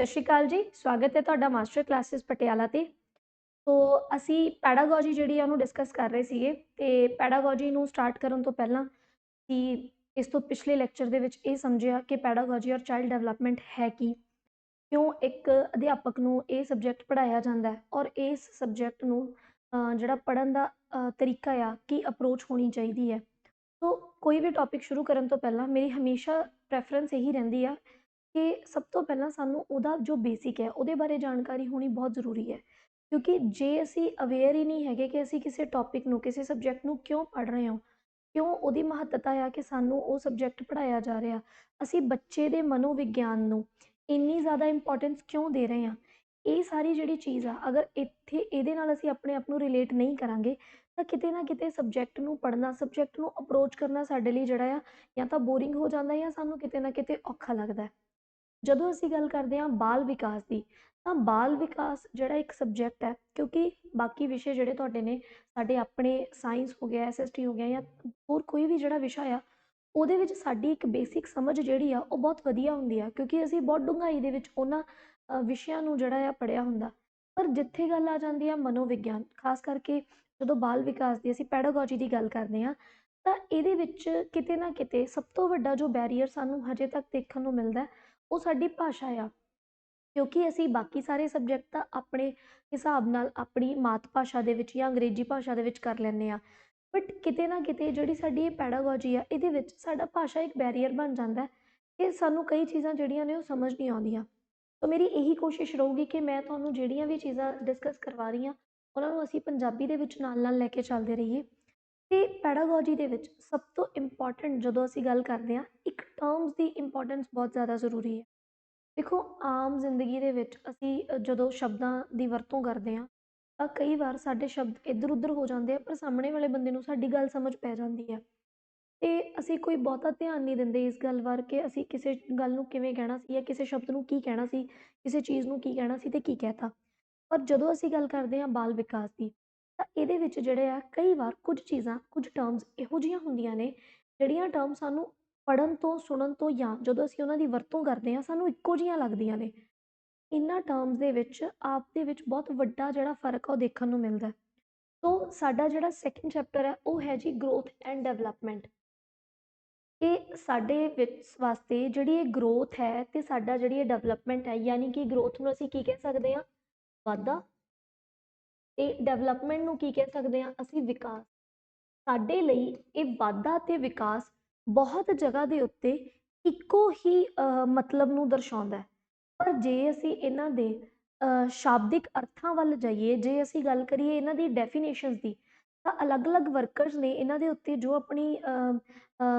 ਸਤਿ ਸ਼੍ਰੀ ਅਕਾਲ ਜੀ, ਸਵਾਗਤ ਹੈ ਤੁਹਾਡਾ ਮਾਸਟਰ ਕਲਾਸਿਸ ਪਟਿਆਲਾ ਤੇ। ਸੋ ਅਸੀਂ ਪੈਡਾਗੋਜੀ ਜਿਹੜੀ ਆ ਉਹਨੂੰ ਡਿਸਕਸ ਕਰ ਰਹੇ ਸੀਗੇ ਤੇ ਪੈਡਾਗੋਜੀ ਨੂੰ ਸਟਾਰਟ ਕਰਨ ਤੋਂ ਪਹਿਲਾਂ ਅਸੀਂ ਇਸ ਤੋਂ ਪਿਛਲੇ ਲੈਕਚਰ ਦੇ ਵਿੱਚ ਇਹ ਸਮਝਿਆ ਕਿ ਪੈਡਾਗੋਜੀ ਔਰ ਚਾਈਲਡ ਡਿਵੈਲਪਮੈਂਟ ਹੈ ਕੀ, ਕਿਉਂ ਇੱਕ ਅਧਿਆਪਕ ਨੂੰ ਇਹ ਸਬਜੈਕਟ ਪੜ੍ਹਾਇਆ ਜਾਂਦਾ ਹੈ ਔਰ ਇਸ ਸਬਜੈਕਟ ਨੂੰ ਜਿਹੜਾ ਪੜ੍ਹਨ ਦਾ ਤਰੀਕਾ ਆ ਕੀ ਅਪਰੋਚ ਹੋਣੀ ਚਾਹੀਦੀ ਹੈ। ਸੋ ਕੋਈ ਵੀ ਟੌਪਿਕ ਸ਼ੁਰੂ ਕਰਨ ਤੋਂ ਪਹਿਲਾਂ ਮੇਰੀ ਹਮੇਸ਼ਾ ਪ੍ਰੈਫਰੈਂਸ ਇਹੀ ਰਹਿੰਦੀ ਆ ਕਿ ਸਭ ਤੋਂ ਪਹਿਲਾਂ ਸਾਨੂੰ ਉਹਦਾ ਜੋ ਬੇਸਿਕ ਹੈ ਉਹਦੇ ਬਾਰੇ ਜਾਣਕਾਰੀ ਹੋਣੀ ਬਹੁਤ ਜ਼ਰੂਰੀ ਹੈ, ਕਿਉਂਕਿ ਜੇ ਅਸੀਂ ਅਵੇਅਰ ਹੀ ਨਹੀਂ ਹੈਗੇ ਕਿ ਅਸੀਂ ਕਿਸੇ ਟੌਪਿਕ ਨੂੰ ਕਿਸੇ ਸਬਜੈਕਟ ਨੂੰ ਕਿਉਂ ਪੜ੍ਹ ਰਹੇ ਹਾਂ, ਕਿਉਂ ਉਹਦੀ ਮਹੱਤਤਾ ਆ ਕਿ ਸਾਨੂੰ ਉਹ ਸਬਜੈਕਟ ਪੜ੍ਹਾਇਆ ਜਾ ਰਿਹਾ, ਅਸੀਂ ਬੱਚੇ ਦੇ ਮਨੋਵਿਗਿਆਨ ਨੂੰ ਇੰਨੀ ਜ਼ਿਆਦਾ ਇੰਪੋਰਟੈਂਸ ਕਿਉਂ ਦੇ ਰਹੇ ਹਾਂ, ਇਹ ਸਾਰੀ ਜਿਹੜੀ ਚੀਜ਼ ਆ ਅਗਰ ਇੱਥੇ ਇਹਦੇ ਨਾਲ ਅਸੀਂ ਆਪਣੇ ਆਪ ਨੂੰ ਰਿਲੇਟ ਨਹੀਂ ਕਰਾਂਗੇ ਤਾਂ ਕਿਤੇ ਨਾ ਕਿਤੇ ਸਬਜੈਕਟ ਨੂੰ ਪੜ੍ਹਨਾ, ਸਬਜੈਕਟ ਨੂੰ ਅਪਰੋਚ ਕਰਨਾ ਸਾਡੇ ਲਈ ਜਿਹੜਾ ਆ ਜਾਂ ਤਾਂ ਬੋਰਿੰਗ ਹੋ ਜਾਂਦਾ ਜਾਂ ਸਾਨੂੰ ਕਿਤੇ ਨਾ ਕਿਤੇ ਔਖਾ ਲੱਗਦਾ। ਜਦੋਂ ਅਸੀਂ ਗੱਲ ਕਰਦੇ ਹਾਂ ਬਾਲ ਵਿਕਾਸ ਦੀ, ਤਾਂ ਬਾਲ ਵਿਕਾਸ ਜਿਹੜਾ ਇੱਕ ਸਬਜੈਕਟ ਹੈ, ਕਿਉਂਕਿ ਬਾਕੀ ਵਿਸ਼ੇ ਜਿਹੜੇ ਤੁਹਾਡੇ ਨੇ ਸਾਡੇ ਆਪਣੇ ਸਾਇੰਸ ਹੋ ਗਿਆ, SST ਹੋ ਗਿਆ ਜਾਂ ਹੋਰ ਕੋਈ ਵੀ ਜਿਹੜਾ ਵਿਸ਼ਾ ਆ ਉਹਦੇ ਵਿੱਚ ਸਾਡੀ ਇੱਕ ਬੇਸਿਕ ਸਮਝ ਜਿਹੜੀ ਆ ਉਹ ਬਹੁਤ ਵਧੀਆ ਹੁੰਦੀ ਆ, ਕਿਉਂਕਿ ਅਸੀਂ ਬਹੁਤ ਡੂੰਘਾਈ ਦੇ ਵਿੱਚ ਉਹਨਾਂ ਵਿਸ਼ਿਆਂ ਨੂੰ ਜਿਹੜਾ ਆ ਪੜ੍ਹਿਆ ਹੁੰਦਾ। ਪਰ ਜਿੱਥੇ ਗੱਲ ਆ ਜਾਂਦੀ ਆ ਮਨੋਵਿਗਿਆਨ, ਖਾਸ ਕਰਕੇ ਜਦੋਂ ਬਾਲ ਵਿਕਾਸ ਦੀ ਅਸੀਂ ਪੈਡਾਗੋਜੀ ਦੀ ਗੱਲ ਕਰਦੇ ਹਾਂ, ਤਾਂ ਇਹਦੇ ਵਿੱਚ ਕਿਤੇ ਨਾ ਕਿਤੇ ਸਭ ਤੋਂ ਵੱਡਾ ਜੋ ਬੈਰੀਅਰ ਸਾਨੂੰ ਹਜੇ ਤੱਕ ਦੇਖਣ ਨੂੰ ਮਿਲਦਾ ਉਹ ਸਾਡੀ ਭਾਸ਼ਾ ਆ, ਕਿਉਂਕਿ ਅਸੀਂ ਬਾਕੀ ਸਾਰੇ ਸਬਜੈਕਟ ਤਾਂ ਆਪਣੇ ਹਿਸਾਬ ਨਾਲ ਆਪਣੀ ਮਾਤ ਭਾਸ਼ਾ ਦੇ ਵਿੱਚ ਜਾਂ ਅੰਗਰੇਜ਼ੀ ਭਾਸ਼ਾ ਦੇ ਵਿੱਚ ਕਰ ਲੈਂਦੇ ਹਾਂ, ਬਟ ਕਿਤੇ ਨਾ ਕਿਤੇ ਜਿਹੜੀ ਸਾਡੀ ਇਹ ਪੈਡਾਗੋਜੀ ਆ ਇਹਦੇ ਵਿੱਚ ਸਾਡਾ ਭਾਸ਼ਾ ਇੱਕ ਬੈਰੀਅਰ ਬਣ ਜਾਂਦਾ ਕਿ ਸਾਨੂੰ ਕਈ ਚੀਜ਼ਾਂ ਜਿਹੜੀਆਂ ਨੇ ਉਹ ਸਮਝ ਨਹੀਂ ਆਉਂਦੀਆਂ। ਤਾਂ ਮੇਰੀ ਇਹੀ ਕੋਸ਼ਿਸ਼ ਰਹੂਗੀ ਕਿ ਮੈਂ ਤੁਹਾਨੂੰ ਜਿਹੜੀਆਂ ਵੀ ਚੀਜ਼ਾਂ ਡਿਸਕਸ ਕਰਵਾ ਰਹੀ ਹਾਂ ਉਹਨਾਂ ਨੂੰ ਅਸੀਂ ਪੰਜਾਬੀ ਦੇ ਵਿੱਚ ਨਾਲ ਨਾਲ ਲੈ ਕੇ ਚੱਲਦੇ ਰਹੀਏ। ਤੇ ਪੈਡਾਗੋਜੀ ਦੇ ਵਿੱਚ ਸਭ ਤੋਂ ਇੰਪੋਰਟੈਂਟ ਜਦੋਂ ਅਸੀਂ ਗੱਲ ਕਰਦੇ ਹਾਂ, ਇੱਕ ਟਰਮਸ ਦੀ ਇੰਪੋਰਟੈਂਸ ਬਹੁਤ ਜ਼ਿਆਦਾ ਜ਼ਰੂਰੀ ਹੈ। ਦੇਖੋ, ਆਮ ਜ਼ਿੰਦਗੀ ਦੇ ਵਿੱਚ ਅਸੀਂ ਜਦੋਂ ਸ਼ਬਦਾਂ ਦੀ ਵਰਤੋਂ ਕਰਦੇ ਹਾਂ ਤਾਂ ਕਈ ਵਾਰ ਸਾਡੇ ਸ਼ਬਦ ਇੱਧਰ ਉੱਧਰ ਹੋ ਜਾਂਦੇ ਆ, ਪਰ ਸਾਹਮਣੇ ਵਾਲੇ ਬੰਦੇ ਨੂੰ ਸਾਡੀ ਗੱਲ ਸਮਝ ਪੈ ਜਾਂਦੀ ਹੈ ਤੇ ਅਸੀਂ ਕੋਈ ਬਹੁਤਾ ਧਿਆਨ ਨਹੀਂ ਦਿੰਦੇ ਇਸ ਗੱਲ ਵੱਲ ਕਿ ਅਸੀਂ ਕਿਸੇ ਗੱਲ ਨੂੰ ਕਿਵੇਂ ਕਹਿਣਾ ਸੀ ਜਾਂ ਕਿਸੇ ਸ਼ਬਦ ਨੂੰ ਕੀ ਕਹਿਣਾ ਸੀ, ਕਿਸੇ ਚੀਜ਼ ਨੂੰ ਕੀ ਕਹਿਣਾ ਸੀ ਤੇ ਕੀ ਕਹਿਤਾ। ਪਰ ਜਦੋਂ ਅਸੀਂ ਗੱਲ ਕਰਦੇ ਹਾਂ ਬਾਲ ਵਿਕਾਸ ਦੀ, ਤਾਂ ਇਹਦੇ ਵਿੱਚ ਜਿਹੜੇ ਆ ਕਈ ਵਾਰ ਕੁਝ ਚੀਜ਼ਾਂ, ਕੁਝ ਟਰਮਸ ਇਹੋ ਜਿਹੀਆਂ ਹੁੰਦੀਆਂ ਨੇ ਜਿਹੜੀਆਂ ਟਰਮ ਸਾਨੂੰ ਪੜ੍ਹਨ ਤੋਂ, ਸੁਣਨ ਤੋਂ ਜਾਂ ਜਦੋਂ ਅਸੀਂ ਉਹਨਾਂ ਦੀ ਵਰਤੋਂ ਕਰਦੇ ਹਾਂ ਸਾਨੂੰ ਇੱਕੋ ਜਿਹੀਆਂ ਲੱਗਦੀਆਂ ਨੇ। ਇਹਨਾਂ ਟਰਮਸ ਦੇ ਵਿੱਚ ਆਪ ਦੇ ਵਿੱਚ ਬਹੁਤ ਵੱਡਾ ਜਿਹੜਾ ਫ਼ਰਕ ਆ ਉਹ ਦੇਖਣ ਨੂੰ ਮਿਲਦਾ ਹੈ। ਸੋ ਸਾਡਾ ਜਿਹੜਾ ਸੈਕਿੰਡ ਚੈਪਟਰ ਹੈ ਉਹ ਹੈ ਜੀ ਗਰੋਥ ਐਂਡ ਡਿਵੈਲਪਮੈਂਟ। ਇਹ ਸਾਡੇ ਵਿੱਚ ਵਾਸਤੇ ਜਿਹੜੀ ਇਹ ਗਰੋਥ ਹੈ ਤੇ ਸਾਡਾ ਜਿਹੜੀ ਇਹ ਡਿਵੈਲਪਮੈਂਟ ਹੈ, ਯਾਨੀ ਕਿ ਗਰੋਥ ਨੂੰ ਅਸੀਂ ਕੀ ਕਹਿ ਸਕਦੇ ਹਾਂ, ਵਾਧਾ, ਤੇ ਡਿਵੈਲਪਮੈਂਟ ਨੂੰ ਕੀ ਕਹਿ ਸਕਦੇ ਹਾਂ ਅਸੀਂ, ਵਿਕਾਸ। ਸਾਡੇ ਲਈ ਇਹ ਵਾਧਾ ਤੇ ਵਿਕਾਸ ਬਹੁਤ ਜਗ੍ਹਾ ਦੇ ਉੱਤੇ ਇੱਕੋ ਹੀ ਮਤਲਬ ਨੂੰ ਦਰਸਾਉਂਦਾ ਹੈ, ਪਰ ਜੇ ਅਸੀਂ ਇਹਨਾਂ ਦੇ ਸ਼ਾਬਦਿਕ ਅਰਥਾਂ ਵੱਲ ਜਾਈਏ, ਜੇ ਅਸੀਂ ਗੱਲ ਕਰੀਏ ਇਹਨਾਂ ਦੀ ਡੈਫੀਨੇਸ਼ਨਸ ਦੀ, ਤਾਂ ਅਲੱਗ-ਅਲੱਗ ਵਰਕਰਸ ਨੇ ਇਹਨਾਂ ਦੇ ਉੱਤੇ ਜੋ ਆਪਣੀ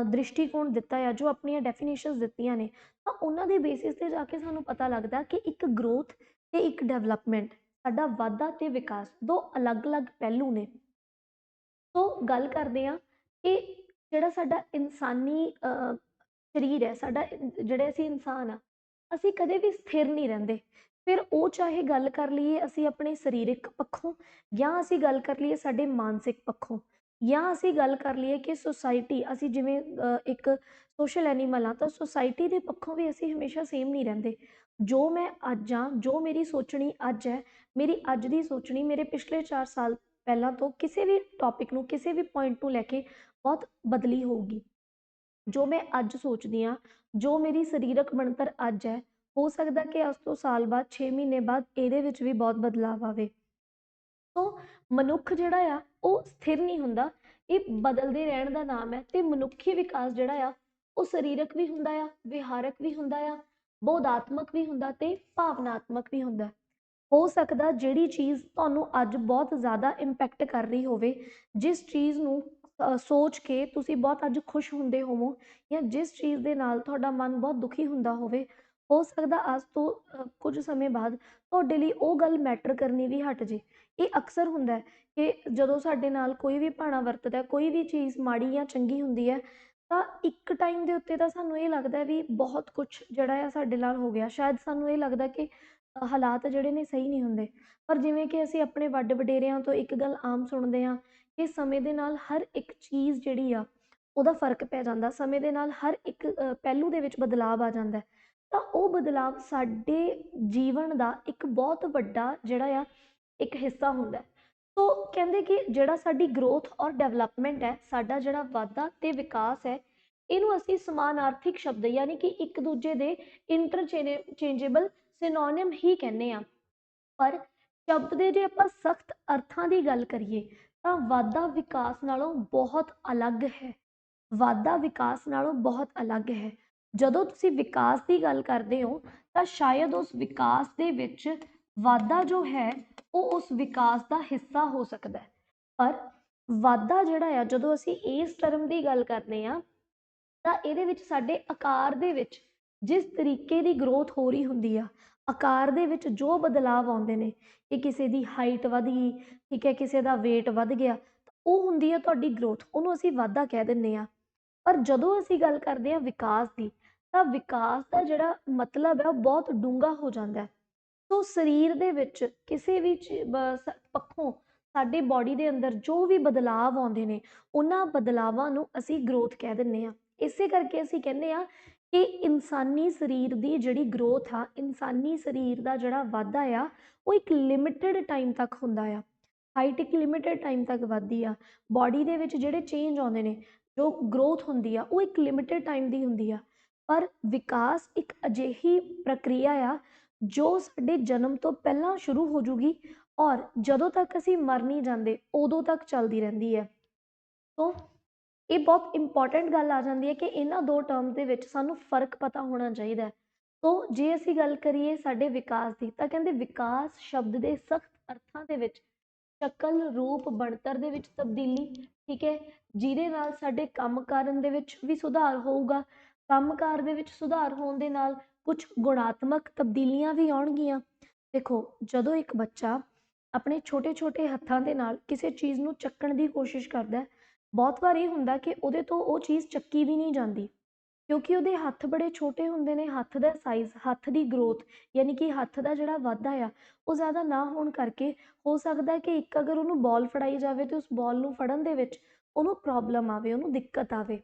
ਦ੍ਰਿਸ਼ਟੀਕੋਣ ਦਿੱਤਾ ਆ, ਜੋ ਆਪਣੀਆਂ ਡੈਫੀਨੇਸ਼ਨਸ ਦਿੱਤੀਆਂ ਨੇ, ਤਾਂ ਉਹਨਾਂ ਦੇ ਬੇਸਿਸ 'ਤੇ ਜਾ ਕੇ ਸਾਨੂੰ ਪਤਾ ਲੱਗਦਾ ਕਿ ਇੱਕ ਗਰੋਥ ਤੇ ਇੱਕ ਡਿਵੈਲਪਮੈਂਟ, ਸਾਡਾ ਵਾਧਾ ਤੇ ਵਿਕਾਸ ਦੋ ਅਲੱਗ-ਅਲੱਗ ਪਹਿਲੂ ਨੇ। ਸੋ ਗੱਲ ਕਰਦੇ ਹਾਂ ਕਿ ਜਿਹੜਾ ਸਾਡਾ ਇਨਸਾਨੀ ਸਰੀਰ ਹੈ, ਸਾਡਾ ਜਿਹੜੇ ਅਸੀਂ ਇਨਸਾਨ ਆ, ਅਸੀਂ ਕਦੇ ਵੀ ਸਥਿਰ ਨਹੀਂ ਰਹਿੰਦੇ। ਫਿਰ ਉਹ ਚਾਹੇ ਗੱਲ ਕਰ ਲਈਏ ਅਸੀਂ ਆਪਣੇ ਸਰੀਰਕ ਪੱਖੋਂ, ਜਾਂ ਅਸੀਂ ਗੱਲ ਕਰ ਲਈਏ ਸਾਡੇ ਮਾਨਸਿਕ ਪੱਖੋਂ, ਜਾਂ ਅਸੀਂ ਗੱਲ ਕਰ ਲਈਏ ਕਿ ਸੁਸਾਇਟੀ, ਅਸੀਂ ਜਿਵੇਂ ਇੱਕ ਸੋਸ਼ਲ ਐਨੀਮਲ ਆ, ਤਾਂ ਸੁਸਾਇਟੀ ਦੇ ਪੱਖੋਂ ਵੀ ਅਸੀਂ ਹਮੇਸ਼ਾ ਸੇਮ ਨਹੀਂ ਰਹਿੰਦੇ। ਜੋ ਮੈਂ ਅੱਜ ਹਾਂ, ਜੋ ਮੇਰੀ ਸੋਚਣੀ ਅੱਜ ਹੈ, ਮੇਰੀ ਅੱਜ ਦੀ ਸੋਚਣੀ ਮੇਰੇ ਪਿਛਲੇ 4 ਸਾਲ ਪਹਿਲਾਂ ਤੋਂ ਕਿਸੇ ਵੀ ਟੌਪਿਕ ਨੂੰ, ਕਿਸੇ ਵੀ ਪੁਆਇੰਟ ਨੂੰ ਲੈ ਕੇ ਬਹੁਤ ਬਦਲੀ ਹੋਊਗੀ। ਜੋ ਮੈਂ ਅੱਜ ਸੋਚਦੀ ਹਾਂ, ਜੋ ਮੇਰੀ ਸਰੀਰਕ ਬਣਤਰ ਅੱਜ ਹੈ, ਹੋ ਸਕਦਾ ਕਿ ਅੱਜ ਤੋਂ ਸਾਲ ਬਾਅਦ, 6 ਮਹੀਨੇ ਬਾਅਦ ਇਹਦੇ ਵਿੱਚ ਵੀ ਬਹੁਤ ਬਦਲਾਵ ਆਵੇ। ਸੋ ਮਨੁੱਖ ਜਿਹੜਾ ਆ ਉਹ ਸਥਿਰ ਨਹੀਂ ਹੁੰਦਾ, ਇਹ ਬਦਲਦੇ ਰਹਿਣ ਦਾ ਨਾਮ ਹੈ। ਤੇ ਮਨੁੱਖੀ ਵਿਕਾਸ ਜਿਹੜਾ ਆ ਉਹ ਸਰੀਰਕ ਵੀ ਹੁੰਦਾ ਆ, ਵਿਹਾਰਕ ਵੀ ਹੁੰਦਾ ਆ, ਬੋਧਾਤਮਕ ਵੀ ਹੁੰਦਾ ਤੇ ਭਾਵਨਾਤਮਕ ਵੀ ਹੁੰਦਾ। ਹੋ ਸਕਦਾ ਜਿਹੜੀ ਚੀਜ਼ ਤੁਹਾਨੂੰ ਅੱਜ ਬਹੁਤ ਜ਼ਿਆਦਾ ਇੰਪੈਕਟ ਕਰ ਰਹੀ ਹੋਵੇ, ਜਿਸ ਚੀਜ਼ ਨੂੰ ਸੋਚ ਕੇ ਤੁਸੀਂ ਬਹੁਤ ਅੱਜ ਖੁਸ਼ ਹੁੰਦੇ ਹੋਵੋ, ਜਾਂ ਜਿਸ ਚੀਜ਼ ਦੇ ਨਾਲ ਤੁਹਾਡਾ ਮਨ ਬਹੁਤ ਦੁਖੀ ਹੁੰਦਾ ਹੋਵੇ, ਹੋ ਸਕਦਾ ਅੱਜ ਤੋਂ ਕੁਝ ਸਮੇਂ ਬਾਅਦ ਤੁਹਾਡੇ ਲਈ ਉਹ ਗੱਲ ਮੈਟਰ ਕਰਨੀ ਵੀ ਹਟ ਜੇ। ਇਹ ਅਕਸਰ ਹੁੰਦਾ ਹੈ ਕਿ ਜਦੋਂ ਸਾਡੇ ਨਾਲ ਕੋਈ ਵੀ ਭਾਣਾ ਵਰਤਦਾ, ਕੋਈ ਵੀ ਚੀਜ਼ ਮਾੜੀ ਜਾਂ ਚੰਗੀ ਹੁੰਦੀ ਹੈ, ਤਾਂ ਇੱਕ ਟਾਈਮ ਦੇ ਉੱਤੇ ਤਾਂ ਸਾਨੂੰ ਇਹ ਲੱਗਦਾ ਵੀ ਬਹੁਤ ਕੁਛ ਜਿਹੜਾ ਆ ਸਾਡੇ ਨਾਲ ਹੋ ਗਿਆ, ਸ਼ਾਇਦ ਸਾਨੂੰ ਇਹ ਲੱਗਦਾ ਕਿ ਹਾਲਾਤ ਜਿਹੜੇ ਨੇ ਸਹੀ ਨਹੀਂ ਹੁੰਦੇ। ਪਰ ਜਿਵੇਂ ਕਿ ਅਸੀਂ ਆਪਣੇ ਵੱਡ ਵਡੇਰਿਆਂ ਤੋਂ ਇੱਕ ਗੱਲ ਆਮ ਸੁਣਦੇ ਹਾਂ ਕਿ ਸਮੇਂ ਦੇ ਨਾਲ ਹਰ ਇੱਕ ਚੀਜ਼ ਜਿਹੜੀ ਆ ਉਹਦਾ ਫਰਕ ਪੈ ਜਾਂਦਾ, ਸਮੇਂ ਦੇ ਨਾਲ ਹਰ ਇੱਕ ਪਹਿਲੂ ਦੇ ਵਿੱਚ ਬਦਲਾਵ ਆ ਜਾਂਦਾ। ਤਾਂ ਉਹ ਬਦਲਾਵ ਸਾਡੇ ਜੀਵਨ ਦਾ ਇੱਕ ਬਹੁਤ ਵੱਡਾ ਜਿਹੜਾ ਆ ਇੱਕ ਹਿੱਸਾ ਹੁੰਦਾ ਹੈ। ਸੋ ਕਹਿੰਦੇ ਕਿ ਜਿਹੜਾ ਸਾਡੀ ਗਰੋਥ ਔਰ ਡਿਵੈਲਪਮੈਂਟ ਹੈ, ਸਾਡਾ ਜਿਹੜਾ ਵਾਧਾ ਤੇ ਵਿਕਾਸ ਹੈ, ਇਹਨੂੰ ਅਸੀਂ ਸਮਾਨਾਰਥਿਕ ਸ਼ਬਦ ਯਾਨੀ ਕਿ ਇੱਕ ਦੂਜੇ ਦੇ ਇੰਟਰਚੇਂਜੇਬਲ ਸਿਨੋਨਿਮ ਹੀ ਕਹਿੰਦੇ ਆ। ਪਰ ਸ਼ਬਦ ਦੇ ਜੇ ਆਪਾਂ ਸਖਤ ਅਰਥਾਂ ਦੀ ਗੱਲ ਕਰੀਏ ਤਾਂ ਵਾਧਾ ਵਿਕਾਸ ਨਾਲੋਂ ਬਹੁਤ ਅਲੱਗ ਹੈ। ਵਾਧਾ ਵਿਕਾਸ ਨਾਲੋਂ ਬਹੁਤ ਅਲੱਗ ਹੈ। ਜਦੋਂ ਤੁਸੀਂ ਵਿਕਾਸ ਦੀ ਗੱਲ ਕਰਦੇ ਹੋ ਤਾਂ ਸ਼ਾਇਦ ਉਸ ਵਿਕਾਸ ਦੇ ਵਿੱਚ ਵਾਧਾ ਜੋ ਹੈ ਉਹ ਉਸ ਵਿਕਾਸ ਦਾ ਹਿੱਸਾ ਹੋ ਸਕਦਾ ਹੈ। ਪਰ ਵਾਧਾ ਜਿਹੜਾ ਆ, ਜਦੋਂ ਅਸੀਂ ਇਸ ਟਰਮ ਦੀ ਗੱਲ ਕਰਦੇ ਹਾਂ ਤਾਂ ਇਹਦੇ ਵਿੱਚ ਸਾਡੇ ਆਕਾਰ ਦੇ ਵਿੱਚ ਜਿਸ ਤਰੀਕੇ ਦੀ ਗਰੋਥ ਹੋ ਰਹੀ ਹੁੰਦੀ ਆ, ਆਕਾਰ ਦੇ ਵਿੱਚ ਜੋ ਬਦਲਾਵ ਆਉਂਦੇ ਨੇ, ਕਿ ਕਿਸੇ ਦੀ ਹਾਈਟ ਵਧ ਗਈ, ਠੀਕ ਹੈ, ਕਿਸੇ ਦਾ weight ਵਧ ਗਿਆ, ਉਹ ਹੁੰਦੀ ਆ ਤੁਹਾਡੀ ਗਰੋਥ, ਉਹਨੂੰ ਅਸੀਂ ਵਾਧਾ ਕਹਿ ਦਿੰਦੇ ਆ। ਪਰ ਜਦੋਂ ਅਸੀਂ ਗੱਲ ਕਰਦੇ ਹਾਂ ਵਿਕਾਸ ਦੀ, ਤਾਂ ਵਿਕਾਸ ਦਾ ਜਿਹੜਾ ਮਤਲਬ ਹੈ ਉਹ ਬਹੁਤ ਡੂੰਘਾ ਹੋ ਜਾਂਦਾ ਹੈ। ਸੋ ਸਰੀਰ ਦੇ ਵਿੱਚ ਕਿਸੇ ਵੀ ਪੱਖੋਂ ਸਾਡੇ ਬਾਡੀ ਦੇ ਅੰਦਰ ਜੋ ਵੀ ਬਦਲਾਵ ਆਉਂਦੇ ਨੇ, ਉਹਨਾਂ ਬਦਲਾਵਾਂ ਨੂੰ ਅਸੀਂ ਗਰੋਥ ਕਹਿ ਦਿੰਦੇ ਹਾਂ। ਇਸੇ ਕਰਕੇ ਅਸੀਂ ਕਹਿੰਦੇ ਹਾਂ ਕਿ ਇਨਸਾਨੀ ਸਰੀਰ ਦੀ ਜਿਹੜੀ ਗਰੋਥ ਆ, ਇਨਸਾਨੀ ਸਰੀਰ ਦਾ ਜਿਹੜਾ ਵਾਧਾ ਆ, ਉਹ ਇੱਕ ਲਿਮਿਟਡ ਟਾਈਮ ਤੱਕ ਹੁੰਦਾ ਆ। ਹਾਈਟ ਇੱਕ ਲਿਮਿਟਡ ਟਾਈਮ ਤੱਕ ਵੱਧਦੀ ਆ। ਬਾਡੀ ਦੇ ਵਿੱਚ ਜਿਹੜੇ ਚੇਂਜ ਆਉਂਦੇ ਨੇ, ਜੋ ਗਰੋਥ ਹੁੰਦੀ ਆ, ਉਹ ਇੱਕ ਲਿਮਿਟਡ ਟਾਈਮ ਦੀ ਹੁੰਦੀ ਆ। ਪਰ ਵਿਕਾਸ ਇੱਕ ਅਜਿਹੀ ਪ੍ਰਕਿਰਿਆ ਆ ਜੋ ਸਾਡੇ ਜਨਮ ਤੋਂ ਪਹਿਲਾਂ ਸ਼ੁਰੂ ਹੋ ਜੂਗੀ ਔਰ ਜਦੋਂ ਤੱਕ ਅਸੀਂ ਮਰ ਨਹੀਂ ਜਾਂਦੇ ਉਦੋਂ ਤੱਕ ਚੱਲਦੀ ਰਹਿੰਦੀ ਹੈ। ਸੋ ਇਹ ਬਹੁਤ ਇੰਪੋਰਟੈਂਟ ਗੱਲ ਆ ਜਾਂਦੀ ਹੈ ਕਿ ਇਹਨਾਂ ਦੋ ਟਰਮਸ ਦੇ ਵਿੱਚ ਸਾਨੂੰ ਫਰਕ ਪਤਾ ਹੋਣਾ ਚਾਹੀਦਾ ਹੈ। ਸੋ ਜੇ ਅਸੀਂ ਗੱਲ ਕਰੀਏ ਸਾਡੇ ਵਿਕਾਸ ਦੀ, ਤਾਂ ਕਹਿੰਦੇ ਵਿਕਾਸ ਸ਼ਬਦ ਦੇ ਸਖਤ ਅਰਥਾਂ ਦੇ ਵਿੱਚ ਸ਼ਕਲ, ਰੂਪ, ਬਣਤਰ ਦੇ ਵਿੱਚ ਤਬਦੀਲੀ, ਠੀਕ ਹੈ, ਜਿਹਦੇ ਨਾਲ ਸਾਡੇ ਕੰਮ ਕਰਨ ਦੇ ਵਿੱਚ ਵੀ ਸੁਧਾਰ ਹੋਊਗਾ। ਕੰਮਕਾਰ ਦੇ ਵਿੱਚ ਸੁਧਾਰ ਹੋਣ ਦੇ ਨਾਲ ਕੁਝ ਗੁਣਾਤਮਕ ਤਬਦੀਲੀਆਂ ਵੀ ਆਉਣਗੀਆਂ। ਦੇਖੋ, ਜਦੋਂ ਇੱਕ ਬੱਚਾ ਆਪਣੇ ਛੋਟੇ ਛੋਟੇ ਹੱਥਾਂ ਦੇ ਨਾਲ ਕਿਸੇ ਚੀਜ਼ ਨੂੰ ਚੱਕਣ ਦੀ ਕੋਸ਼ਿਸ਼ ਕਰਦਾ, ਬਹੁਤ ਵਾਰ ਇਹ ਹੁੰਦਾ ਕਿ ਉਹਦੇ ਤੋਂ ਉਹ ਚੀਜ਼ ਚੱਕੀ ਵੀ ਨਹੀਂ ਜਾਂਦੀ, ਕਿਉਂਕਿ ਉਹਦੇ ਹੱਥ ਬੜੇ ਛੋਟੇ ਹੁੰਦੇ ਨੇ। ਹੱਥ ਦਾ ਸਾਈਜ਼, ਹੱਥ ਦੀ ਗਰੋਥ ਯਾਨੀ ਕਿ ਹੱਥ ਦਾ ਜਿਹੜਾ ਵਾਧਾ ਆ ਉਹ ਜ਼ਿਆਦਾ ਨਾ ਹੋਣ ਕਰਕੇ ਹੋ ਸਕਦਾ ਕਿ ਇੱਕ ਅਗਰ ਉਹਨੂੰ ਬਾਲ ਫੜਾਈ ਜਾਵੇ ਤੇ ਉਸ ਬਾਲ ਨੂੰ ਫੜਨ ਦੇ ਵਿੱਚ ਉਹਨੂੰ ਪ੍ਰੋਬਲਮ ਆਵੇ, ਉਹਨੂੰ ਦਿੱਕਤ ਆਵੇ।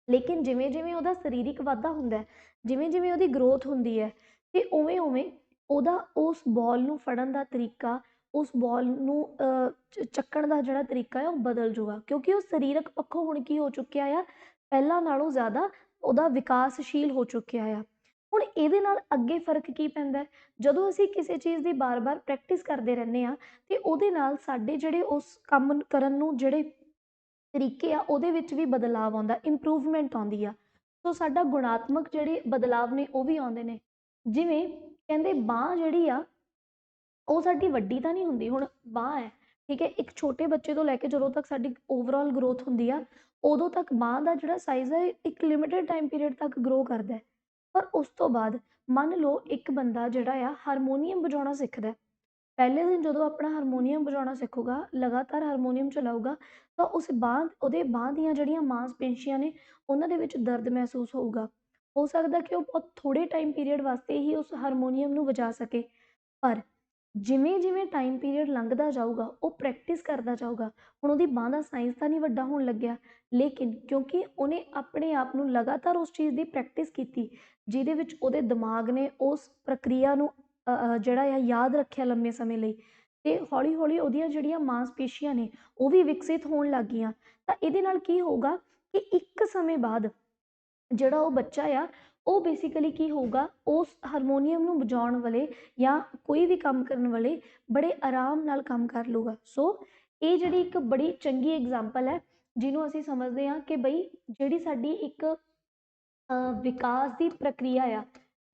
ਲੇਕਿਨ ਜਿਵੇਂ ਜਿਵੇਂ ਉਹਦਾ ਸਰੀਰਕ ਵਾਧਾ ਹੁੰਦਾ, ਜਿਵੇਂ ਜਿਵੇਂ ਉਹਦੀ ਗਰੋਥ ਹੁੰਦੀ ਹੈ, ਤੇ ਉਵੇਂ ਉਵੇਂ ਉਹਦਾ ਉਸ ਬਾਲ ਨੂੰ ਫੜਨ ਦਾ ਤਰੀਕਾ, ਉਸ ਬਾਲ ਨੂੰ ਚੱਕਣ ਦਾ ਜਿਹੜਾ ਤਰੀਕਾ ਹੈ ਉਹ ਬਦਲ ਜੂਗਾ, ਕਿਉਂਕਿ ਉਹ ਸਰੀਰਕ ਪੱਖੋਂ ਹੁਣ ਕੀ ਹੋ ਚੁੱਕਿਆ ਆ, ਪਹਿਲਾਂ ਨਾਲੋਂ ਜ਼ਿਆਦਾ ਉਹਦਾ ਵਿਕਾਸਸ਼ੀਲ ਹੋ ਚੁੱਕਿਆ ਆ। ਹੁਣ ਇਹਦੇ ਨਾਲ ਅੱਗੇ ਫਰਕ ਕੀ ਪੈਂਦਾ, ਜਦੋਂ ਅਸੀਂ ਕਿਸੇ ਚੀਜ਼ ਦੀ ਬਾਰ-ਬਾਰ ਪ੍ਰੈਕਟਿਸ ਕਰਦੇ ਰਹਿੰਦੇ ਹਾਂ ਤੇ ਉਹਦੇ ਨਾਲ ਸਾਡੇ ਜਿਹੜੇ ਉਸ ਕੰਮ ਕਰਨ ਨੂੰ ਜਿਹੜੇ ਤਰੀਕੇ ਆ ਉਹਦੇ ਵਿੱਚ ਵੀ ਬਦਲਾਵ ਆਉਂਦਾ, ਇੰਪਰੂਵਮੈਂਟ ਆਉਂਦੀ ਆ। ਸੋ ਸਾਡਾ ਗੁਣਾਤਮਕ ਜਿਹੜੇ ਬਦਲਾਵ ਨੇ ਉਹ ਵੀ ਆਉਂਦੇ ਨੇ। ਜਿਵੇਂ ਕਹਿੰਦੇ ਬਾਂਹ ਜਿਹੜੀ ਆ ਉਹ ਸਾਡੀ ਵੱਡੀ ਤਾਂ ਨਹੀਂ ਹੁੰਦੀ। ਹੁਣ ਬਾਂਹ ਹੈ, ਠੀਕ ਹੈ, ਇੱਕ ਛੋਟੇ ਬੱਚੇ ਤੋਂ ਲੈ ਕੇ ਜਦੋਂ ਤੱਕ ਸਾਡੀ ਓਵਰਆਲ ਗਰੋਥ ਹੁੰਦੀ ਆ, ਉਦੋਂ ਤੱਕ ਬਾਂਹ ਦਾ ਜਿਹੜਾ ਸਾਈਜ਼ ਹੈ ਇੱਕ ਲਿਮਿਟਡ ਟਾਈਮ ਪੀਰੀਅਡ ਤੱਕ ਗਰੋ ਕਰਦਾ। ਪਰ ਉਸ ਤੋਂ ਬਾਅਦ ਮੰਨ ਲਓ ਇੱਕ ਬੰਦਾ ਜਿਹੜਾ ਆ ਹਾਰਮੋਨੀਅਮ ਵਜਾਉਣਾ ਸਿੱਖਦਾ, ਪਹਿਲੇ ਦਿਨ ਜਦੋਂ ਆਪਣਾ ਹਾਰਮੋਨੀਅਮ ਵਜਾਉਣਾ ਸਿੱਖੂਗਾ, ਲਗਾਤਾਰ ਹਾਰਮੋਨੀਅਮ ਚਲਾਊਗਾ, ਤਾਂ ਉਹਦੇ ਬਾਂਹ ਦੀਆਂ ਜਿਹੜੀਆਂ ਮਾਸਪੇਸ਼ੀਆਂ ਨੇ ਉਹਨਾਂ ਦੇ ਵਿੱਚ ਦਰਦ ਮਹਿਸੂਸ ਹੋਊਗਾ। ਹੋ ਸਕਦਾ ਕਿ ਉਹ ਬਹੁਤ ਥੋੜ੍ਹੇ ਟਾਈਮ ਪੀਰੀਅਡ ਵਾਸਤੇ ਹੀ ਉਸ ਹਾਰਮੋਨੀਅਮ ਨੂੰ ਵਜਾ ਸਕੇ। ਪਰ ਜਿਵੇਂ ਜਿਵੇਂ ਟਾਈਮ ਪੀਰੀਅਡ ਲੰਘਦਾ ਜਾਊਗਾ, ਉਹ ਪ੍ਰੈਕਟਿਸ ਕਰਦਾ ਜਾਊਗਾ। ਹੁਣ ਉਹਦੀ ਬਾਂਹ ਦਾ ਸਾਈਜ਼ ਤਾਂ ਨਹੀਂ ਵੱਡਾ ਹੋਣ ਲੱਗਿਆ, ਲੇਕਿਨ ਕਿਉਂਕਿ ਉਹਨੇ ਆਪਣੇ ਆਪ ਨੂੰ ਲਗਾਤਾਰ ਉਸ ਚੀਜ਼ ਦੀ ਪ੍ਰੈਕਟਿਸ ਕੀਤੀ, ਜਿਹਦੇ ਵਿੱਚ ਉਹਦੇ ਦਿਮਾਗ ਨੇ ਉਸ ਪ੍ਰਕਿਰਿਆ ਨੂੰ ਜਿਹੜਾ ਆ ਯਾਦ ਰੱਖਿਆ ਲੰਮੇ ਸਮੇਂ ਲਈ, ਤੇ ਹੌਲੀ ਹੌਲੀ ਉਹਦੀਆਂ ਜਿਹੜੀਆਂ ਮਾਸਪੇਸ਼ੀਆਂ ਨੇ ਉਹ ਵੀ ਵਿਕਸਿਤ ਹੋਣ ਲੱਗ ਗਈਆਂ। ਤਾਂ ਇਹਦੇ ਨਾਲ ਕੀ ਹੋਊਗਾ ਕਿ ਇੱਕ ਸਮੇਂ ਬਾਅਦ ਜਿਹੜਾ ਉਹ ਬੱਚਾ ਆ ਉਹ ਬੇਸਿਕਲੀ ਕੀ ਹੋਊਗਾ, ਉਸ ਹਾਰਮੋਨੀਅਮ ਨੂੰ ਵਜਾਉਣ ਵਾਲੇ ਜਾਂ ਕੋਈ ਵੀ ਕੰਮ ਕਰਨ ਵਾਲੇ ਬੜੇ ਆਰਾਮ ਨਾਲ ਕੰਮ ਕਰ ਲੂਗਾ। ਸੋ ਇਹ ਜਿਹੜੀ ਇੱਕ ਬੜੀ ਚੰਗੀ ਐਗਜ਼ਾਮਪਲ ਹੈ ਜਿਹਨੂੰ ਅਸੀਂ ਸਮਝਦੇ ਹਾਂ ਕਿ ਬਈ ਜਿਹੜੀ ਸਾਡੀ ਇੱਕ ਵਿਕਾਸ ਦੀ ਪ੍ਰਕਿਰਿਆ ਆ,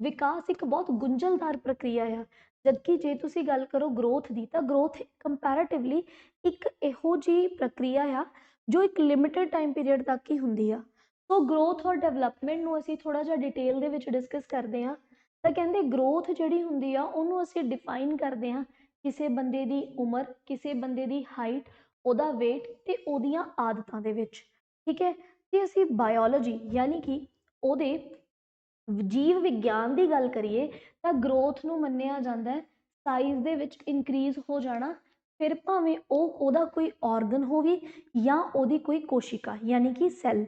ਵਿਕਾਸ ਇੱਕ ਬਹੁਤ ਗੁੰਝਲਦਾਰ ਪ੍ਰਕਿਰਿਆ ਆ। ਜਦਕਿ ਜੇ ਤੁਸੀਂ ਗੱਲ ਕਰੋ ਗਰੋਥ ਦੀ, ਤਾਂ ਗਰੋਥ ਕੰਪੈरेटिवली ਇੱਕ ਇਹੋ ਜਿਹੀ ਪ੍ਰਕਿਰਿਆ ਆ ਜੋ ਇੱਕ ਲਿਮਿਟਡ ਟਾਈਮ ਪੀਰੀਅਡ ਤੱਕ ਹੀ ਹੁੰਦੀ ਆ। ਸੋ ਗਰੋਥ ਔਰ ਡਿਵੈਲਪਮੈਂਟ ਨੂੰ ਅਸੀਂ ਥੋੜ੍ਹਾ ਜਿਹਾ ਡਿਟੇਲ ਦੇ ਵਿੱਚ ਡਿਸਕਸ ਕਰਦੇ ਹਾਂ। ਤਾਂ ਕਹਿੰਦੇ ਗਰੋਥ ਜਿਹੜੀ ਹੁੰਦੀ ਆ ਉਹਨੂੰ ਅਸੀਂ ਡਿਫਾਈਨ ਕਰਦੇ ਹਾਂ ਕਿਸੇ ਬੰਦੇ ਦੀ ਉਮਰ, ਕਿਸੇ ਬੰਦੇ ਦੀ ਹਾਈਟ, ਉਹਦਾ weight ਤੇ ਉਹਦੀਆਂ ਆਦਤਾਂ ਦੇ ਵਿੱਚ, ਠੀਕ ਹੈ। ਜੇ ਅਸੀਂ ਬਾਇਓਲੋਜੀ ਯਾਨੀ ਕਿ ਉਹਦੇ ਜੀਵ ਵਿਗਿਆਨ ਦੀ ਗੱਲ ਕਰੀਏ ਤਾਂ ਗਰੋਥ ਨੂੰ ਮੰਨਿਆ ਜਾਂਦਾ ਹੈ ਸਾਈਜ਼ ਦੇ ਵਿੱਚ ਇਨਕਰੀਜ਼ ਹੋ ਜਾਣਾ, ਫਿਰ ਭਾਵੇਂ ਉਹਦਾ ਕੋਈ ਆਰਗਨ ਹੋਵੇ ਜਾਂ ਉਹਦੀ ਕੋਈ ਕੋਸ਼ਿਕਾ ਯਾਨੀ ਕਿ ਸੈੱਲ।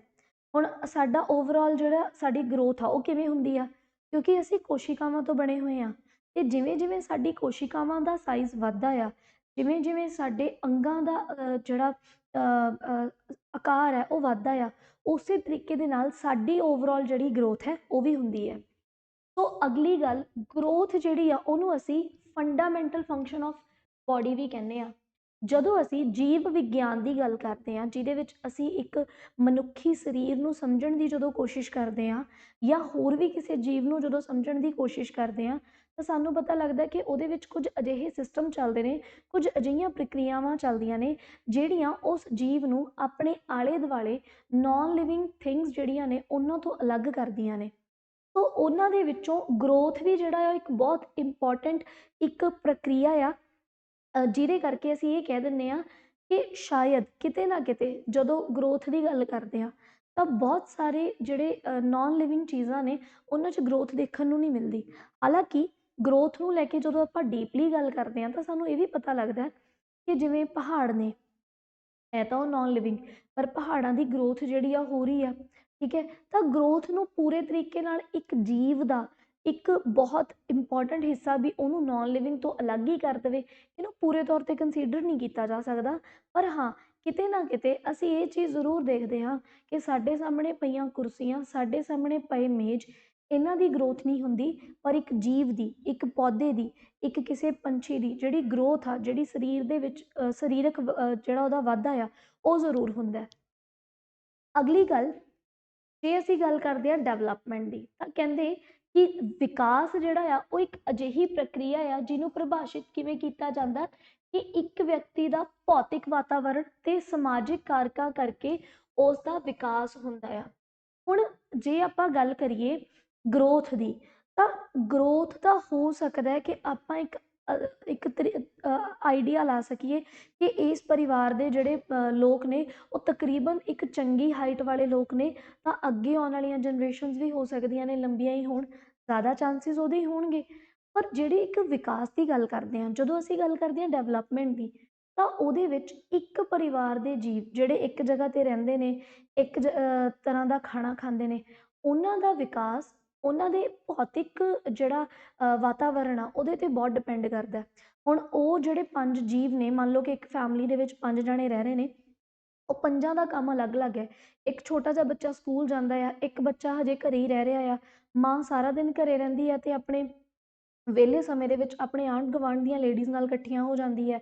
ਹੁਣ ਸਾਡਾ ਓਵਰਆਲ ਜਿਹੜਾ ਸਾਡੀ ਗਰੋਥ ਆ ਉਹ ਕਿਵੇਂ ਹੁੰਦੀ ਆ, ਕਿਉਂਕਿ ਅਸੀਂ ਕੋਸ਼ਿਕਾਵਾਂ ਤੋਂ ਬਣੇ ਹੋਏ ਹਾਂ ਤੇ ਜਿਵੇਂ ਜਿਵੇਂ ਸਾਡੀ ਕੋਸ਼ਿਕਾਵਾਂ ਦਾ ਸਾਈਜ਼ ਵੱਧਦਾ ਆ, ਜਿਵੇਂ ਜਿਵੇਂ ਸਾਡੇ ਅੰਗਾਂ ਦਾ ਜਿਹੜਾ ਆਕਾਰ ਹੈ ਉਹ ਵੱਧਦਾ ਆ, ਉਸੇ ਤਰੀਕੇ ਦੇ ਨਾਲ ਸਾਡੀ ਓਵਰਆਲ ਜਿਹੜੀ ਗਰੋਥ ਹੈ ਉਹ ਵੀ ਹੁੰਦੀ ਹੈ। ਸੋ ਅਗਲੀ ਗੱਲ, ਗਰੋਥ ਜਿਹੜੀ ਆ ਉਹਨੂੰ ਅਸੀਂ ਫੰਡਾਮੈਂਟਲ ਫੰਕਸ਼ਨ ਆਫ ਬੋਡੀ ਵੀ ਕਹਿੰਦੇ ਆ। ਜਦੋਂ ਅਸੀਂ ਜੀਵ ਵਿਗਿਆਨ ਦੀ ਗੱਲ ਕਰਦੇ ਹਾਂ, ਜਿਹਦੇ ਵਿੱਚ ਅਸੀਂ ਇੱਕ ਮਨੁੱਖੀ ਸਰੀਰ ਨੂੰ ਸਮਝਣ ਦੀ ਜਦੋਂ ਕੋਸ਼ਿਸ਼ ਕਰਦੇ ਹਾਂ ਜਾਂ ਹੋਰ ਵੀ ਕਿਸੇ ਜੀਵ ਨੂੰ ਜਦੋਂ ਸਮਝਣ ਦੀ ਕੋਸ਼ਿਸ਼ ਕਰਦੇ ਹਾਂ, ਤਾਂ ਸਾਨੂੰ ਪਤਾ ਲੱਗਦਾ ਕਿ ਉਹਦੇ ਵਿੱਚ ਕੁਝ ਅਜਿਹੇ ਸਿਸਟਮ ਚੱਲਦੇ ਨੇ, ਕੁਝ ਅਜਿਹੀਆਂ ਪ੍ਰਕਿਰਿਆਵਾਂ ਚੱਲਦੀਆਂ ਨੇ ਜਿਹੜੀਆਂ ਉਸ ਜੀਵ ਨੂੰ ਆਪਣੇ ਆਲੇ ਦੁਆਲੇ ਨਾਨ ਲਿਵਿੰਗ ਥਿੰਗਸ ਜਿਹੜੀਆਂ ਨੇ ਉਹਨਾਂ ਤੋਂ ਅਲੱਗ ਕਰਦੀਆਂ ਨੇ। ਸੋ ਉਹਨਾਂ ਦੇ ਵਿੱਚੋਂ ਗਰੋਥ ਵੀ ਜਿਹੜਾ ਆ ਇੱਕ ਬਹੁਤ ਇੰਪੋਰਟੈਂਟ ਇੱਕ ਪ੍ਰਕਿਰਿਆ ਆ, ਜਿਹਦੇ ਕਰਕੇ ਅਸੀਂ ਇਹ ਕਹਿ ਦਿੰਦੇ ਹਾਂ ਕਿ ਸ਼ਾਇਦ ਕਿਤੇ ਨਾ ਕਿਤੇ ਜਦੋਂ ਗਰੋਥ ਦੀ ਗੱਲ ਕਰਦੇ ਹਾਂ ਤਾਂ ਬਹੁਤ ਸਾਰੇ ਜਿਹੜੇ ਨਾਨ ਲਿਵਿੰਗ ਚੀਜ਼ਾਂ ਨੇ ਉਹਨਾਂ 'ਚ ਗਰੋਥ ਦੇਖਣ ਨੂੰ ਨਹੀਂ ਮਿਲਦੀ। ਹਾਲਾਂਕਿ ਗਰੋਥ ਨੂੰ ਲੈ ਕੇ ਜਦੋਂ ਆਪਾਂ ਡੀਪਲੀ ਗੱਲ ਕਰਦੇ ਹਾਂ ਤਾਂ ਸਾਨੂੰ ਇਹ ਵੀ ਪਤਾ ਲੱਗਦਾ ਕਿ ਜਿਵੇਂ ਪਹਾੜ ਨੇ, ਹੈ ਤਾਂ ਉਹ ਨਾਨ ਲਿਵਿੰਗ, ਪਰ ਪਹਾੜਾਂ ਦੀ ਗਰੋਥ ਜਿਹੜੀ ਆ ਹੋ ਰਹੀ ਆ, ਠੀਕ ਹੈ। ਤਾਂ ਗਰੋਥ ਨੂੰ ਪੂਰੇ ਤਰੀਕੇ ਨਾਲ ਇੱਕ ਜੀਵ ਦਾ ਇੱਕ ਬਹੁਤ ਇੰਪੋਰਟੈਂਟ ਹਿੱਸਾ ਵੀ ਉਹਨੂੰ ਨਾਨ ਲਿਵਿੰਗ ਤੋਂ ਅਲੱਗ ਹੀ ਕਰ ਦੇਵੇ, ਇਹਨੂੰ ਪੂਰੇ ਤੌਰ 'ਤੇ ਕੰਸੀਡਰ ਨਹੀਂ ਕੀਤਾ ਜਾ ਸਕਦਾ। ਪਰ ਹਾਂ, ਕਿਤੇ ਨਾ ਕਿਤੇ ਅਸੀਂ ਇਹ ਚੀਜ਼ ਜ਼ਰੂਰ ਦੇਖਦੇ ਹਾਂ ਕਿ ਸਾਡੇ ਸਾਹਮਣੇ ਪਈਆਂ ਕੁਰਸੀਆਂ, ਸਾਡੇ ਸਾਹਮਣੇ ਪਏ ਮੇਜ਼, ਇਹਨਾਂ ਦੀ ਗਰੋਥ ਨਹੀਂ ਹੁੰਦੀ, ਪਰ ਇੱਕ ਜੀਵ ਦੀ, ਇੱਕ ਪੌਦੇ ਦੀ, ਇੱਕ ਕਿਸੇ ਪੰਛੀ ਦੀ ਜਿਹੜੀ ਗਰੋਥ ਆ, ਜਿਹੜੀ ਸਰੀਰ ਦੇ ਵਿੱਚ ਸਰੀਰਕ ਜਿਹੜਾ ਉਹਦਾ ਵਾਧਾ ਆ ਉਹ ਜ਼ਰੂਰ ਹੁੰਦਾ। ਅਗਲੀ ਗੱਲ, ਜੇ ਅਸੀਂ ਗੱਲ ਕਰਦੇ ਹਾਂ ਡਿਵੈਲਪਮੈਂਟ ਦੀ, ਤਾਂ ਕਹਿੰਦੇ ਕਿ ਵਿਕਾਸ ਜਿਹੜਾ ਆ ਉਹ ਇੱਕ ਅਜਿਹੀ ਪ੍ਰਕਿਰਿਆ ਆ ਜਿਹਨੂੰ ਪਰਿਭਾਸ਼ਿਤ ਕਿਵੇਂ ਕੀਤਾ ਜਾਂਦਾ ਕਿ ਇੱਕ ਵਿਅਕਤੀ ਦਾ ਭੌਤਿਕ ਵਾਤਾਵਰਣ ਤੇ ਸਮਾਜਿਕ ਕਾਰਕਾਂ ਕਰਕੇ ਉਸ ਦਾ ਵਿਕਾਸ ਹੁੰਦਾ ਆ। ਹੁਣ ਜੇ ਆਪਾਂ ਗੱਲ ਕਰੀਏ ਗਰੋਥ ਦੀ, ਤਾਂ ਗਰੋਥ ਤਾਂ ਹੋ ਸਕਦਾ ਹੈ ਕਿ ਆਪਾਂ ਇੱਕ ਆਈਡੀਆ ਲਾ ਸਕੀਏ ਕਿ ਇਸ ਪਰਿਵਾਰ ਦੇ ਜਿਹੜੇ ਲੋਕ ਨੇ ਉਹ ਤਕਰੀਬਨ ਇੱਕ ਚੰਗੀ ਹਾਈਟ ਵਾਲੇ ਲੋਕ ਨੇ, ਤਾਂ ਅੱਗੇ ਆਉਣ ਵਾਲੀਆਂ ਜਨਰੇਸ਼ਨਸ ਵੀ ਹੋ ਸਕਦੀਆਂ ਨੇ ਲੰਬੀਆਂ ਹੀ ਹੋਣ, ਜ਼ਿਆਦਾ ਚਾਂਸਿਸ ਉਹਦੇ ਹੀ ਹੋਣਗੇ। ਪਰ ਜਿਹੜੀ ਇੱਕ ਵਿਕਾਸ ਦੀ ਗੱਲ ਕਰਦੇ ਹਾਂ, ਜਦੋਂ ਅਸੀਂ ਗੱਲ ਕਰਦੇ ਹਾਂ ਡਿਵੈਲਪਮੈਂਟ ਦੀ, ਤਾਂ ਉਹਦੇ ਵਿੱਚ ਇੱਕ ਪਰਿਵਾਰ ਦੇ ਜੀਵ ਜਿਹੜੇ ਇੱਕ ਜਗ੍ਹਾ 'ਤੇ ਰਹਿੰਦੇ ਨੇ, ਇੱਕ ਤਰ੍ਹਾਂ ਦਾ ਖਾਣਾ ਖਾਂਦੇ ਨੇ, ਉਹਨਾਂ ਦਾ ਵਿਕਾਸ ਉਹਨਾਂ ਦੇ ਭੌਤਿਕ ਜਿਹੜਾ ਵਾਤਾਵਰਣ ਆ ਉਹਦੇ 'ਤੇ ਬਹੁਤ ਡਿਪੈਂਡ ਕਰਦਾ। ਹੁਣ ਉਹ ਜਿਹੜੇ 5 ਜੀਵ ਨੇ, ਮੰਨ ਲਓ ਕਿ ਇੱਕ ਫੈਮਿਲੀ ਦੇ ਵਿੱਚ 5 ਜਣੇ ਰਹਿ ਰਹੇ ਨੇ, ਉਹ ਪੰਜਾਂ ਦਾ ਕੰਮ ਅਲੱਗ-ਅਲੱਗ ਹੈ। ਇੱਕ ਛੋਟਾ ਜਿਹਾ ਬੱਚਾ ਸਕੂਲ ਜਾਂਦਾ ਆ, ਇੱਕ ਬੱਚਾ ਹਜੇ ਘਰੇ ਹੀ ਰਹਿ ਰਿਹਾ ਆ, ਮਾਂ ਸਾਰਾ ਦਿਨ ਘਰੇ ਰਹਿੰਦੀ ਆ ਤੇ ਆਪਣੇ ਵਿਹਲੇ ਸਮੇਂ ਦੇ ਵਿੱਚ ਆਪਣੇ ਆਂਢ ਗੁਆਂਢ ਦੀਆਂ ਲੇਡੀਜ਼ ਨਾਲ ਇਕੱਠੀਆਂ ਹੋ ਜਾਂਦੀ ਹੈ।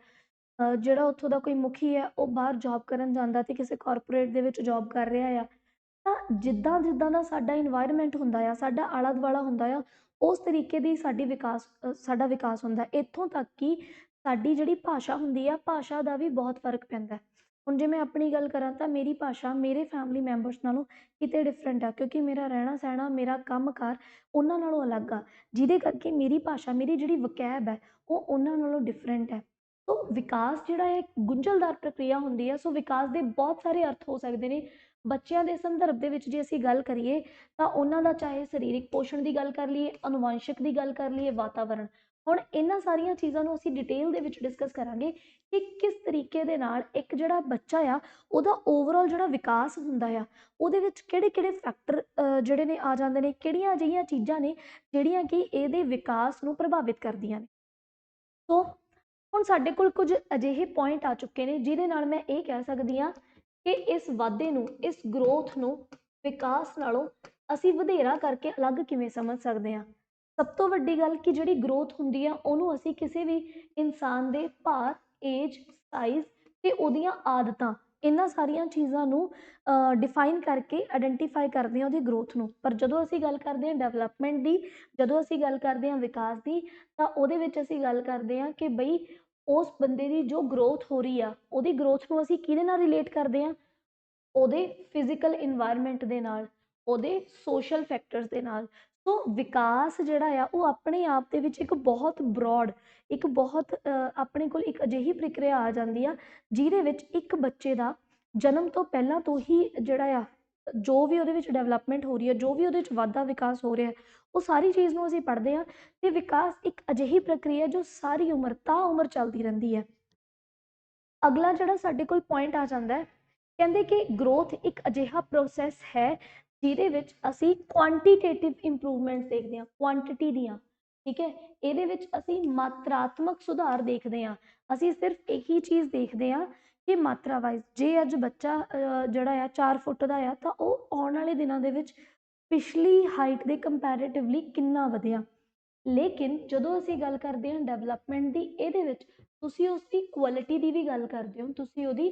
ਜਿਹੜਾ ਉੱਥੋਂ ਦਾ ਕੋਈ ਮੁਖੀ ਹੈ ਉਹ ਬਾਹਰ ਜੋਬ ਕਰਨ ਜਾਂਦਾ ਤੇ ਕਿਸੇ ਕਾਰਪੋਰੇਟ ਦੇ ਵਿੱਚ ਜੋਬ ਕਰ ਰਿਹਾ ਆ। ਤਾਂ ਜਿੱਦਾਂ ਜਿੱਦਾਂ ਦਾ ਸਾਡਾ ਇਨਵਾਇਰਮੈਂਟ ਹੁੰਦਾ ਆ, ਸਾਡਾ ਆਲਾ ਦੁਆਲਾ ਹੁੰਦਾ ਆ, ਉਸ ਤਰੀਕੇ ਦੀ ਸਾਡਾ ਵਿਕਾਸ ਹੁੰਦਾ। ਇੱਥੋਂ ਤੱਕ ਕਿ ਸਾਡੀ ਜਿਹੜੀ ਭਾਸ਼ਾ ਹੁੰਦੀ ਆ, ਭਾਸ਼ਾ ਦਾ ਵੀ ਬਹੁਤ ਫਰਕ ਪੈਂਦਾ। ਹੁਣ ਜੇ ਮੈਂ ਆਪਣੀ ਗੱਲ ਕਰਾਂ ਤਾਂ ਮੇਰੀ ਭਾਸ਼ਾ ਮੇਰੇ ਫੈਮਿਲੀ ਮੈਂਬਰਸ ਨਾਲੋਂ ਕਿਤੇ ਡਿਫਰੈਂਟ ਆ, ਕਿਉਂਕਿ ਮੇਰਾ ਰਹਿਣਾ ਸਹਿਣਾ, ਮੇਰਾ ਕੰਮ ਕਾਰ ਉਹਨਾਂ ਨਾਲੋਂ ਅਲੱਗ ਆ, ਜਿਹਦੇ ਕਰਕੇ ਮੇਰੀ ਭਾਸ਼ਾ, ਮੇਰੀ ਜਿਹੜੀ ਵਕੈਬ ਹੈ ਉਹ ਉਹਨਾਂ ਨਾਲੋਂ ਡਿਫਰੈਂਟ ਹੈ। ਸੋ ਵਿਕਾਸ ਜਿਹੜਾ ਹੈ ਇੱਕ ਗੁੰਝਲਦਾਰ ਪ੍ਰਕਿਰਿਆ ਹੁੰਦੀ ਹੈ। ਸੋ ਵਿਕਾਸ ਦੇ ਬਹੁਤ ਸਾਰੇ ਅਰਥ ਹੋ ਸਕਦੇ ਨੇ। ਬੱਚਿਆਂ ਦੇ ਸੰਦਰਭ ਦੇ ਵਿੱਚ ਜੇ ਅਸੀਂ ਗੱਲ ਕਰੀਏ ਤਾਂ ਉਹਨਾਂ ਦਾ ਚਾਹੇ ਸਰੀਰਕ ਪੋਸ਼ਣ ਦੀ ਗੱਲ ਕਰ ਲਈਏ, ਅਨੁਵਾਂਸ਼ਿਕ ਦੀ ਗੱਲ ਕਰ ਲਈਏ, ਵਾਤਾਵਰਣ, ਹੁਣ ਇਹਨਾਂ ਸਾਰੀਆਂ ਚੀਜ਼ਾਂ ਨੂੰ ਅਸੀਂ ਡਿਟੇਲ ਦੇ ਵਿੱਚ ਡਿਸਕਸ ਕਰਾਂਗੇ ਕਿ ਕਿਸ ਤਰੀਕੇ ਦੇ ਨਾਲ ਇੱਕ ਜਿਹੜਾ ਬੱਚਾ ਆ ਉਹਦਾ ਓਵਰਆਲ ਜਿਹੜਾ ਵਿਕਾਸ ਹੁੰਦਾ ਆ ਉਹਦੇ ਵਿੱਚ ਕਿਹੜੇ ਕਿਹੜੇ ਫੈਕਟਰ ਜਿਹੜੇ ਨੇ ਆ ਜਾਂਦੇ ਨੇ, ਕਿਹੜੀਆਂ ਅਜਿਹੀਆਂ ਚੀਜ਼ਾਂ ਨੇ ਜਿਹੜੀਆਂ ਕਿ ਇਹਦੇ ਵਿਕਾਸ ਨੂੰ ਪ੍ਰਭਾਵਿਤ ਕਰਦੀਆਂ ਨੇ। ਸੋ ਹੁਣ ਸਾਡੇ ਕੋਲ ਕੁਝ ਅਜਿਹੇ ਪੁਆਇੰਟ ਆ ਚੁੱਕੇ ਨੇ ਜਿਹਦੇ ਨਾਲ ਮੈਂ ਇਹ ਕਹਿ ਸਕਦੀ ਹਾਂ ਕਿ ਇਸ ਵਾਧੇ ਨੂੰ, ਇਸ ਗਰੋਥ ਨੂੰ ਵਿਕਾਸ ਨਾਲੋਂ ਅਸੀਂ ਵਧੇਰਾ ਕਰਕੇ ਅਲੱਗ ਕਿਵੇਂ ਸਮਝ ਸਕਦੇ ਹਾਂ। ਸਭ ਤੋਂ ਵੱਡੀ ਗੱਲ ਕਿ ਜਿਹੜੀ ਗਰੋਥ ਹੁੰਦੀ ਆ ਉਹਨੂੰ ਅਸੀਂ ਕਿਸੇ ਵੀ ਇਨਸਾਨ ਦੇ ਭਾਰ, ਏਜ, ਸਾਈਜ਼ ਤੇ ਉਹਦੀਆਂ ਆਦਤਾਂ, ਇਹਨਾਂ ਸਾਰੀਆਂ ਚੀਜ਼ਾਂ ਨੂੰ ਡਿਫਾਈਨ ਕਰਕੇ ਆਇਡੈਂਟੀਫਾਈ ਕਰਦੇ ਹਾਂ ਉਹਦੀ ਗਰੋਥ ਨੂੰ। ਪਰ ਜਦੋਂ ਅਸੀਂ ਗੱਲ ਕਰਦੇ ਹਾਂ ਡਿਵੈਲਪਮੈਂਟ ਦੀ, ਜਦੋਂ ਅਸੀਂ ਗੱਲ ਕਰਦੇ ਹਾਂ ਵਿਕਾਸ ਦੀ, ਤਾਂ ਉਹਦੇ ਵਿੱਚ ਅਸੀਂ ਗੱਲ ਕਰਦੇ ਹਾਂ ਕਿ ਬਈ ਉਸ ਬੰਦੇ ਦੀ ਜੋ ਗਰੋਥ ਹੋ ਰਹੀ ਆ, ਉਹਦੀ ਗਰੋਥ ਨੂੰ ਅਸੀਂ ਕਿਹਦੇ ਨਾਲ ਰਿਲੇਟ ਕਰਦੇ ਹਾਂ? ਉਹਦੇ ਫਿਜ਼ੀਕਲ ਇਨਵਾਇਰਮੈਂਟ ਦੇ ਨਾਲ, ਉਹਦੇ ਸੋਸ਼ਲ ਫੈਕਟਰਸ ਦੇ ਨਾਲ। ਸੋ ਵਿਕਾਸ ਜਿਹੜਾ ਆ ਉਹ ਆਪਣੇ ਆਪ ਦੇ ਵਿੱਚ ਇੱਕ ਬਹੁਤ ਬਰੋਡ, ਇੱਕ ਬਹੁਤ ਆਪਣੇ ਕੋਲ ਇੱਕ ਅਜਿਹੀ ਪ੍ਰਕਿਰਿਆ ਆ ਜਾਂਦੀ ਆ ਜਿਹਦੇ ਵਿੱਚ ਇੱਕ ਬੱਚੇ ਦਾ ਜਨਮ ਤੋਂ ਪਹਿਲਾਂ ਤੋਂ ਹੀ ਜਿਹੜਾ ਆ ਜੋ ਵੀ ਉਹਦੇ ਵਿੱਚ ਡਿਵੈਲਪਮੈਂਟ ਹੋ ਰਹੀ ਹੈ, ਜੋ ਵੀ ਉਹਦੇ ਵਿੱਚ ਵਾਧਾ ਵਿਕਾਸ ਹੋ ਰਿਹਾ, ਉਹ ਸਾਰੀ ਚੀਜ਼ ਨੂੰ ਅਸੀਂ ਪੜ੍ਹਦੇ ਹਾਂ। ਤੇ ਵਿਕਾਸ ਇੱਕ ਅਜਿਹੀ ਪ੍ਰਕਿਰਿਆ ਜੋ ਸਾਰੀ ਉਮਰ, ਤਾਂ ਉਮਰ ਚੱਲਦੀ ਰਹਿੰਦੀ ਹੈ। ਅਗਲਾ ਜਿਹੜਾ ਸਾਡੇ ਕੋਲ ਪੁਆਇੰਟ ਆ ਜਾਂਦਾ ਹੈ, ਕਹਿੰਦੇ ਕਿ ਗਰੋਥ ਇੱਕ ਅਜਿਹਾ ਪ੍ਰੋਸੈਸ ਹੈ ਜਿਹਦੇ ਵਿੱਚ ਅਸੀਂ ਕੁਆਂਟੀਟੇਟਿਵ ਇੰਪਰੂਵਮੈਂਟਸ ਦੇਖਦੇ ਹਾਂ, ਕੁਆਂਟਿਟੀ ਦੀਆਂ, ਠੀਕ ਹੈ। ਇਹਦੇ ਵਿੱਚ ਅਸੀਂ ਮਾਤਰਾਤਮਕ ਸੁਧਾਰ ਦੇਖਦੇ ਹਾਂ। ਅਸੀਂ ਸਿਰਫ ਇਹੀ ਚੀਜ਼ ਦੇਖਦੇ ਹਾਂ ਕਿ ਮਾਤਰਾ ਵਾਈਜ਼ ਜੇ ਅੱਜ ਬੱਚਾ ਜਿਹੜਾ ਆ 4 ਫੁੱਟ ਦਾ ਆ ਤਾਂ ਉਹ ਆਉਣ ਵਾਲੇ ਦਿਨਾਂ ਦੇ ਵਿੱਚ ਪਿਛਲੀ ਹਾਈਟ ਦੇ ਕੰਪੈਰੇਟਿਵਲੀ ਕਿੰਨਾ ਵਧਿਆ। ਲੇਕਿਨ ਜਦੋਂ ਅਸੀਂ ਗੱਲ ਕਰਦੇ ਹਾਂ ਡਿਵੈਲਪਮੈਂਟ ਦੀ, ਇਹਦੇ ਵਿੱਚ ਤੁਸੀਂ ਉਸਦੀ ਕੁਆਲਿਟੀ ਦੀ ਵੀ ਗੱਲ ਕਰਦੇ ਹੋ, ਤੁਸੀਂ ਉਹਦੀ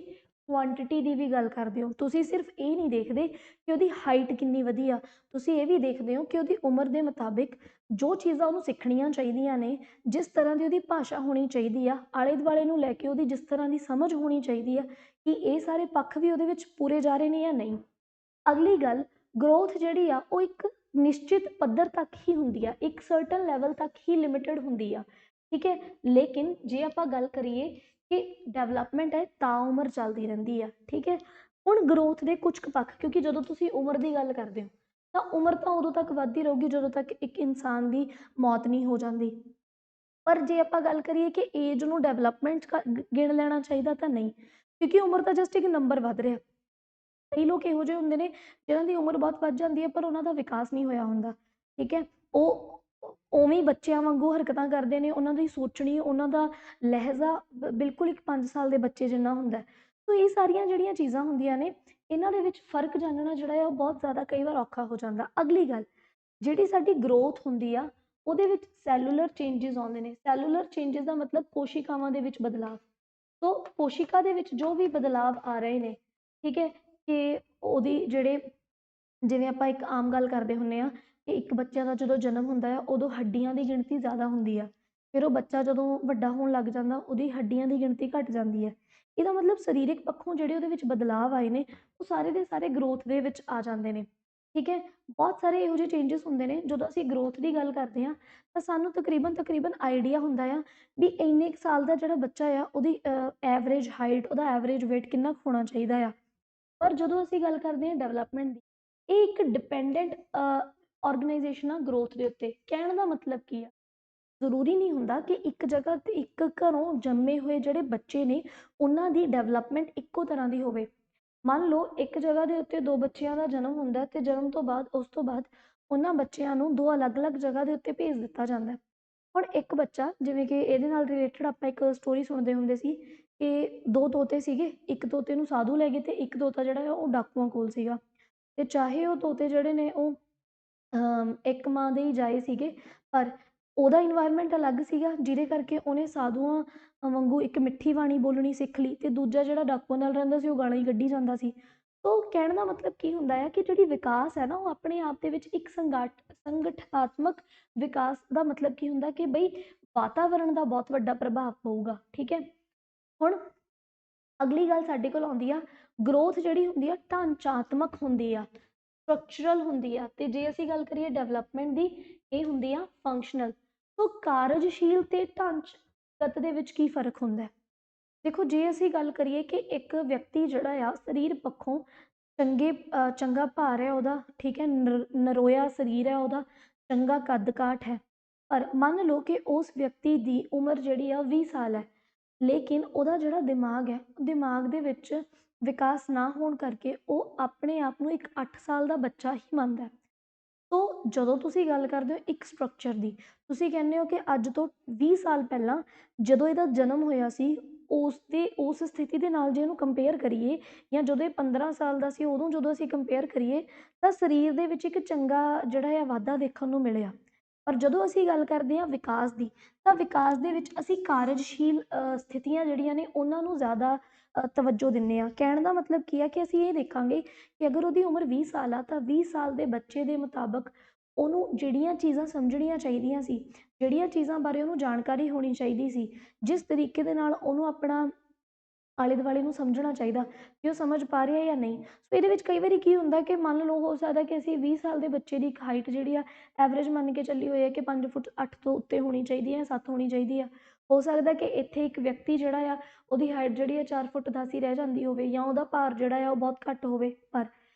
ਕੁਆਂਟਿਟੀ ਦੀ ਵੀ ਗੱਲ ਕਰਦੇ ਹੋ। ਤੁਸੀਂ ਸਿਰਫ ਇਹ ਨਹੀਂ ਦੇਖਦੇ ਕਿ ਉਹਦੀ ਹਾਈਟ ਕਿੰਨੀ ਵਧੀ ਆ, ਤੁਸੀਂ ਇਹ ਵੀ ਦੇਖਦੇ ਹੋ ਕਿ ਉਹਦੀ ਉਮਰ ਦੇ ਮੁਤਾਬਿਕ ਜੋ ਚੀਜ਼ਾਂ ਉਹਨੂੰ ਸਿੱਖਣੀਆਂ ਚਾਹੀਦੀਆਂ ਨੇ, ਜਿਸ ਤਰ੍ਹਾਂ ਦੀ ਉਹਦੀ ਭਾਸ਼ਾ ਹੋਣੀ ਚਾਹੀਦੀ ਆ, ਆਲੇ ਦੁਆਲੇ ਨੂੰ ਲੈ ਕੇ ਉਹਦੀ ਜਿਸ ਤਰ੍ਹਾਂ ਦੀ ਸਮਝ ਹੋਣੀ ਚਾਹੀਦੀ ਆ, ਕਿ ਇਹ ਸਾਰੇ ਪੱਖ ਵੀ ਉਹਦੇ ਵਿੱਚ ਪੂਰੇ ਜਾ ਰਹੇ ਨੇ ਜਾਂ ਨਹੀਂ। ਅਗਲੀ ਗੱਲ, ਗਰੋਥ ਜਿਹੜੀ ਆ ਉਹ ਇੱਕ ਨਿਸ਼ਚਿਤ ਪੱਧਰ ਤੱਕ ਹੀ ਹੁੰਦੀ ਆ, ਇੱਕ ਸਰਟਨ ਲੈਵਲ ਤੱਕ ਹੀ ਲਿਮਿਟਡ ਹੁੰਦੀ ਆ, ਠੀਕ ਹੈ। ਲੇਕਿਨ ਜੇ ਆਪਾਂ ਗੱਲ ਕਰੀਏ ਕਿ ਡਿਵੈਲਪਮੈਂਟ ਹੈ ਤਾਂ ਉਮਰ ਚੱਲਦੀ ਰਹਿੰਦੀ ਆ, ਠੀਕ ਹੈ। ਹੁਣ ਗਰੋਥ ਦੇ ਕੁਝ ਕੁ ਪੱਖ, ਕਿਉਂਕਿ ਜਦੋਂ ਤੁਸੀਂ ਉਮਰ ਦੀ ਗੱਲ ਕਰਦੇ ਹੋ ਤਾਂ ਉਮਰ ਤਾਂ ਉਦੋਂ ਤੱਕ ਵੱਧਦੀ ਰਹੂਗੀ ਜਦੋਂ ਤੱਕ ਇੱਕ ਇਨਸਾਨ ਦੀ ਮੌਤ ਨਹੀਂ ਹੋ ਜਾਂਦੀ। ਪਰ ਜੇ ਆਪਾਂ ਗੱਲ ਕਰੀਏ ਕਿ ਏਜ ਨੂੰ ਡਿਵੈਲਪਮੈਂਟ ਗਿਣ ਲੈਣਾ ਚਾਹੀਦਾ ਤਾਂ ਨਹੀਂ, ਕਿਉਂਕਿ ਉਮਰ ਤਾਂ ਜਸਟ ਇੱਕ ਨੰਬਰ ਵੱਧ ਰਿਹਾ। ਕਈ ਲੋਕ ਇਹੋ ਜਿਹੇ ਹੁੰਦੇ ਨੇ ਜਿਹਨਾਂ ਦੀ ਉਮਰ ਬਹੁਤ ਵੱਧ ਜਾਂਦੀ ਹੈ ਪਰ ਉਹਨਾਂ ਦਾ ਵਿਕਾਸ ਨਹੀਂ ਹੋਇਆ ਹੁੰਦਾ, ਠੀਕ ਹੈ। ਉਹ ਉਵੇਂ ਹੀ ਬੱਚਿਆਂ ਵਾਂਗੂ ਹਰਕਤਾਂ ਕਰਦੇ ਨੇ, ਉਹਨਾਂ ਦੀ ਸੋਚਣੀ, ਉਹਨਾਂ ਦਾ ਲਹਿਜ਼ਾ ਬਿਲਕੁਲ ਇੱਕ 5 ਸਾਲ ਦੇ ਬੱਚੇ ਜਿੰਨਾ ਹੁੰਦਾ। ਸੋ ਇਹ ਸਾਰੀਆਂ ਜਿਹੜੀਆਂ ਚੀਜ਼ਾਂ ਹੁੰਦੀਆਂ ਨੇ, ਇਹਨਾਂ ਦੇ ਵਿੱਚ ਫਰਕ ਜਾਣਨਾ ਜਿਹੜਾ ਆ ਉਹ ਬਹੁਤ ਜ਼ਿਆਦਾ ਕਈ ਵਾਰ ਔਖਾ ਹੋ ਜਾਂਦਾ। ਅਗਲੀ ਗੱਲ, ਜਿਹੜੀ ਸਾਡੀ ਗਰੋਥ ਹੁੰਦੀ ਆ ਉਹਦੇ ਵਿੱਚ ਸੈਲੂਲਰ ਚੇਂਜਸ ਆਉਂਦੇ ਨੇ। ਸੈਲੂਲਰ ਚੇਂਜਸ ਦਾ ਮਤਲਬ ਕੋਸ਼ਿਕਾਵਾਂ ਦੇ ਵਿੱਚ ਬਦਲਾਵ। ਸੋ ਕੋਸ਼ਿਕਾ ਦੇ ਵਿੱਚ ਜੋ ਵੀ ਬਦਲਾਵ ਆ ਰਹੇ ਨੇ, ਠੀਕ ਹੈ, ਕਿ ਉਹਦੀ ਜਿਹੜੇ, ਜਿਵੇਂ ਆਪਾਂ ਇੱਕ ਆਮ ਗੱਲ ਕਰਦੇ ਹੁੰਦੇ ਹਾਂ ਕਿ ਇੱਕ ਬੱਚਿਆਂ ਦਾ ਜਦੋਂ ਜਨਮ ਹੁੰਦਾ ਆ ਉਦੋਂ ਹੱਡੀਆਂ ਦੀ ਗਿਣਤੀ ਜ਼ਿਆਦਾ ਹੁੰਦੀ ਆ, ਫਿਰ ਉਹ ਬੱਚਾ ਜਦੋਂ ਵੱਡਾ ਹੋਣ ਲੱਗ ਜਾਂਦਾ ਉਹਦੀ ਹੱਡੀਆਂ ਦੀ ਗਿਣਤੀ ਘੱਟ ਜਾਂਦੀ ਹੈ। ਇਹਦਾ ਮਤਲਬ ਸਰੀਰਕ ਪੱਖੋਂ ਜਿਹੜੇ ਉਹਦੇ ਵਿੱਚ ਬਦਲਾਵ ਆਏ ਨੇ ਉਹ ਸਾਰੇ ਦੇ ਸਾਰੇ ਗਰੋਥ ਦੇ ਵਿੱਚ ਆ ਜਾਂਦੇ ਨੇ, ਠੀਕ ਹੈ। ਬਹੁਤ ਸਾਰੇ ਇਹੋ ਜਿਹੇ ਚੇਂਜਸ ਹੁੰਦੇ ਨੇ। ਜਦੋਂ ਅਸੀਂ ਗਰੋਥ ਦੀ ਗੱਲ ਕਰਦੇ ਹਾਂ ਤਾਂ ਸਾਨੂੰ ਤਕਰੀਬਨ ਆਈਡੀਆ ਹੁੰਦਾ ਆ ਵੀ ਇੰਨੇ ਕੁ ਸਾਲ ਦਾ ਜਿਹੜਾ ਬੱਚਾ ਆ ਉਹਦੀ ਐਵਰੇਜ ਹਾਈਟ, ਉਹਦਾ ਐਵਰੇਜ ਵੇਟ ਕਿੰਨਾ ਕੁ ਹੋਣਾ ਚਾਹੀਦਾ ਆ। ਪਰ ਜਦੋਂ ਅਸੀਂ ਗੱਲ ਕਰਦੇ ਹਾਂ ਡਿਵੈਲਪਮੈਂਟ ਦੀ, ਇਹ ਇੱਕ ਡਿਪੈਂਡੈਂਟ ਆਰਗੇਨਾਈਜੇਸ਼ਨ ਆ ਗਰੋਥ ਦੇ ਉੱਤੇ। ਕਹਿਣ ਦਾ ਮਤਲਬ ਕੀ ਆ, ਜ਼ਰੂਰੀ ਨਹੀਂ ਹੁੰਦਾ ਕਿ ਇੱਕ ਜਗ੍ਹਾ ਤੇ ਇੱਕ ਘਰੋਂ ਜੰਮੇ ਹੋਏ ਜਿਹੜੇ ਬੱਚੇ ਨੇ ਉਹਨਾਂ ਦੀ ਡਿਵੈਲਪਮੈਂਟ ਇੱਕੋ ਤਰ੍ਹਾਂ ਦੀ ਹੋਵੇ। ਮੰਨ ਲਓ ਇੱਕ ਜਗ੍ਹਾ ਦੇ ਉੱਤੇ ਦੋ ਬੱਚਿਆਂ ਦਾ ਜਨਮ ਹੁੰਦਾ ਤੇ ਜਨਮ ਤੋਂ ਬਾਅਦ ਉਸ ਤੋਂ ਬਾਅਦ ਉਹਨਾਂ ਬੱਚਿਆਂ ਨੂੰ ਦੋ ਅਲੱਗ-ਅਲੱਗ ਜਗ੍ਹਾ ਦੇ ਉੱਤੇ ਭੇਜ ਦਿੱਤਾ ਜਾਂਦਾ। ਹੁਣ ਇੱਕ ਬੱਚਾ, ਜਿਵੇਂ ਕਿ ਇਹਦੇ ਨਾਲ ਰਿਲੇਟਡ ਆਪਾਂ ਇੱਕ ਸਟੋਰੀ ਸੁਣਦੇ ਹੁੰਦੇ ਸੀ ਕਿ ਦੋ ਤੋਤੇ ਸੀਗੇ, ਇੱਕ ਤੋਤੇ ਨੂੰ ਸਾਧੂ ਲੈ ਗਏ ਤੇ ਇੱਕ ਤੋਤਾ ਜਿਹੜਾ ਆ ਉਹ ਡਾਕੂਆਂ ਕੋਲ ਸੀਗਾ। ਤੇ ਚਾਹੇ ਉਹ ਤੋਤੇ ਜਿਹੜੇ ਨੇ ਉਹ ਇੱਕ ਮਾਂ ਦੇ ਹੀ ਜਾਏ ਸੀਗੇ, ਪਰ ਉਹਦਾ ਇਨਵਾਇਰਮੈਂਟ ਅਲੱਗ ਸੀਗਾ ਜਿਹਦੇ ਕਰਕੇ ਉਹਨੇ ਸਾਧੂਆਂ ਵਾਂਗੂ ਇੱਕ ਮਿੱਠੀ ਬਾਣੀ ਬੋਲਣੀ ਸਿੱਖ ਲਈ, ਤੇ ਦੂਜਾ ਜਿਹੜਾ ਡਾਕੂਆਂ ਨਾਲ ਰਹਿੰਦਾ ਸੀ ਉਹ ਗਾਲਾਂ ਹੀ ਕੱਢੀ ਜਾਂਦਾ ਸੀ। ਤੋ ਕਹਿਣ ਦਾ ਮਤਲਬ ਕੀ ਹੁੰਦਾ ਹੈ ਕਿ ਜਿਹੜੀ ਵਿਕਾਸ ਹੈ ਨਾ ਉਹ ਆਪਣੇ ਆਪ ਦੇ ਵਿੱਚ ਇੱਕ ਸੰਗਠਨਾਤਮਕ ਵਿਕਾਸ ਦਾ ਮਤਲਬ ਕੀ ਹੁੰਦਾ ਕਿ ਬਈ ਵਾਤਾਵਰਣ ਦਾ ਬਹੁਤ ਵੱਡਾ ਪ੍ਰਭਾਵ ਪਊਗਾ, ਠੀਕ ਹੈ। ਹੁਣ ਅਗਲੀ ਗੱਲ ਸਾਡੇ ਕੋਲ ਆਉਂਦੀ ਆ, ਗਰੋਥ ਜਿਹੜੀ ਹੁੰਦੀ ਆ ਢਾਂਚਾਤਮਕ ਹੁੰਦੀ ਆ, ਸਟਰਕਚਰਲ ਹੁੰਦੀ ਆ, ਤੇ ਜੇ ਅਸੀਂ ਗੱਲ ਕਰੀਏ ਡਿਵੈਲਪਮੈਂਟ ਦੀ, ਇਹ ਹੁੰਦੀ ਆ ਫੰਕਸ਼ਨਲ। ਸੋ ਕਾਰਜਸ਼ੀਲ ਤੇ ਢਾਂਚਾਗਤ ਦੇ ਵਿੱਚ ਕੀ ਫਰਕ ਹੁੰਦਾ? ਦੇਖੋ, ਜੇ ਅਸੀਂ ਗੱਲ ਕਰੀਏ ਕਿ ਇੱਕ ਵਿਅਕਤੀ ਜਿਹੜਾ ਆ ਸਰੀਰ ਪੱਖੋਂ ਚੰਗਾ ਭਾਰ ਹੈ ਉਹਦਾ, ਠੀਕ ਹੈ, ਨਰੋਇਆ ਸਰੀਰ ਹੈ ਉਹਦਾ, ਚੰਗਾ ਕੱਦ ਕਾਠ ਹੈ, ਪਰ ਮੰਨ ਲਓ ਕਿ ਉਸ ਵਿਅਕਤੀ ਦੀ ਉਮਰ ਜਿਹੜੀ ਆ 20 ਸਾਲ ਹੈ, ਲੇਕਿਨ ਉਹਦਾ ਜਿਹੜਾ ਦਿਮਾਗ ਹੈ, ਦਿਮਾਗ ਦੇ ਵਿੱਚ ਵਿਕਾਸ ਨਾ ਹੋਣ ਕਰਕੇ ਉਹ ਆਪਣੇ ਆਪ ਨੂੰ ਇੱਕ 8 ਸਾਲ ਦਾ ਬੱਚਾ ਹੀ ਮੰਨਦਾ। ਸੋ ਜਦੋਂ ਤੁਸੀਂ ਗੱਲ ਕਰਦੇ ਹੋ ਇੱਕ ਸਟਰਕਚਰ ਦੀ, ਤੁਸੀਂ ਕਹਿੰਦੇ ਹੋ ਕਿ ਅੱਜ ਤੋਂ 20 ਸਾਲ ਪਹਿਲਾਂ ਜਦੋਂ ਇਹਦਾ ਜਨਮ ਹੋਇਆ ਸੀ ਉਸ ਸਥਿਤੀ ਦੇ ਨਾਲ ਜੇ ਇਹਨੂੰ ਕੰਪੇਅਰ ਕਰੀਏ, ਜਾਂ ਜਦੋਂ ਇਹ 15 ਸਾਲ ਦਾ ਸੀ ਉਦੋਂ ਜਦੋਂ ਅਸੀਂ ਕੰਪੇਅਰ ਕਰੀਏ ਤਾਂ ਸਰੀਰ ਦੇ ਵਿੱਚ ਇੱਕ ਚੰਗਾ ਜਿਹੜਾ ਆ ਵਾਧਾ ਦੇਖਣ ਨੂੰ ਮਿਲਿਆ। ਪਰ ਜਦੋਂ ਅਸੀਂ ਗੱਲ ਕਰਦੇ ਹਾਂ ਵਿਕਾਸ ਦੀ, ਤਾਂ ਵਿਕਾਸ ਦੇ ਵਿੱਚ ਅਸੀਂ ਕਾਰਜਸ਼ੀਲ ਸਥਿਤੀਆਂ ਜਿਹੜੀਆਂ ਨੇ ਉਹਨਾਂ ਨੂੰ ਜ਼ਿਆਦਾ ਤਵੱਜੋ ਦਿੰਦੇ ਹਾਂ। ਕਹਿਣ ਦਾ ਮਤਲਬ ਕੀ ਆ ਕਿ ਅਸੀਂ ਇਹ ਦੇਖਾਂਗੇ ਕਿ ਅਗਰ ਉਹਦੀ ਉਮਰ 20 ਸਾਲ ਆ ਤਾਂ 20 ਸਾਲ ਦੇ ਬੱਚੇ ਦੇ ਮੁਤਾਬਕ ਉਹਨੂੰ ਜਿਹੜੀਆਂ ਚੀਜ਼ਾਂ ਸਮਝਣੀਆਂ ਚਾਹੀਦੀਆਂ ਸੀ, ਜਿਹੜੀਆਂ ਚੀਜ਼ਾਂ ਬਾਰੇ ਉਹਨੂੰ ਜਾਣਕਾਰੀ ਹੋਣੀ ਚਾਹੀਦੀ ਸੀ, ਜਿਸ ਤਰੀਕੇ ਦੇ ਨਾਲ ਉਹਨੂੰ ਆਪਣਾ ਆਲੇ ਦੁਆਲੇ ਨੂੰ ਸਮਝਣਾ ਚਾਹੀਦਾ, ਕਿ ਉਹ ਸਮਝ ਪਾ ਰਿਹਾ ਜਾਂ ਨਹੀਂ। ਸੋ ਇਹਦੇ ਵਿੱਚ ਕਈ ਵਾਰੀ ਕੀ ਹੁੰਦਾ ਕਿ ਮੰਨ ਲਓ ਹੋ ਸਕਦਾ ਕਿ ਅਸੀਂ 20 ਸਾਲ ਦੇ ਬੱਚੇ ਦੀ ਇੱਕ ਹਾਈਟ ਜਿਹੜੀ ਆ ਐਵਰੇਜ ਮੰਨ ਕੇ ਚੱਲੀ ਹੋਈ ਹੈ ਕਿ 5 ਫੁੱਟ 8 ਤੋਂ ਉੱਤੇ ਹੋਣੀ ਚਾਹੀਦੀ ਹੈ, 7 ਹੋਣੀ ਚਾਹੀਦੀ ਆ। ਹੋ ਸਕਦਾ ਕਿ ਇੱਥੇ ਇੱਕ ਵਿਅਕਤੀ ਜਿਹੜਾ ਆ ਉਹਦੀ ਹਾਈਟ ਜਿਹੜੀ ਆ 4 ਫੁੱਟ 10 ਹੀ ਰਹਿ ਜਾਂਦੀ ਹੋਵੇ, ਜਾਂ ਉਹਦਾ ਭਾਰ ਜਿਹੜਾ ਆ ਉਹ ਬਹੁਤ ਘੱਟ ਹੋਵੇ, ਪਰ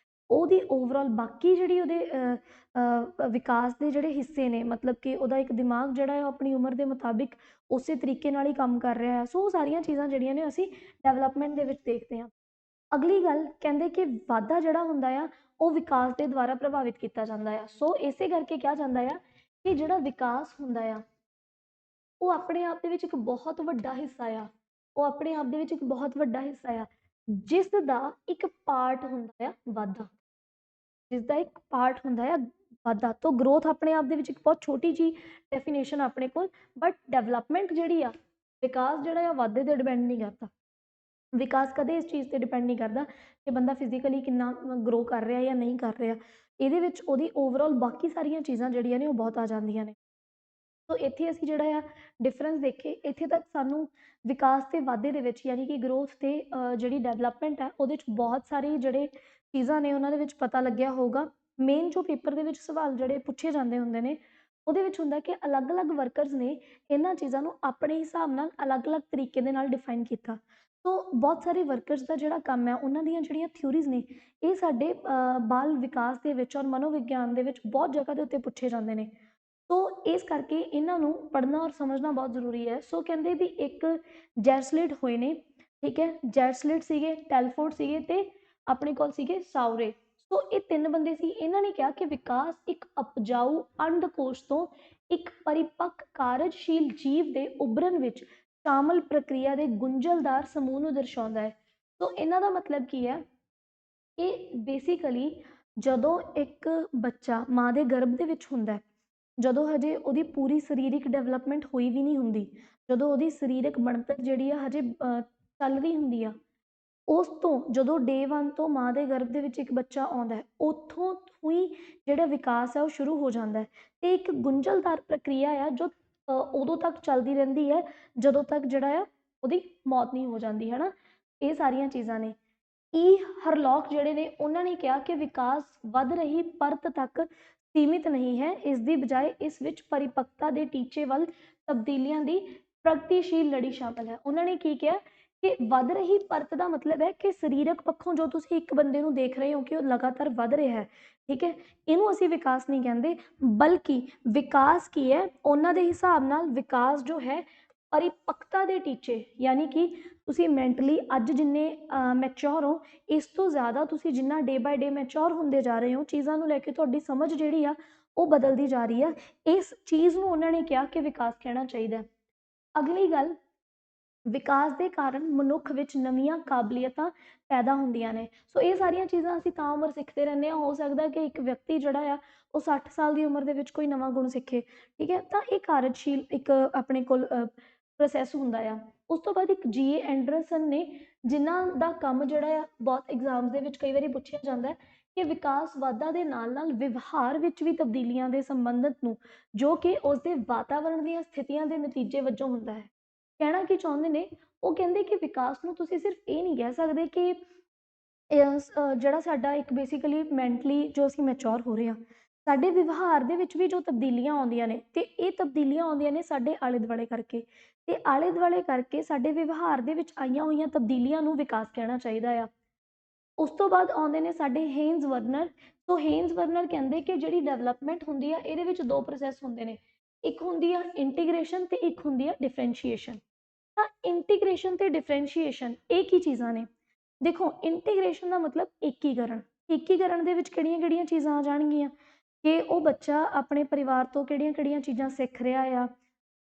ਉਹਦੀ ਓਵਰਆਲ ਬਾਕੀ ਜਿਹੜੀ ਉਹਦੇ ਵਿਕਾਸ ਦੇ ਜਿਹੜੇ ਹਿੱਸੇ ਨੇ, ਮਤਲਬ ਕਿ ਉਹਦਾ ਇੱਕ ਦਿਮਾਗ ਜਿਹੜਾ ਹੈ ਉਹ ਆਪਣੀ ਉਮਰ ਦੇ ਮੁਤਾਬਿਕ ਉਸੇ ਤਰੀਕੇ ਨਾਲ ਹੀ ਕੰਮ ਕਰ ਰਿਹਾ ਹੈ। ਸੋ ਉਹ ਸਾਰੀਆਂ ਚੀਜ਼ਾਂ ਜਿਹੜੀਆਂ ਨੇ ਅਸੀਂ ਡਿਵੈਲਪਮੈਂਟ ਦੇ ਵਿੱਚ ਦੇਖਦੇ ਹਾਂ। ਅਗਲੀ ਗੱਲ ਕਹਿੰਦੇ ਕਿ ਵਾਧਾ ਜਿਹੜਾ ਹੁੰਦਾ ਆ ਉਹ ਵਿਕਾਸ ਦੇ ਦੁਆਰਾ ਪ੍ਰਭਾਵਿਤ ਕੀਤਾ ਜਾਂਦਾ ਆ। ਸੋ ਇਸੇ ਕਰਕੇ ਕਿਹਾ ਜਾਂਦਾ ਆ ਕਿ ਜਿਹੜਾ ਵਿਕਾਸ ਹੁੰਦਾ ਆ ਉਹ ਆਪਣੇ ਆਪ ਦੇ ਵਿੱਚ ਇੱਕ ਬਹੁਤ ਵੱਡਾ ਹਿੱਸਾ ਆ, ਉਹ ਆਪਣੇ ਆਪ ਦੇ ਵਿੱਚ ਇੱਕ ਬਹੁਤ ਵੱਡਾ ਹਿੱਸਾ ਆ, ਜਿਸ ਦਾ ਇੱਕ ਪਾਰਟ ਹੁੰਦਾ ਆ ਵਾਧਾ, ਜਿਸ ਦਾ ਇੱਕ ਪਾਰਟ ਹੁੰਦਾ ਆ ਵਾਧਾ। ਤੋਂ ਗਰੋਥ ਆਪਣੇ ਆਪ ਦੇ ਵਿੱਚ ਇੱਕ ਬਹੁਤ ਛੋਟੀ ਜੀ ਡੈਫੀਨੇਸ਼ਨ ਆਪਣੇ ਕੋਲ, ਬਟ ਡਿਵੈਲਪਮੈਂਟ ਜਿਹੜੀ ਆ, ਵਿਕਾਸ ਜਿਹੜਾ ਆ ਵਾਧੇ ਤੇ ਡਿਪੈਂਡ ਨਹੀਂ ਕਰਦਾ। ਵਿਕਾਸ ਕਦੇ ਇਸ ਚੀਜ਼ ਤੇ ਡਿਪੈਂਡ ਨਹੀਂ ਕਰਦਾ ਕਿ ਬੰਦਾ ਫਿਜ਼ੀਕਲੀ ਕਿੰਨਾ ਗਰੋ ਕਰ ਰਿਹਾ ਜਾਂ ਨਹੀਂ ਕਰ ਰਿਹਾ, ਇਹਦੇ ਵਿੱਚ ਉਹਦੀ ਓਵਰਆਲ ਬਾਕੀ ਸਾਰੀਆਂ ਚੀਜ਼ਾਂ ਜਿਹੜੀਆਂ ਨੇ ਉਹ ਬਹੁਤ ਆ ਜਾਂਦੀਆਂ ਨੇ। ਸੋ ਇੱਥੇ ਅਸੀਂ ਜਿਹੜਾ ਆ ਡਿਫਰੈਂਸ ਦੇਖੇ, ਇੱਥੇ ਤੱਕ ਸਾਨੂੰ ਵਿਕਾਸ ਤੇ ਵਾਧੇ ਦੇ ਵਿੱਚ ਯਾਨੀ ਕਿ ਗਰੋਥ ਤੇ ਜਿਹੜੀ ਡਿਵੈਲਪਮੈਂਟ ਹੈ ਉਹਦੇ ਵਿੱਚ ਬਹੁਤ ਸਾਰੇ ਜਿਹੜੇ ਚੀਜ਼ਾਂ ਨੇ ਉਹਨਾਂ ਦੇ ਵਿੱਚ ਪਤਾ ਲੱਗਿਆ ਹੋਊਗਾ। ਮੇਨ ਜੋ ਪੇਪਰ ਦੇ ਵਿੱਚ ਸਵਾਲ ਜਿਹੜੇ ਪੁੱਛੇ ਜਾਂਦੇ ਹੁੰਦੇ ਨੇ ਉਹਦੇ ਵਿੱਚ ਹੁੰਦਾ ਕਿ ਅਲੱਗ-ਅਲੱਗ ਵਰਕਰਸ ਨੇ ਇਹਨਾਂ ਚੀਜ਼ਾਂ ਨੂੰ ਆਪਣੇ ਹਿਸਾਬ ਨਾਲ ਅਲੱਗ-ਅਲੱਗ ਤਰੀਕੇ ਦੇ ਨਾਲ ਡਿਫਾਈਨ ਕੀਤਾ। ਸੋ ਬਹੁਤ ਸਾਰੇ ਵਰਕਰਸ ਦਾ ਜਿਹੜਾ ਕੰਮ ਹੈ, ਉਹਨਾਂ ਦੀਆਂ ਜਿਹੜੀਆਂ ਥਿਊਰੀਜ਼ ਨੇ ਇਹ ਸਾਡੇ ਬਾਲ ਵਿਕਾਸ ਦੇ ਵਿੱਚ ਔਰ ਮਨੋਵਿਗਿਆਨ ਦੇ ਵਿੱਚ ਬਹੁਤ ਜਗ੍ਹਾ ਦੇ ਉੱਤੇ ਪੁੱਛੇ ਜਾਂਦੇ ਨੇ। ਸੋ ਇਸ ਕਰਕੇ ਇਹਨਾਂ ਨੂੰ ਪੜ੍ਹਨਾ ਔਰ ਸਮਝਣਾ ਬਹੁਤ ਜ਼ਰੂਰੀ ਹੈ। ਸੋ ਕਹਿੰਦੇ ਵੀ ਇੱਕ ਜੈਰਸਲਿਟ ਹੋਏ ਨੇ, ਠੀਕ ਹੈ, ਜੈਰਸਲਿਟ ਸੀਗੇ, ਟੈਲਫੋਰਡ ਸੀਗੇ ਤੇ ਆਪਣੇ ਕੋਲ ਸੀਗੇ ਸਾਉਰੇ। ਸੋ ਇਹ ਤਿੰਨ ਬੰਦੇ ਸੀ। ਇਹਨਾਂ ਨੇ ਕਿਹਾ ਕਿ ਵਿਕਾਸ ਇੱਕ ਉਪਜਾਊ ਅੰਡਕੋਸ਼ ਤੋਂ ਇੱਕ ਪਰਿਪੱਕ ਕਾਰਜਸ਼ੀਲ ਜੀਵ ਦੇ ਉਭਰਨ ਵਿੱਚ ਸ਼ਾਮਲ ਪ੍ਰਕਿਰਿਆ ਦੇ ਗੁੰਝਲਦਾਰ ਸਮੂਹ ਨੂੰ ਦਰਸਾਉਂਦਾ ਹੈ। ਸੋ ਇਹਨਾਂ ਦਾ ਮਤਲਬ ਕੀ ਹੈ ਕਿ ਬੇਸਿਕਲੀ ਜਦੋਂ ਇੱਕ ਬੱਚਾ ਮਾਂ ਦੇ ਗਰਭ ਦੇ ਵਿੱਚ ਹੁੰਦਾ ਹੈ, ਜਦੋਂ ਹਜੇ ਉਹਦੀ ਪੂਰੀ ਸਰੀਰਕ ਡਿਵੈਲਪਮੈਂਟ ਹੋਈ ਵੀ ਨਹੀਂ ਹੁੰਦੀ, ਜਦੋਂ ਉਹਦੀ ਸਰੀਰਕ ਬਣਤਰ ਜਿਹੜੀ ਆ ਹਜੇ ਚੱਲ ਰਹੀ ਹੁੰਦੀ ਆ, ਉਸ ਤੋਂ ਜਦੋਂ ਡੇ 1 ਤੋਂ ਮਾਂ ਦੇ ਗਰਭ ਦੇ ਵਿੱਚ ਇੱਕ ਬੱਚਾ ਆਉਂਦਾ ਹੈ, ਉੱਥੋਂ ਹੀ ਜਿਹੜਾ ਵਿਕਾਸ ਹੈ ਉਹ ਸ਼ੁਰੂ ਹੋ ਜਾਂਦਾ ਹੈ। ਤੇ ਇੱਕ ਗੁੰਝਲਦਾਰ ਪ੍ਰਕਿਰਿਆ ਆ ਜੋ ਉਦੋਂ ਤੱਕ ਚੱਲਦੀ ਰਹਿੰਦੀ ਹੈ ਜਦੋਂ ਤੱਕ ਜਿਹੜਾ ਆ ਉਹਦੀ ਮੌਤ ਨਹੀਂ ਹੋ ਜਾਂਦੀ, ਹੈ ਨਾ। ਇਹ ਸਾਰੀਆਂ ਚੀਜ਼ਾਂ ਨੇ। ਹਰਲੌਕ ਜਿਹੜੇ ਨੇ ਉਹਨਾਂ ਨੇ ਕਿਹਾ ਕਿ ਵਿਕਾਸ ਵੱਧ ਰਹੀ ਪਰਤ ਤੱਕ ਸੀਮਿਤ ਨਹੀਂ ਹੈ, ਇਸ ਦੀ ਬਜਾਏ ਇਸ ਵਿੱਚ ਪਰਿਪੱਕਤਾ ਦੇ ਟੀਚੇ ਵੱਲ ਤਬਦੀਲੀਆਂ ਦੀ ਪ੍ਰਗਤੀਸ਼ੀਲ ਲੜੀ ਸ਼ਾਮਲ ਹੈ। ਉਹਨਾਂ ਨੇ ਕੀ ਕਿਹਾ ਕਿ ਵੱਧ ਰਹੀ ਪਰਤ ਦਾ ਮਤਲਬ ਹੈ ਕਿ ਸਰੀਰਕ ਪੱਖੋਂ ਜੋ ਤੁਸੀਂ ਇੱਕ ਬੰਦੇ ਨੂੰ ਦੇਖ ਰਹੇ ਹੋ ਕਿ ਉਹ ਲਗਾਤਾਰ ਵੱਧ ਰਿਹਾ ਹੈ, ਠੀਕ ਹੈ, ਇਹਨੂੰ ਅਸੀਂ ਵਿਕਾਸ ਨਹੀਂ ਕਹਿੰਦੇ, ਬਲਕਿ ਵਿਕਾਸ ਕੀ ਹੈ, ਉਹਨਾਂ ਦੇ ਹਿਸਾਬ ਨਾਲ ਵਿਕਾਸ ਜੋ ਹੈ ਪਰਿਪੱਕਤਾ ਦੇ ਟੀਚੇ, ਯਾਨੀ ਕਿ ਤੁਸੀਂ ਮੈਂਟਲੀ ਅੱਜ ਜਿੰਨੇ ਮੈਚੋਰ ਹੋ, ਇਸ ਤੋਂ ਜ਼ਿਆਦਾ ਤੁਸੀਂ ਜਿੰਨਾ ਡੇ ਬਾਏ ਡੇ ਮੈਚੋਰ ਹੁੰਦੇ ਜਾ ਰਹੇ ਹੋ, ਚੀਜ਼ਾਂ ਨੂੰ ਲੈ ਕੇ ਤੁਹਾਡੀ ਸਮਝ ਜਿਹੜੀ ਆ ਉਹ ਬਦਲਦੀ ਜਾ ਰਹੀ ਆ। ਇਸ ਚੀਜ਼ ਨੂੰ ਉਹਨਾਂ ਨੇ ਕਿਹਾ ਕਿ ਵਿਕਾਸ ਕਹਿਣਾ ਚਾਹੀਦਾ। ਅਗਲੀ ਗੱਲ, ਵਿਕਾਸ ਦੇ ਕਾਰਨ ਮਨੁੱਖ ਵਿੱਚ ਨਵੀਆਂ ਕਾਬਲੀਅਤਾਂ ਪੈਦਾ ਹੁੰਦੀਆਂ ਨੇ। ਸੋ ਇਹ ਸਾਰੀਆਂ ਚੀਜ਼ਾਂ ਅਸੀਂ ਤਾਂ ਉਮਰ ਸਿੱਖਦੇ ਰਹਿੰਦੇ ਹਾਂ। ਹੋ ਸਕਦਾ ਕਿ ਇੱਕ ਵਿਅਕਤੀ ਜਿਹੜਾ ਆ ਉਹ 60 ਸਾਲ ਦੀ ਉਮਰ ਦੇ ਵਿੱਚ ਕੋਈ ਨਵਾਂ ਗੁਣ ਸਿੱਖੇ, ਠੀਕ ਹੈ, ਤਾਂ ਇਹ ਕਾਰਜਸ਼ੀਲ ਇੱਕ ਆਪਣੇ ਕੋਲ ਪ੍ਰੋਸੈਸ ਹੁੰਦਾ ਆ। ਉਸ ਤੋਂ ਬਾਅਦ ਇੱਕ ਜੀ ਐਂਡਰਸਨ ਨੇ, ਜਿਨ੍ਹਾਂ ਦਾ ਕੰਮ ਜਿਹੜਾ ਆ ਬਹੁਤ ਐਗਜ਼ਾਮਸ ਦੇ ਵਿੱਚ ਕਈ ਵਾਰੀ ਪੁੱਛਿਆ ਜਾਂਦਾ ਕਿ ਵਿਕਾਸ ਵਾਧਾ ਦੇ ਨਾਲ ਨਾਲ ਵਿਵਹਾਰ ਵਿੱਚ ਵੀ ਤਬਦੀਲੀਆਂ ਦੇ ਸੰਬੰਧਿਤ ਨੂੰ, ਜੋ ਕਿ ਉਸਦੇ ਵਾਤਾਵਰਣ ਦੀਆਂ ਸਥਿਤੀਆਂ ਦੇ ਨਤੀਜੇ ਵਜੋਂ ਹੁੰਦਾ ਹੈ। ਕਹਿਣਾ ਕੀ ਚਾਹੁੰਦੇ ਨੇ, ਉਹ ਕਹਿੰਦੇ ਕਿ ਵਿਕਾਸ ਨੂੰ ਤੁਸੀਂ ਸਿਰਫ ਇਹ ਨਹੀਂ ਕਹਿ ਸਕਦੇ ਕਿ ਜਿਹੜਾ ਸਾਡਾ ਇੱਕ ਬੇਸਿਕਲੀ ਮੈਂਟਲੀ ਜੋ ਅਸੀਂ ਮੈਚੋਰ ਹੋ ਰਹੇ ਹਾਂ, ਸਾਡੇ ਵਿਵਹਾਰ ਦੇ ਵਿੱਚ ਵੀ ਜੋ ਤਬਦੀਲੀਆਂ ਆਉਂਦੀਆਂ ਨੇ, ਤੇ ਇਹ ਤਬਦੀਲੀਆਂ ਆਉਂਦੀਆਂ ਨੇ ਸਾਡੇ ਆਲੇ ਦੁਆਲੇ ਕਰਕੇ, ਤੇ ਆਲੇ ਦੁਆਲੇ ਕਰਕੇ ਸਾਡੇ ਵਿਵਹਾਰ ਦੇ ਵਿੱਚ ਆਈਆਂ ਹੋਈਆਂ ਤਬਦੀਲੀਆਂ ਨੂੰ ਵਿਕਾਸ ਕਹਿਣਾ ਚਾਹੀਦਾ ਆ। ਉਸ ਤੋਂ ਬਾਅਦ ਆਉਂਦੇ ਨੇ ਸਾਡੇ ਹੇਨਜ਼ ਵਰਨਰ। ਸੋ ਹੇਨਜ਼ ਵਰਨਰ ਕਹਿੰਦੇ ਕਿ ਜਿਹੜੀ ਡਿਵੈਲਪਮੈਂਟ ਹੁੰਦੀ ਆ ਇਹਦੇ ਵਿੱਚ ਦੋ ਪ੍ਰੋਸੈਸ ਹੁੰਦੇ ਨੇ, ਇੱਕ ਹੁੰਦੀ ਆ ਇੰਟੀਗ੍ਰੇਸ਼ਨ ਤੇ ਇੱਕ ਹੁੰਦੀ ਆ ਡਿਫਰੈਂਸ਼ੀਏਸ਼ਨ। ਤਾਂ ਇੰਟੀਗ੍ਰੇਸ਼ਨ ਤੇ ਡਿਫਰੈਂਸ਼ੀਏਸ਼ਨ ਇਹ ਕੀ ਚੀਜ਼ਾਂ ਨੇ? ਦੇਖੋ, ਇੰਟੀਗ੍ਰੇਸ਼ਨ ਦਾ ਮਤਲਬ ਏਕੀਕਰਨ। ਏਕੀਕਰਨ ਦੇ ਵਿੱਚ ਕਿਹੜੀਆਂ-ਕਿਹੜੀਆਂ ਚੀਜ਼ਾਂ ਆ ਜਾਣਗੀਆਂ ਕਿ ਉਹ ਬੱਚਾ ਆਪਣੇ ਪਰਿਵਾਰ ਤੋਂ ਕਿਹੜੀਆਂ-ਕਿਹੜੀਆਂ ਚੀਜ਼ਾਂ ਸਿੱਖ ਰਿਹਾ ਆ,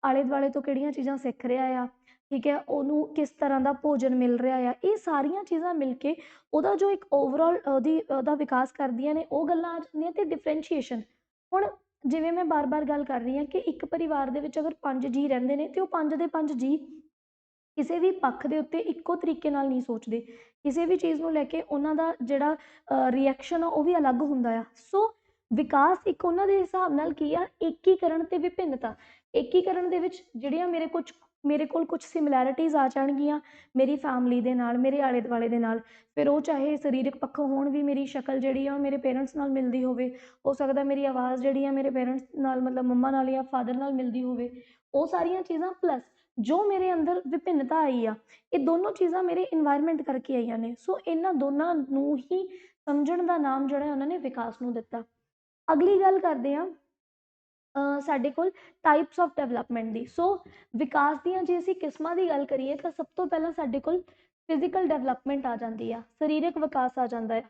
ਆਲੇ ਦੁਆਲੇ ਤੋਂ ਕਿਹੜੀਆਂ ਚੀਜ਼ਾਂ ਸਿੱਖ ਰਿਹਾ ਆ, ਠੀਕ ਹੈ, ਉਹਨੂੰ ਕਿਸ ਤਰ੍ਹਾਂ ਦਾ ਭੋਜਨ ਮਿਲ ਰਿਹਾ ਆ। ਇਹ ਸਾਰੀਆਂ ਚੀਜ਼ਾਂ ਮਿਲ ਕੇ ਉਹਦਾ ਜੋ ਇੱਕ ਓਵਰਆਲ ਉਹਦਾ ਵਿਕਾਸ ਕਰਦੀਆਂ ਨੇ, ਉਹ ਗੱਲਾਂ ਆ ਜਾਂਦੀਆਂ। ਤੇ ਡਿਫਰੈਂਸ਼ੀਏਸ਼ਨ, ਹੁਣ ਜਿਵੇਂ ਮੈਂ ਬਾਰ-ਬਾਰ ਗੱਲ ਕਰ ਰਹੀ ਹਾਂ ਕਿ ਇੱਕ ਪਰਿਵਾਰ ਦੇ ਵਿੱਚ ਅਗਰ 5 ਜੀਅ ਰਹਿੰਦੇ ਨੇ ਤੇ ਉਹ 5 ਦੇ 5 ਜੀਅ ਕਿਸੇ ਵੀ ਪੱਖ ਦੇ ਉੱਤੇ ਇੱਕੋ ਤਰੀਕੇ ਨਾਲ ਨਹੀਂ ਸੋਚਦੇ, ਕਿਸੇ ਵੀ ਚੀਜ਼ ਨੂੰ ਲੈ ਕੇ ਉਹਨਾਂ ਦਾ ਜਿਹੜਾ ਰਿਐਕਸ਼ਨ ਆ ਉਹ ਵੀ ਅਲੱਗ ਹੁੰਦਾ ਆ। ਸੋ ਵਿਕਾਸ ਇੱਕ ਉਹਨਾਂ ਦੇ ਹਿਸਾਬ ਨਾਲ ਕੀ ਆ, ਏਕੀਕਰਨ ਤੇ ਵਿਭਿੰਨਤਾ। ਏਕੀਕਰਨ ਦੇ ਵਿੱਚ ਜਿਹੜੀਆਂ ਮੇਰੇ ਕੋਲ ਕੁਝ ਸਿਮਿਲੈਰਿਟੀਜ਼ ਆ ਜਾਣਗੀਆਂ ਮੇਰੀ ਫੈਮਿਲੀ ਦੇ ਨਾਲ, ਮੇਰੇ ਆਲੇ ਦੁਆਲੇ ਦੇ ਨਾਲ, ਫਿਰ ਉਹ ਚਾਹੇ ਸਰੀਰਕ ਪੱਖੋਂ ਹੋਣ, ਵੀ ਮੇਰੀ ਸ਼ਕਲ ਜਿਹੜੀ ਆ ਉਹ ਮੇਰੇ ਪੇਰੈਂਟਸ ਨਾਲ ਮਿਲਦੀ ਹੋਵੇ, ਹੋ ਸਕਦਾ ਮੇਰੀ ਆਵਾਜ਼ ਜਿਹੜੀ ਆ ਮੇਰੇ ਪੇਰੈਂਟਸ ਨਾਲ, ਮਤਲਬ ਮੰਮਾ ਨਾਲ ਜਾਂ ਫਾਦਰ ਨਾਲ ਮਿਲਦੀ ਹੋਵੇ, ਉਹ ਸਾਰੀਆਂ ਚੀਜ਼ਾਂ ਪਲੱਸ ਜੋ ਮੇਰੇ ਅੰਦਰ ਵਿਭਿੰਨਤਾ ਆਈ ਆ, ਇਹ ਦੋਨੋਂ ਚੀਜ਼ਾਂ ਮੇਰੇ ਇਨਵਾਇਰਮੈਂਟ ਕਰਕੇ ਆਈਆਂ ਨੇ। ਸੋ ਇਹਨਾਂ ਦੋਨਾਂ ਨੂੰ ਹੀ ਸਮਝਣ ਦਾ ਨਾਮ ਜਿਹੜਾ ਉਹਨਾਂ ਨੇ ਵਿਕਾਸ ਨੂੰ ਦਿੱਤਾ। ਅਗਲੀ ਗੱਲ ਕਰਦੇ ਹਾਂ ਸਾਡੇ ਕੋਲ ਟਾਈਪਸ ਆਫ ਡਿਵੈਲਪਮੈਂਟ ਦੀ। ਸੋ ਵਿਕਾਸ ਦੀਆਂ ਜੇ ਅਸੀਂ ਕਿਸਮਾਂ ਦੀ ਗੱਲ ਕਰੀਏ ਤਾਂ ਸਭ ਤੋਂ ਪਹਿਲਾਂ ਸਾਡੇ ਕੋਲ ਫਿਜ਼ੀਕਲ ਡਿਵੈਲਪਮੈਂਟ ਆ ਜਾਂਦੀ ਆ, ਸਰੀਰਕ ਵਿਕਾਸ ਆ ਜਾਂਦਾ ਹੈ।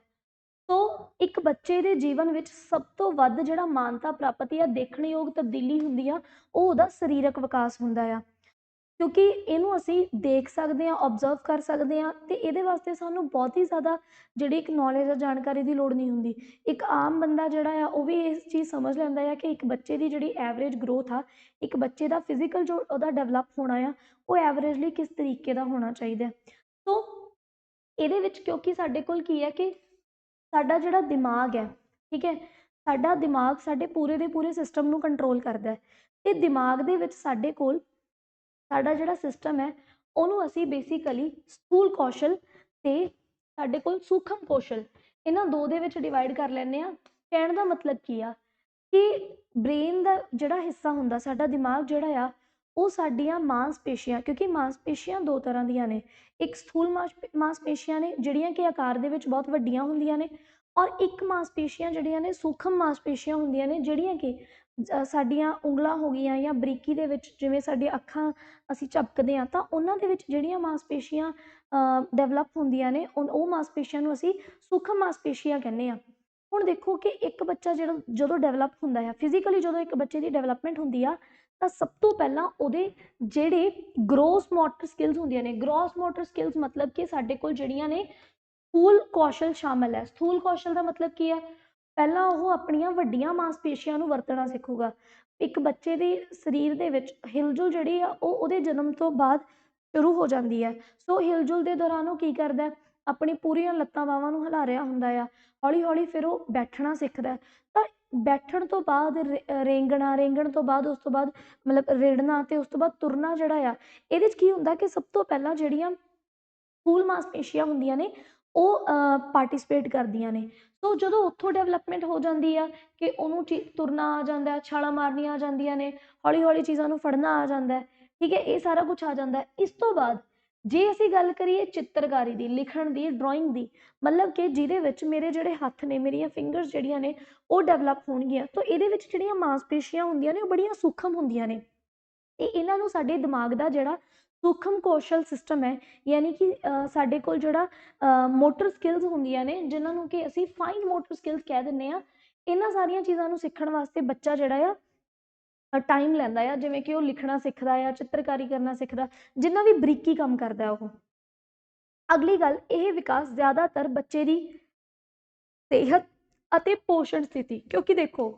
तो एक बच्चे ਦੇ ਜੀਵਨ ਵਿੱਚ ਸਭ ਤੋਂ ਵੱਧ ਜਿਹੜਾ ਮਾਨਤਾ ਪ੍ਰਾਪਤ ਜਾਂ ਦੇਖਣਯੋਗ ਤਬਦੀਲੀ ਹੁੰਦੀ ਆ ਉਹ ਉਹਦਾ ਸਰੀਰਕ ਵਿਕਾਸ ਹੁੰਦਾ ਆ ਕਿਉਂਕਿ ਇਹਨੂੰ ਅਸੀਂ ਦੇਖ ਸਕਦੇ ਹਾਂ ਓਬਜ਼ਰਵ ਕਰ ਸਕਦੇ ਹਾਂ ਤੇ ਇਹਦੇ ਵਾਸਤੇ ਸਾਨੂੰ ਬਹੁਤ ਹੀ ਜ਼ਿਆਦਾ ਜਿਹੜੀ ਇੱਕ ਨੌਲੇਜ ਆ ਜਾਣਕਾਰੀ ਦੀ ਲੋੜ ਨਹੀਂ ਹੁੰਦੀ ਇੱਕ ਆਮ ਬੰਦਾ ਜਿਹੜਾ ਆ ਉਹ ਵੀ ਇਸ ਚੀਜ਼ ਸਮਝ ਲੈਂਦਾ ਆ ਕਿ ਇੱਕ ਬੱਚੇ ਦੀ ਜਿਹੜੀ ਐਵਰੇਜ ਗਰੋਥ ਆ ਇੱਕ ਬੱਚੇ ਦਾ ਫਿਜ਼ੀਕਲ ਜੋ ਉਹਦਾ ਡਿਵੈਲਪ ਹੋਣਾ ਆ ਉਹ ਐਵਰੇਜਲੀ ਕਿਸ ਤਰੀਕੇ ਦਾ ਹੋਣਾ ਚਾਹੀਦਾ ਸੋ ਇਹਦੇ ਵਿੱਚ ਕਿਉਂਕਿ ਸਾਡੇ ਕੋਲ ਕੀ ਹੈ ਕਿ ਸਾਡਾ ਜਿਹੜਾ ਦਿਮਾਗ ਹੈ ਠੀਕ ਹੈ ਸਾਡਾ ਦਿਮਾਗ ਸਾਡੇ ਪੂਰੇ ਦੇ ਪੂਰੇ ਸਿਸਟਮ ਨੂੰ ਕੰਟਰੋਲ ਕਰਦਾ ਹੈ ਤੇ ਦਿਮਾਗ ਦੇ ਵਿੱਚ ਸਾਡੇ ਕੋਲ ਸਾਡਾ ਜਿਹੜਾ ਸਿਸਟਮ ਹੈ ਉਹਨੂੰ ਅਸੀਂ ਬੇਸਿਕਲੀ ਸਥੂਲ ਕੌਸ਼ਲ ਤੇ ਸਾਡੇ ਕੋਲ ਸੂਖਮ ਕੌਸ਼ਲ ਇਹਨਾਂ ਦੋ ਦੇ ਵਿੱਚ ਡਿਵਾਈਡ ਕਰ ਲੈਂਦੇ ਆ ਕਹਿਣ ਦਾ ਮਤਲਬ ਕੀ ਆ ਕਿ ਬ੍ਰੇਨ ਦਾ ਜਿਹੜਾ ਹਿੱਸਾ ਹੁੰਦਾ ਸਾਡਾ ਦਿਮਾਗ ਜਿਹੜਾ ਆ ਉਹ ਸਾਡੀਆਂ ਮਾਸਪੇਸ਼ੀਆਂ ਕਿਉਂਕਿ ਮਾਸਪੇਸ਼ੀਆਂ ਦੋ ਤਰ੍ਹਾਂ ਦੀਆਂ ਨੇ ਇੱਕ ਸਥੂਲ ਮਾਸਪੇਸ਼ੀਆਂ ਨੇ ਜਿਹੜੀਆਂ ਕਿ ਆਕਾਰ ਦੇ ਵਿੱਚ ਬਹੁਤ ਵੱਡੀਆਂ ਹੁੰਦੀਆਂ ਨੇ ਔਰ ਇੱਕ ਮਾਸਪੇਸ਼ੀਆਂ ਜਿਹੜੀਆਂ ਨੇ ਸੂਖਮ ਮਾਸਪੇਸ਼ੀਆਂ ਹੁੰਦੀਆਂ ਨੇ ਜਿਹੜੀਆਂ ਕਿ ਸਾਡੀਆਂ ਉਂਗਲਾਂ ਹੋ ਗਈਆਂ ਜਾਂ ਬਰੀਕੀ ਦੇ ਵਿੱਚ ਜਿਵੇਂ ਸਾਡੀਆਂ ਅੱਖਾਂ ਅਸੀਂ ਝਪਕਦੇ ਹਾਂ ਤਾਂ ਉਹਨਾਂ ਦੇ ਵਿੱਚ ਜਿਹੜੀਆਂ ਮਾਸਪੇਸ਼ੀਆਂ ਡਿਵੈਲਪ ਹੁੰਦੀਆਂ ਨੇ ਉਹ ਮਾਸਪੇਸ਼ੀਆਂ ਨੂੰ ਅਸੀਂ ਸੂਖਮ ਮਾਸਪੇਸ਼ੀਆਂ ਕਹਿੰਦੇ ਹਾਂ ਹੁਣ ਦੇਖੋ ਕਿ ਇੱਕ ਬੱਚਾ ਜਿਹੜਾ ਜਦੋਂ ਡਿਵੈਲਪ ਹੁੰਦਾ ਆ ਫਿਜ਼ੀਕਲੀ ਜਦੋਂ ਇੱਕ ਬੱਚੇ ਦੀ ਡਿਵੈਲਪਮੈਂਟ ਹੁੰਦੀ ਆ ਤਾਂ ਸਭ ਤੋਂ ਪਹਿਲਾਂ ਉਹਦੇ ਜਿਹੜੇ ਗਰੋਸ ਮੋਟਰ ਸਕਿੱਲਸ ਹੁੰਦੀਆਂ ਨੇ ਗਰੋਸ ਮੋਟਰ ਸਕਿੱਲਸ ਮਤਲਬ ਕਿ ਸਾਡੇ ਕੋਲ ਜਿਹੜੀਆਂ ਨੇ ਸਥੂਲ ਕੌਸ਼ਲ ਸ਼ਾਮਲ ਹੈ ਸਥੂਲ ਕੌਸ਼ਲ ਦਾ ਮਤਲਬ ਕੀ ਹੈ ਪਹਿਲਾਂ ਉਹ ਆਪਣੀਆਂ ਵੱਡੀਆਂ ਮਾਸਪੇਸ਼ੀਆਂ ਨੂੰ ਵਰਤਣਾ ਸਿੱਖੂਗਾ ਇੱਕ ਬੱਚੇ ਦੇ ਸਰੀਰ ਦੇ ਵਿੱਚ ਹਿਲਜੁਲ ਜਿਹੜੀ ਆ ਉਹ ਉਹਦੇ ਜਨਮ ਤੋਂ ਬਾਅਦ ਸ਼ੁਰੂ ਹੋ ਜਾਂਦੀ ਹੈ ਸੋ ਹਿਲਜੁਲ ਦੇ ਦੌਰਾਨ ਉਹ ਕੀ ਕਰਦਾ ਆਪਣੀ ਪੂਰੀਆਂ ਲੱਤਾਂ ਬਾਹਾਂ ਨੂੰ ਹਿਲਾ ਰਿਹਾ ਹੁੰਦਾ ਆ ਹੌਲੀ ਹੌਲੀ ਫਿਰ ਉਹ ਬੈਠਣਾ ਸਿੱਖਦਾ ਤਾਂ ਬੈਠਣ ਤੋਂ ਬਾਅਦ ਰੇਂਗਣ ਤੋਂ ਬਾਅਦ ਉਸ ਤੋਂ ਬਾਅਦ ਮਤਲਬ ਰਿੜਨਾ ਤੇ ਉਸ ਤੋਂ ਬਾਅਦ ਤੁਰਨਾ ਜਿਹੜਾ ਆ ਇਹਦੇ 'ਚ ਕੀ ਹੁੰਦਾ ਕਿ ਸਭ ਤੋਂ ਪਹਿਲਾਂ ਜਿਹੜੀਆਂ ਸਥੂਲ ਮਾਸਪੇਸ਼ੀਆਂ ਹੁੰਦੀਆਂ ਨੇ ਉਹ ਪਾਰਟੀਸਪੇਟ ਕਰਦੀਆਂ ਨੇ ਸੋ ਜਦੋਂ ਉੱਥੋਂ ਡਿਵੈਲਪਮੈਂਟ ਹੋ ਜਾਂਦੀ ਆ ਕਿ ਉਹਨੂੰ ਤੁਰਨਾ ਆ ਜਾਂਦਾ ਛਾਲਾਂ ਮਾਰਨੀਆਂ ਆ ਜਾਂਦੀਆਂ ਨੇ ਹੌਲੀ ਹੌਲੀ ਚੀਜ਼ਾਂ ਨੂੰ ਫੜਨਾ ਆ ਜਾਂਦਾ ਠੀਕ ਹੈ ਇਹ ਸਾਰਾ ਕੁਝ ਆ ਜਾਂਦਾ ਇਸ ਤੋਂ ਬਾਅਦ ਜੇ ਅਸੀਂ ਗੱਲ ਕਰੀਏ ਚਿੱਤਰਕਾਰੀ ਦੀ ਲਿਖਣ ਦੀ ਡਰਾਇੰਗ ਦੀ ਮਤਲਬ ਕਿ ਜਿਹਦੇ ਵਿੱਚ ਮੇਰੇ ਜਿਹੜੇ ਹੱਥ ਨੇ ਮੇਰੀਆਂ ਫਿੰਗਰਸ ਜਿਹੜੀਆਂ ਨੇ ਉਹ ਡਿਵੈਲਪ ਹੋਣਗੀਆਂ ਤਾਂ ਇਹਦੇ ਵਿੱਚ ਜਿਹੜੀਆਂ ਮਾਸਪੇਸ਼ੀਆਂ ਹੁੰਦੀਆਂ ਨੇ ਉਹ ਬੜੀਆਂ ਸੂਖਮ ਹੁੰਦੀਆਂ ਨੇ ਤੇ ਇਹਨਾਂ ਨੂੰ ਸਾਡੇ ਦਿਮਾਗ ਦਾ ਜਿਹੜਾ ਸੂਖਮ ਕੌਸ਼ਲ ਸਿਸਟਮ ਹੈ ਯਾਨੀ ਕਿ ਸਾਡੇ ਕੋਲ ਜਿਹੜਾ ਮੋਟਰ ਸਕਿੱਲਸ ਹੁੰਦੀਆਂ ਨੇ ਜਿਨ੍ਹਾਂ ਨੂੰ ਕਿ ਅਸੀਂ ਫਾਈਨ ਮੋਟਰ ਸਕਿੱਲਸ ਕਹਿ ਦਿੰਦੇ ਹਾਂ ਇਹਨਾਂ ਸਾਰੀਆਂ ਚੀਜ਼ਾਂ ਨੂੰ ਸਿੱਖਣ ਵਾਸਤੇ ਬੱਚਾ ਜਿਹੜਾ ਆ ਟਾਈਮ ਲੈਂਦਾ ਆ ਜਿਵੇਂ ਕਿ ਉਹ ਲਿਖਣਾ ਸਿੱਖਦਾ ਆ ਚਿੱਤਰਕਾਰੀ ਕਰਨਾ ਸਿੱਖਦਾ ਜਿੰਨਾ ਵੀ ਬਰੀਕੀ ਕੰਮ ਕਰਦਾ ਉਹ ਅਗਲੀ ਗੱਲ ਇਹ ਵਿਕਾਸ ਜ਼ਿਆਦਾਤਰ ਬੱਚੇ ਦੀ ਸਿਹਤ ਅਤੇ ਪੋਸ਼ਣ ਸਥਿਤੀ ਕਿਉਂਕਿ ਦੇਖੋ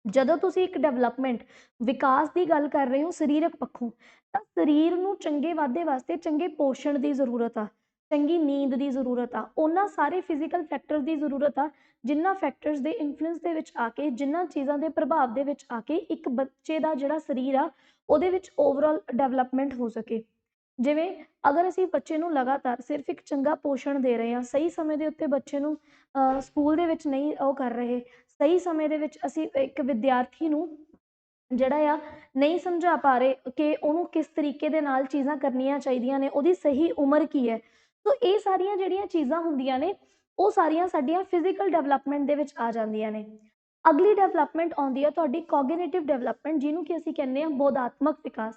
ਜਦੋਂ ਤੁਸੀਂ ਇੱਕ ਡਿਵੈਲਪਮੈਂਟ ਵਿਕਾਸ ਦੀ ਗੱਲ ਕਰ ਰਹੇ ਹੋ ਸਰੀਰਕ ਪੱਖੋਂ ਤਾਂ ਸਰੀਰ ਨੂੰ ਚੰਗੇ ਵਾਧੇ ਵਾਸਤੇ ਚੰਗੇ ਪੋਸ਼ਣ ਦੀ ਜ਼ਰੂਰਤ ਆ ਚੰਗੀ ਨੀਂਦ ਦੀ ਜ਼ਰੂਰਤ ਆ ਉਹਨਾਂ ਸਾਰੇ ਫਿਜ਼ੀਕਲ ਫੈਕਟਰਸ ਦੀ ਜ਼ਰੂਰਤ ਆ ਜਿਨ੍ਹਾਂ ਫੈਕਟਰਸ ਦੇ ਇਨਫਲੂਐਂਸ ਦੇ ਵਿੱਚ ਆ ਕੇ ਜਿਨ੍ਹਾਂ ਚੀਜ਼ਾਂ ਦੇ ਪ੍ਰਭਾਵ ਦੇ ਵਿੱਚ ਆ ਕੇ ਇੱਕ ਬੱਚੇ ਦਾ ਜਿਹੜਾ ਸਰੀਰ ਆ ਉਹਦੇ ਵਿੱਚ ਓਵਰਆਲ ਡਿਵੈਲਪਮੈਂਟ ਹੋ ਸਕੇ ਜਿਵੇਂ ਅਗਰ ਅਸੀਂ ਬੱਚੇ ਨੂੰ ਲਗਾਤਾਰ ਸਿਰਫ ਇੱਕ ਚੰਗਾ ਪੋਸ਼ਣ ਦੇ ਰਹੇ ਹਾਂ ਸਹੀ ਸਮੇਂ ਦੇ ਉੱਤੇ ਬੱਚੇ ਨੂੰ ਸਕੂਲ ਦੇ ਵਿੱਚ ਨਹੀਂ ਉਹ ਕਰ ਰਹੇ ਸਹੀ ਸਮੇਂ ਦੇ ਵਿੱਚ ਅਸੀਂ ਇੱਕ ਵਿਦਿਆਰਥੀ ਨੂੰ ਜਿਹੜਾ ਆ ਨਹੀਂ ਸਮਝਾ ਪਾ ਰਹੇ ਕਿ ਉਹਨੂੰ ਕਿਸ ਤਰੀਕੇ ਦੇ ਨਾਲ ਚੀਜ਼ਾਂ ਕਰਨੀਆਂ ਚਾਹੀਦੀਆਂ ਨੇ ਉਹਦੀ ਸਹੀ ਉਮਰ ਕੀ ਹੈ ਸੋ ਇਹ ਸਾਰੀਆਂ ਜਿਹੜੀਆਂ ਚੀਜ਼ਾਂ ਹੁੰਦੀਆਂ ਨੇ ਉਹ ਸਾਰੀਆਂ ਸਾਡੀਆਂ ਫਿਜ਼ੀਕਲ ਡਿਵੈਲਪਮੈਂਟ ਦੇ ਵਿੱਚ ਆ ਜਾਂਦੀਆਂ ਨੇ ਅਗਲੀ ਡਿਵੈਲਪਮੈਂਟ ਆਉਂਦੀ ਹੈ ਤੁਹਾਡੀ ਕੋਗਨੀਟਿਵ ਡਿਵੈਲਪਮੈਂਟ ਜਿਹਨੂੰ ਕਿ ਅਸੀਂ ਕਹਿੰਦੇ ਹਾਂ ਬੋਧਾਤਮਕ ਵਿਕਾਸ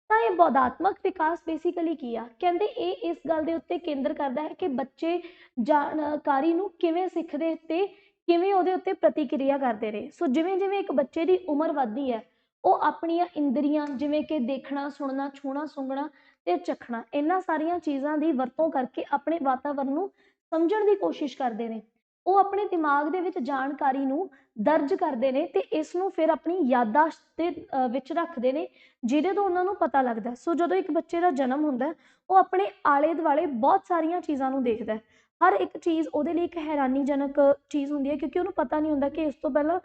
ਤਾਂ ਇਹ ਬੋਧਾਤਮਕ ਵਿਕਾਸ ਬੇਸਿਕਲੀ ਕੀ ਆ ਕਹਿੰਦੇ ਇਹ ਇਸ ਗੱਲ ਦੇ ਉੱਤੇ ਕੇਂਦਰ ਕਰਦਾ ਹੈ ਕਿ ਬੱਚੇ ਜਾਣਕਾਰੀ ਨੂੰ ਕਿਵੇਂ ਸਿੱਖਦੇ ਤੇ ਕਿਵੇਂ ਉਹਦੇ ਉੱਤੇ ਪ੍ਰਤੀਕਿਰਿਆ ਕਰਦੇ ਰਹੇ ਸੋ ਜਿਵੇਂ ਜਿਵੇਂ ਇੱਕ ਬੱਚੇ ਦੀ ਉਮਰ ਵੱਧਦੀ ਹੈ ਉਹ ਆਪਣੀਆਂ ਇੰਦਰੀਆਂ ਜਿਵੇਂ ਕਿ ਦੇਖਣਾ ਸੁਣਨਾ ਛੂਹਣਾ ਸੁੰਘਣਾ ਤੇ ਚੱਖਣਾ ਇਹਨਾਂ ਸਾਰੀਆਂ ਚੀਜ਼ਾਂ ਦੀ ਵਰਤੋਂ ਕਰਕੇ ਆਪਣੇ ਵਾਤਾਵਰਨ ਨੂੰ ਸਮਝਣ ਦੀ ਕੋਸ਼ਿਸ਼ ਕਰਦੇ ਨੇ ਉਹ ਆਪਣੇ ਦਿਮਾਗ ਦੇ ਵਿੱਚ ਜਾਣਕਾਰੀ ਨੂੰ ਦਰਜ ਕਰਦੇ ਨੇ ਤੇ ਇਸ ਨੂੰ ਫਿਰ ਆਪਣੀ ਯਾਦਾਸ਼ਤ ਦੇ ਵਿੱਚ ਰੱਖਦੇ ਨੇ ਜਿਹਦੇ ਤੋਂ ਉਹਨਾਂ ਨੂੰ ਪਤਾ ਲੱਗਦਾ ਸੋ ਜਦੋਂ ਇੱਕ ਬੱਚੇ ਦਾ ਜਨਮ ਹੁੰਦਾ ਉਹ ਆਪਣੇ ਆਲੇ ਦੁਆਲੇ ਬਹੁਤ ਸਾਰੀਆਂ ਚੀਜ਼ਾਂ ਨੂੰ ਦੇਖਦਾ ਹਰ ਇੱਕ ਚੀਜ਼ ਉਹਦੇ ਲਈ ਇੱਕ ਹੈਰਾਨੀਜਨਕ ਚੀਜ਼ ਹੁੰਦੀ ਹੈ ਕਿਉਂਕਿ ਉਹਨੂੰ ਪਤਾ ਨਹੀਂ ਹੁੰਦਾ ਕਿ ਇਸ ਤੋਂ ਪਹਿਲਾਂ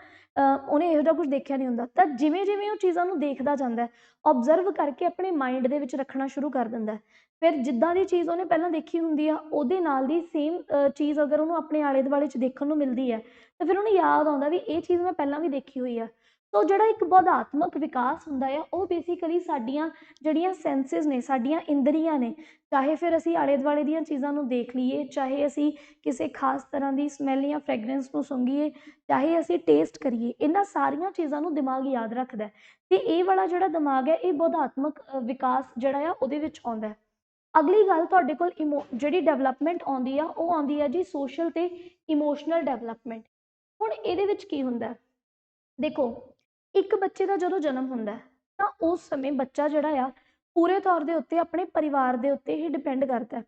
ਉਹਨੇ ਇਹੋ ਜਿਹਾ ਕੁਝ ਦੇਖਿਆ ਨਹੀਂ ਹੁੰਦਾ ਤਾਂ ਜਿਵੇਂ ਜਿਵੇਂ ਉਹ ਚੀਜ਼ਾਂ ਨੂੰ ਦੇਖਦਾ ਜਾਂਦਾ ਓਬਜ਼ਰਵ ਕਰਕੇ ਆਪਣੇ ਮਾਈਂਡ ਦੇ ਵਿੱਚ ਰੱਖਣਾ ਸ਼ੁਰੂ ਕਰ ਦਿੰਦਾ ਫਿਰ ਜਿੱਦਾਂ ਦੀ ਚੀਜ਼ ਉਹਨੇ ਪਹਿਲਾਂ ਦੇਖੀ ਹੁੰਦੀ ਆ ਉਹਦੇ ਨਾਲ ਦੀ ਸੇਮ ਚੀਜ਼ ਅਗਰ ਉਹਨੂੰ ਆਪਣੇ ਆਲੇ ਦੁਆਲੇ 'ਚ ਦੇਖਣ ਨੂੰ ਮਿਲਦੀ ਹੈ ਤਾਂ ਫਿਰ ਉਹਨੂੰ ਯਾਦ ਆਉਂਦਾ ਵੀ ਇਹ ਚੀਜ਼ ਮੈਂ ਪਹਿਲਾਂ ਵੀ ਦੇਖੀ ਹੋਈ ਆ ਸੋ ਜਿਹੜਾ ਇੱਕ ਬੋਧਾਤਮਕ ਵਿਕਾਸ ਹੁੰਦਾ ਆ ਉਹ ਬੇਸਿਕਲੀ ਸਾਡੀਆਂ ਜਿਹੜੀਆਂ ਸੈਂਸਿਸ ਨੇ ਸਾਡੀਆਂ ਇੰਦਰੀਆਂ ਨੇ ਚਾਹੇ ਫਿਰ ਅਸੀਂ ਆਲੇ ਦੁਆਲੇ ਦੀਆਂ ਚੀਜ਼ਾਂ ਨੂੰ ਦੇਖ ਲਈਏ ਚਾਹੇ ਅਸੀਂ ਕਿਸੇ ਖਾਸ ਤਰ੍ਹਾਂ ਦੀ ਸਮੈਲ ਜਾਂ ਫ੍ਰੈਗਰੈਂਸ ਨੂੰ ਸੁੰਘੀਏ ਚਾਹੇ ਅਸੀਂ ਟੇਸਟ ਕਰੀਏ ਇਹਨਾਂ ਸਾਰੀਆਂ ਚੀਜ਼ਾਂ ਨੂੰ ਦਿਮਾਗ ਯਾਦ ਰੱਖਦਾ ਅਤੇ ਇਹ ਵਾਲਾ ਜਿਹੜਾ ਦਿਮਾਗ ਹੈ ਇਹ ਬੋਧਾਤਮਕ ਵਿਕਾਸ ਜਿਹੜਾ ਆ ਉਹਦੇ ਵਿੱਚ ਆਉਂਦਾ ਅਗਲੀ ਗੱਲ ਤੁਹਾਡੇ ਕੋਲ ਜਿਹੜੀ ਡਿਵੈਲਪਮੈਂਟ ਆਉਂਦੀ ਆ ਉਹ ਆਉਂਦੀ ਆ ਜੀ ਸੋਸ਼ਲ ਤੇ ਇਮੋਸ਼ਨਲ ਡਿਵੈਲਪਮੈਂਟ। ਹੁਣ ਇਹਦੇ ਵਿੱਚ ਕੀ ਹੁੰਦਾ, ਦੇਖੋ ਇੱਕ ਬੱਚੇ ਦਾ ਜਦੋਂ ਜਨਮ ਹੁੰਦਾ ਤਾਂ ਉਸ ਸਮੇਂ ਬੱਚਾ ਜਿਹੜਾ ਆ ਪੂਰੇ ਤੌਰ ਦੇ ਉੱਤੇ ਆਪਣੇ ਪਰਿਵਾਰ ਦੇ ਉੱਤੇ ਹੀ ਡਿਪੈਂਡ ਕਰਦਾ।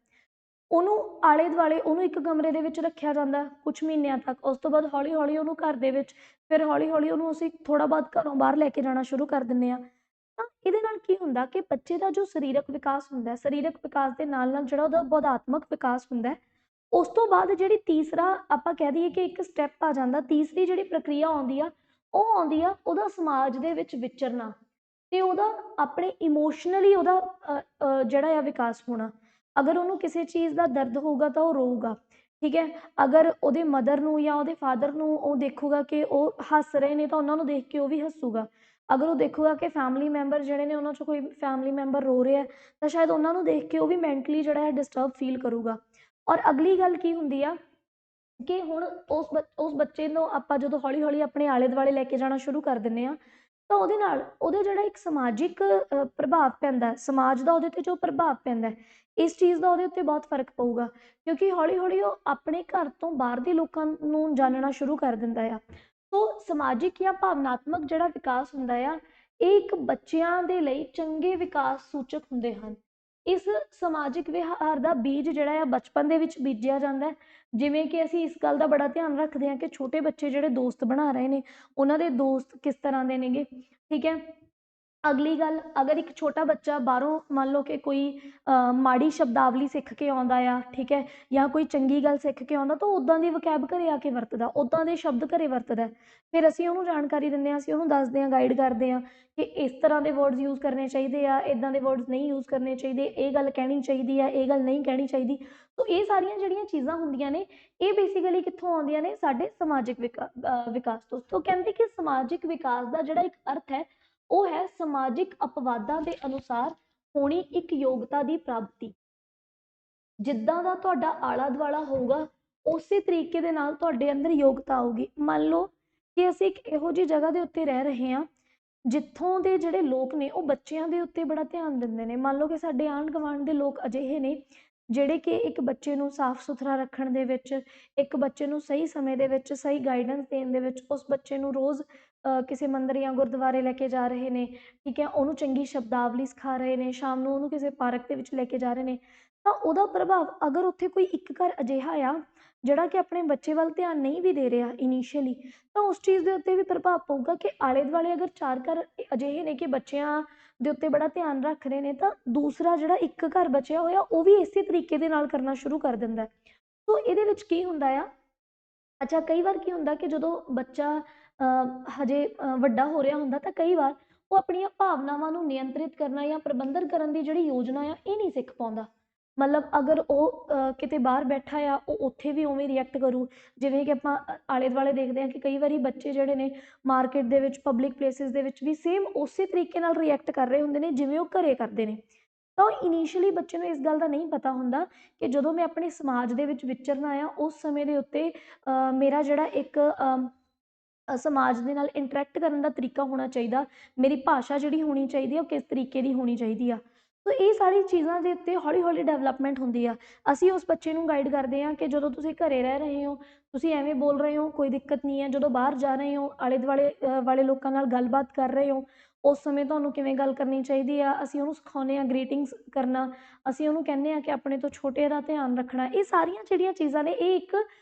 ਉਹਨੂੰ ਆਲੇ ਦੁਆਲੇ ਉਹਨੂੰ ਇੱਕ ਕਮਰੇ ਦੇ ਵਿੱਚ ਰੱਖਿਆ ਜਾਂਦਾ ਕੁਛ ਮਹੀਨਿਆਂ ਤੱਕ, ਉਸ ਤੋਂ ਬਾਅਦ ਹੌਲੀ ਹੌਲੀ ਉਹਨੂੰ ਘਰ ਦੇ ਵਿੱਚ, ਫਿਰ ਹੌਲੀ ਹੌਲੀ ਉਹਨੂੰ ਅਸੀਂ ਥੋੜ੍ਹਾ ਬਹੁਤ ਘਰੋਂ ਬਾਹਰ ਲੈ ਕੇ ਜਾਣਾ ਸ਼ੁਰੂ ਕਰ ਦਿੰਦੇ ਹਾਂ। ਤਾਂ ਇਹਦੇ ਨਾਲ ਕੀ ਹੁੰਦਾ ਕਿ ਬੱਚੇ ਦਾ ਜੋ ਸਰੀਰਕ ਵਿਕਾਸ ਹੁੰਦਾ, ਸਰੀਰਕ ਵਿਕਾਸ ਦੇ ਨਾਲ ਨਾਲ ਜਿਹੜਾ ਉਹਦਾ ਬੌਧਾਤਮਕ ਵਿਕਾਸ ਹੁੰਦਾ, ਉਸ ਤੋਂ ਬਾਅਦ ਜਿਹੜੀ ਤੀਸਰਾ ਆਪਾਂ ਕਹਿ ਦਈਏ ਕਿ ਇੱਕ ਸਟੈਪ ਆ ਜਾਂਦਾ, ਤੀਸਰੀ ਜਿਹੜੀ ਪ੍ਰਕਿਰਿਆ ਆਉਂਦੀ ਆ ਉਹ ਆਉਂਦੀ ਆ ਉਹਦਾ ਸਮਾਜ ਦੇ ਵਿੱਚ ਵਿਚਰਨਾ ਤੇ ਉਹਦਾ ਆਪਣੇ ਇਮੋਸ਼ਨਲੀ ਉਹਦਾ ਜਿਹੜਾ ਆ ਵਿਕਾਸ ਹੋਣਾ। ਅਗਰ ਉਹਨੂੰ ਕਿਸੇ ਚੀਜ਼ ਦਾ ਦਰਦ ਹੋਊਗਾ ਤਾਂ ਉਹ ਰੋਊਗਾ, ਠੀਕ ਹੈ। ਅਗਰ ਉਹਦੇ ਮਦਰ ਨੂੰ ਜਾਂ ਉਹਦੇ ਫਾਦਰ ਨੂੰ ਉਹ ਦੇਖੂਗਾ ਕਿ ਉਹ ਹੱਸ ਰਹੇ ਨੇ ਤਾਂ ਉਹਨਾਂ ਨੂੰ ਦੇਖ ਕੇ ਉਹ ਵੀ ਹੱਸੂਗਾ। ਅਗਰ ਉਹ ਦੇਖੂਗਾ ਕਿ ਫੈਮਿਲੀ ਮੈਂਬਰ ਜਿਹੜੇ ਨੇ ਉਹਨਾਂ 'ਚੋਂ ਕੋਈ ਫੈਮਿਲੀ ਮੈਂਬਰ ਰੋ ਰਿਹਾ ਤਾਂ ਸ਼ਾਇਦ ਉਹਨਾਂ ਨੂੰ ਦੇਖ ਕੇ ਉਹ ਵੀ ਮੈਂਟਲੀ ਜਿਹੜਾ ਹੈ ਡਿਸਟਰਬ ਫੀਲ ਕਰੂਗਾ। ਔਰ ਅਗਲੀ ਗੱਲ ਕੀ ਹੁੰਦੀ ਆ ਕਿ ਹੁਣ ਉਸ ਬੱਚੇ ਨੂੰ ਆਪਾਂ ਜਦੋਂ ਹੌਲੀ ਹੌਲੀ ਆਪਣੇ ਆਲੇ ਦੁਆਲੇ ਲੈ ਕੇ ਜਾਣਾ ਸ਼ੁਰੂ ਕਰ ਦਿੰਦੇ ਹਾਂ ਤਾਂ ਉਹਦੇ ਨਾਲ ਉਹਦਾ ਜਿਹੜਾ ਇੱਕ ਸਮਾਜਿਕ ਪ੍ਰਭਾਵ ਪੈਂਦਾ, ਸਮਾਜ ਦਾ ਉਹਦੇ 'ਤੇ ਜੋ ਪ੍ਰਭਾਵ ਪੈਂਦਾ, ਇਸ ਚੀਜ਼ ਦਾ ਉਹਦੇ ਉੱਤੇ ਬਹੁਤ ਫਰਕ ਪਊਗਾ ਕਿਉਂਕਿ ਹੌਲੀ ਹੌਲੀ ਉਹ ਆਪਣੇ ਘਰ ਤੋਂ ਬਾਹਰ ਦੇ ਲੋਕਾਂ ਨੂੰ ਜਾਣਨਾ ਸ਼ੁਰੂ ਕਰ ਦਿੰਦਾ ਆ। ਸੋ ਸਮਾਜਿਕ ਜਾਂ ਭਾਵਨਾਤਮਕ ਜਿਹੜਾ ਵਿਕਾਸ ਹੁੰਦਾ ਆ ਇਹ ਇੱਕ ਬੱਚਿਆਂ ਦੇ ਲਈ ਚੰਗੇ ਵਿਕਾਸ ਸੂਚਕ ਹੁੰਦੇ ਹਨ। ਇਸ ਸਮਾਜਿਕ ਵਿਹਾਰ ਦਾ ਬੀਜ ਜਿਹੜਾ ਆ ਬਚਪਨ ਦੇ ਵਿੱਚ ਬੀਜਿਆ ਜਾਂਦਾ, ਜਿਵੇਂ ਕਿ ਅਸੀਂ ਇਸ ਗੱਲ ਦਾ ਬੜਾ ਧਿਆਨ ਰੱਖਦੇ ਹਾਂ ਕਿ ਛੋਟੇ ਬੱਚੇ ਜਿਹੜੇ ਦੋਸਤ ਬਣਾ ਰਹੇ ਨੇ ਉਹਨਾਂ ਦੇ ਦੋਸਤ ਕਿਸ ਤਰ੍ਹਾਂ ਦੇ ਨੇਗੇ, ਠੀਕ ਹੈ। ਅਗਲੀ ਗੱਲ, ਅਗਰ ਇੱਕ ਛੋਟਾ ਬੱਚਾ ਬਾਹਰੋਂ ਮੰਨ ਲਓ ਕਿ ਕੋਈ ਮਾੜੀ ਸ਼ਬਦਾਵਲੀ ਸਿੱਖ ਕੇ ਆਉਂਦਾ ਆ, ਠੀਕ ਹੈ, ਜਾਂ ਕੋਈ ਚੰਗੀ ਗੱਲ ਸਿੱਖ ਕੇ ਆਉਂਦਾ ਤਾਂ ਉੱਦਾਂ ਦੀ ਵਕੈਬ ਘਰੇ ਆ ਕੇ ਵਰਤਦਾ, ਉੱਦਾਂ ਦੇ ਸ਼ਬਦ ਘਰੇ ਵਰਤਦਾ। ਫਿਰ ਅਸੀਂ ਉਹਨੂੰ ਜਾਣਕਾਰੀ ਦਿੰਦੇ ਹਾਂ, ਅਸੀਂ ਉਹਨੂੰ ਦੱਸਦੇ ਹਾਂ, ਗਾਈਡ ਕਰਦੇ ਹਾਂ ਕਿ ਇਸ ਤਰ੍ਹਾਂ ਦੇ ਵਰਡਸ ਯੂਜ਼ ਕਰਨੇ ਚਾਹੀਦੇ ਆ, ਇੱਦਾਂ ਦੇ ਵਰਡਸ ਨਹੀਂ ਯੂਜ਼ ਕਰਨੇ ਚਾਹੀਦੇ, ਇਹ ਗੱਲ ਕਹਿਣੀ ਚਾਹੀਦੀ ਆ, ਇਹ ਗੱਲ ਨਹੀਂ ਕਹਿਣੀ ਚਾਹੀਦੀ। ਸੋ ਇਹ ਸਾਰੀਆਂ ਜਿਹੜੀਆਂ ਚੀਜ਼ਾਂ ਹੁੰਦੀਆਂ ਨੇ ਇਹ ਬੇਸਿਕਲੀ ਕਿੱਥੋਂ ਆਉਂਦੀਆਂ ਨੇ, ਸਾਡੇ ਸਮਾਜਿਕ ਵਿਕਾਸ ਤੋਂ। ਤੋਂ ਕਹਿੰਦੇ ਕਿ ਸਮਾਜਿਕ ਵਿਕਾਸ ਦਾ ਜਿਹੜਾ ਇੱਕ ਅਰਥ ਹੈ ਉਹ ਹੈ ਸਮਾਜਿਕ ਅਪਵਾਦਾਂ ਦੇ ਅਨੁਸਾਰ ਹੋਣੀ ਇੱਕ ਯੋਗਤਾ ਦੀ ਪ੍ਰਾਪਤੀ। ਜਿੱਦਾਂ ਦਾ ਤੁਹਾਡਾ ਆਲਾ ਦੁਆਲਾ ਹੋਊਗਾ ਉਸੇ ਤਰੀਕੇ ਦੇ ਨਾਲ ਤੁਹਾਡੇ ਅੰਦਰ ਯੋਗਤਾ ਆਊਗੀ। ਮੰਨ ਲਓ ਕਿ ਅਸੀਂ ਇੱਕ ਇਹੋ ਜਿਹੀ ਜਗ੍ਹਾ ਦੇ ਉੱਤੇ ਰਹਿ ਰਹੇ ਹਾਂ ਜਿੱਥੋਂ ਦੇ ਜਿਹੜੇ ਲੋਕ ਨੇ ਉਹ ਬੱਚਿਆਂ ਦੇ ਉੱਤੇ ਬੜਾ ਧਿਆਨ ਦਿੰਦੇ ਨੇ। ਮੰਨ ਲਓ ਕਿ ਸਾਡੇ ਆਂਢ ਗੁਆਂਢ ਦੇ ਲੋਕ ਅਜਿਹੇ ਨੇ ਜਿਹੜੇ ਕਿ ਇੱਕ ਬੱਚੇ ਨੂੰ ਸਾਫ਼ ਸੁਥਰਾ ਰੱਖਣ ਦੇ ਵਿੱਚ, ਇੱਕ ਬੱਚੇ ਨੂੰ ਸਹੀ ਸਮੇਂ ਦੇ ਵਿੱਚ ਸਹੀ ਗਾਈਡੈਂਸ ਦੇਣ ਦੇ ਵਿੱਚ, ਉਸ ਬੱਚੇ ਨੂੰ ਰੋਜ਼ ਕਿਸੇ ਮੰਦਰ ਜਾਂ ਗੁਰਦੁਆਰੇ ਲੈ ਕੇ ਜਾ ਰਹੇ ਨੇ, ਠੀਕ ਹੈ, ਉਹਨੂੰ ਚੰਗੀ ਸ਼ਬਦਾਵਲੀ ਸਿਖਾ ਰਹੇ ਨੇ, ਸ਼ਾਮ ਨੂੰ ਉਹਨੂੰ ਕਿਸੇ ਪਾਰਕ ਦੇ ਵਿੱਚ ਲੈ ਕੇ ਜਾ ਰਹੇ ਨੇ, ਤਾਂ ਉਹਦਾ ਪ੍ਰਭਾਵ ਅਗਰ ਉੱਥੇ ਕੋਈ ਇੱਕ ਘਰ ਅਜਿਹਾ ਆ ਜਿਹੜਾ ਕਿ ਆਪਣੇ ਬੱਚੇ ਵੱਲ ਧਿਆਨ ਨਹੀਂ ਵੀ ਦੇ ਰਿਹਾ ਇਨੀਸ਼ੀਅਲੀ, ਤਾਂ ਉਸ ਚੀਜ਼ ਦੇ ਉੱਤੇ ਵੀ ਪ੍ਰਭਾਵ ਪਊਗਾ ਕਿ ਆਲੇ ਦੁਆਲੇ ਅਗਰ 4 ਘਰ ਅਜਿਹੇ ਨੇ ਕਿ ਬੱਚਿਆਂ ਦੇ ਉੱਤੇ ਬੜਾ ਧਿਆਨ ਰੱਖ ਰਹੇ ਨੇ ਤਾਂ ਦੂਸਰਾ ਜਿਹੜਾ ਇੱਕ ਘਰ ਬਚਿਆ ਹੋਇਆ ਉਹ ਵੀ ਇਸੇ ਤਰੀਕੇ ਦੇ ਨਾਲ ਕਰਨਾ ਸ਼ੁਰੂ ਕਰ ਦਿੰਦਾ। ਸੋ ਇਹਦੇ ਵਿੱਚ ਕੀ ਹੁੰਦਾ ਆ, ਅੱਛਾ ਕਈ ਵਾਰ ਕੀ ਹੁੰਦਾ ਕਿ ਜਦੋਂ ਬੱਚਾ ਹਜੇ ਵੱਡਾ ਹੋ ਰਿਹਾ ਹੁੰਦਾ ਤਾਂ ਕਈ ਵਾਰ ਉਹ ਆਪਣੀਆਂ ਭਾਵਨਾਵਾਂ ਨੂੰ ਨਿਯੰਤਰਿਤ ਕਰਨਾ ਜਾਂ ਪ੍ਰਬੰਧਨ ਕਰਨ ਦੀ ਜਿਹੜੀ ਯੋਜਨਾ ਆ ਇਹ ਨਹੀਂ ਸਿੱਖ ਪਾਉਂਦਾ। ਮਤਲਬ ਅਗਰ ਉਹ ਕਿਤੇ ਬਾਹਰ ਬੈਠਾ ਆ ਉਹ ਉੱਥੇ ਵੀ ਉਵੇਂ ਰਿਐਕਟ ਕਰੂ, ਜਿਵੇਂ ਕਿ ਆਪਾਂ ਆਲੇ ਦੁਆਲੇ ਦੇਖਦੇ ਹਾਂ ਕਿ ਕਈ ਵਾਰੀ ਬੱਚੇ ਜਿਹੜੇ ਨੇ ਮਾਰਕੀਟ ਦੇ ਵਿੱਚ, ਪਬਲਿਕ ਪਲੇਸਿਸ ਦੇ ਵਿੱਚ ਵੀ ਸੇਮ ਉਸੇ ਤਰੀਕੇ ਨਾਲ ਰਿਐਕਟ ਕਰ ਰਹੇ ਹੁੰਦੇ ਨੇ ਜਿਵੇਂ ਉਹ ਘਰੇ ਕਰਦੇ ਨੇ। ਤਾਂ ਇਨੀਸ਼ੀਅਲੀ ਬੱਚੇ ਨੂੰ ਇਸ ਗੱਲ ਦਾ ਨਹੀਂ ਪਤਾ ਹੁੰਦਾ ਕਿ ਜਦੋਂ ਮੈਂ ਆਪਣੇ ਸਮਾਜ ਦੇ ਵਿੱਚ ਵਿਚਰਨਾ ਆ ਉਸ ਸਮੇਂ ਦੇ ਉੱਤੇ ਮੇਰਾ ਜਿਹੜਾ ਇੱਕ ਸਮਾਜ ਦੇ ਨਾਲ ਇੰਟਰੈਕਟ ਕਰਨ ਦਾ ਤਰੀਕਾ ਹੋਣਾ ਚਾਹੀਦਾ, ਮੇਰੀ ਭਾਸ਼ਾ ਜਿਹੜੀ ਹੋਣੀ ਚਾਹੀਦੀ ਆ ਉਹ ਕਿਸ ਤਰੀਕੇ ਦੀ ਹੋਣੀ ਚਾਹੀਦੀ ਆ। ਸੋ ਇਹ ਸਾਰੀ ਚੀਜ਼ਾਂ ਦੇ ਉੱਤੇ ਹੌਲੀ ਹੌਲੀ ਡਿਵੈਲਪਮੈਂਟ ਹੁੰਦੀ ਆ। ਅਸੀਂ ਉਸ ਬੱਚੇ ਨੂੰ ਗਾਈਡ ਕਰਦੇ ਹਾਂ ਕਿ ਜਦੋਂ ਤੁਸੀਂ ਘਰੇ ਰਹਿ ਰਹੇ ਹੋ ਤੁਸੀਂ ਐਵੇਂ ਬੋਲ ਰਹੇ ਹੋ, ਕੋਈ ਦਿੱਕਤ ਨਹੀਂ ਹੈ, ਜਦੋਂ ਬਾਹਰ ਜਾ ਰਹੇ ਹੋ ਆਲੇ ਦੁਆਲੇ ਵਾਲੇ ਲੋਕਾਂ ਨਾਲ ਗੱਲਬਾਤ ਕਰ ਰਹੇ ਹੋ ਉਸ ਸਮੇਂ ਤੁਹਾਨੂੰ ਕਿਵੇਂ ਗੱਲ ਕਰਨੀ ਚਾਹੀਦੀ ਆ। ਅਸੀਂ ਉਹਨੂੰ ਸਿਖਾਉਂਦੇ ਹਾਂ ਗ੍ਰੀਟਿੰਗਸ ਕਰਨਾ, ਅਸੀਂ ਉਹਨੂੰ ਕਹਿੰਦੇ ਹਾਂ ਕਿ ਆਪਣੇ ਤੋਂ ਛੋਟੇ ਦਾ ਧਿਆਨ ਰੱਖਣਾ। ਇਹ ਸਾਰੀਆਂ ਜਿਹੜੀਆਂ ਚੀਜ਼ਾਂ ਨੇ ਇਹ ਇੱਕ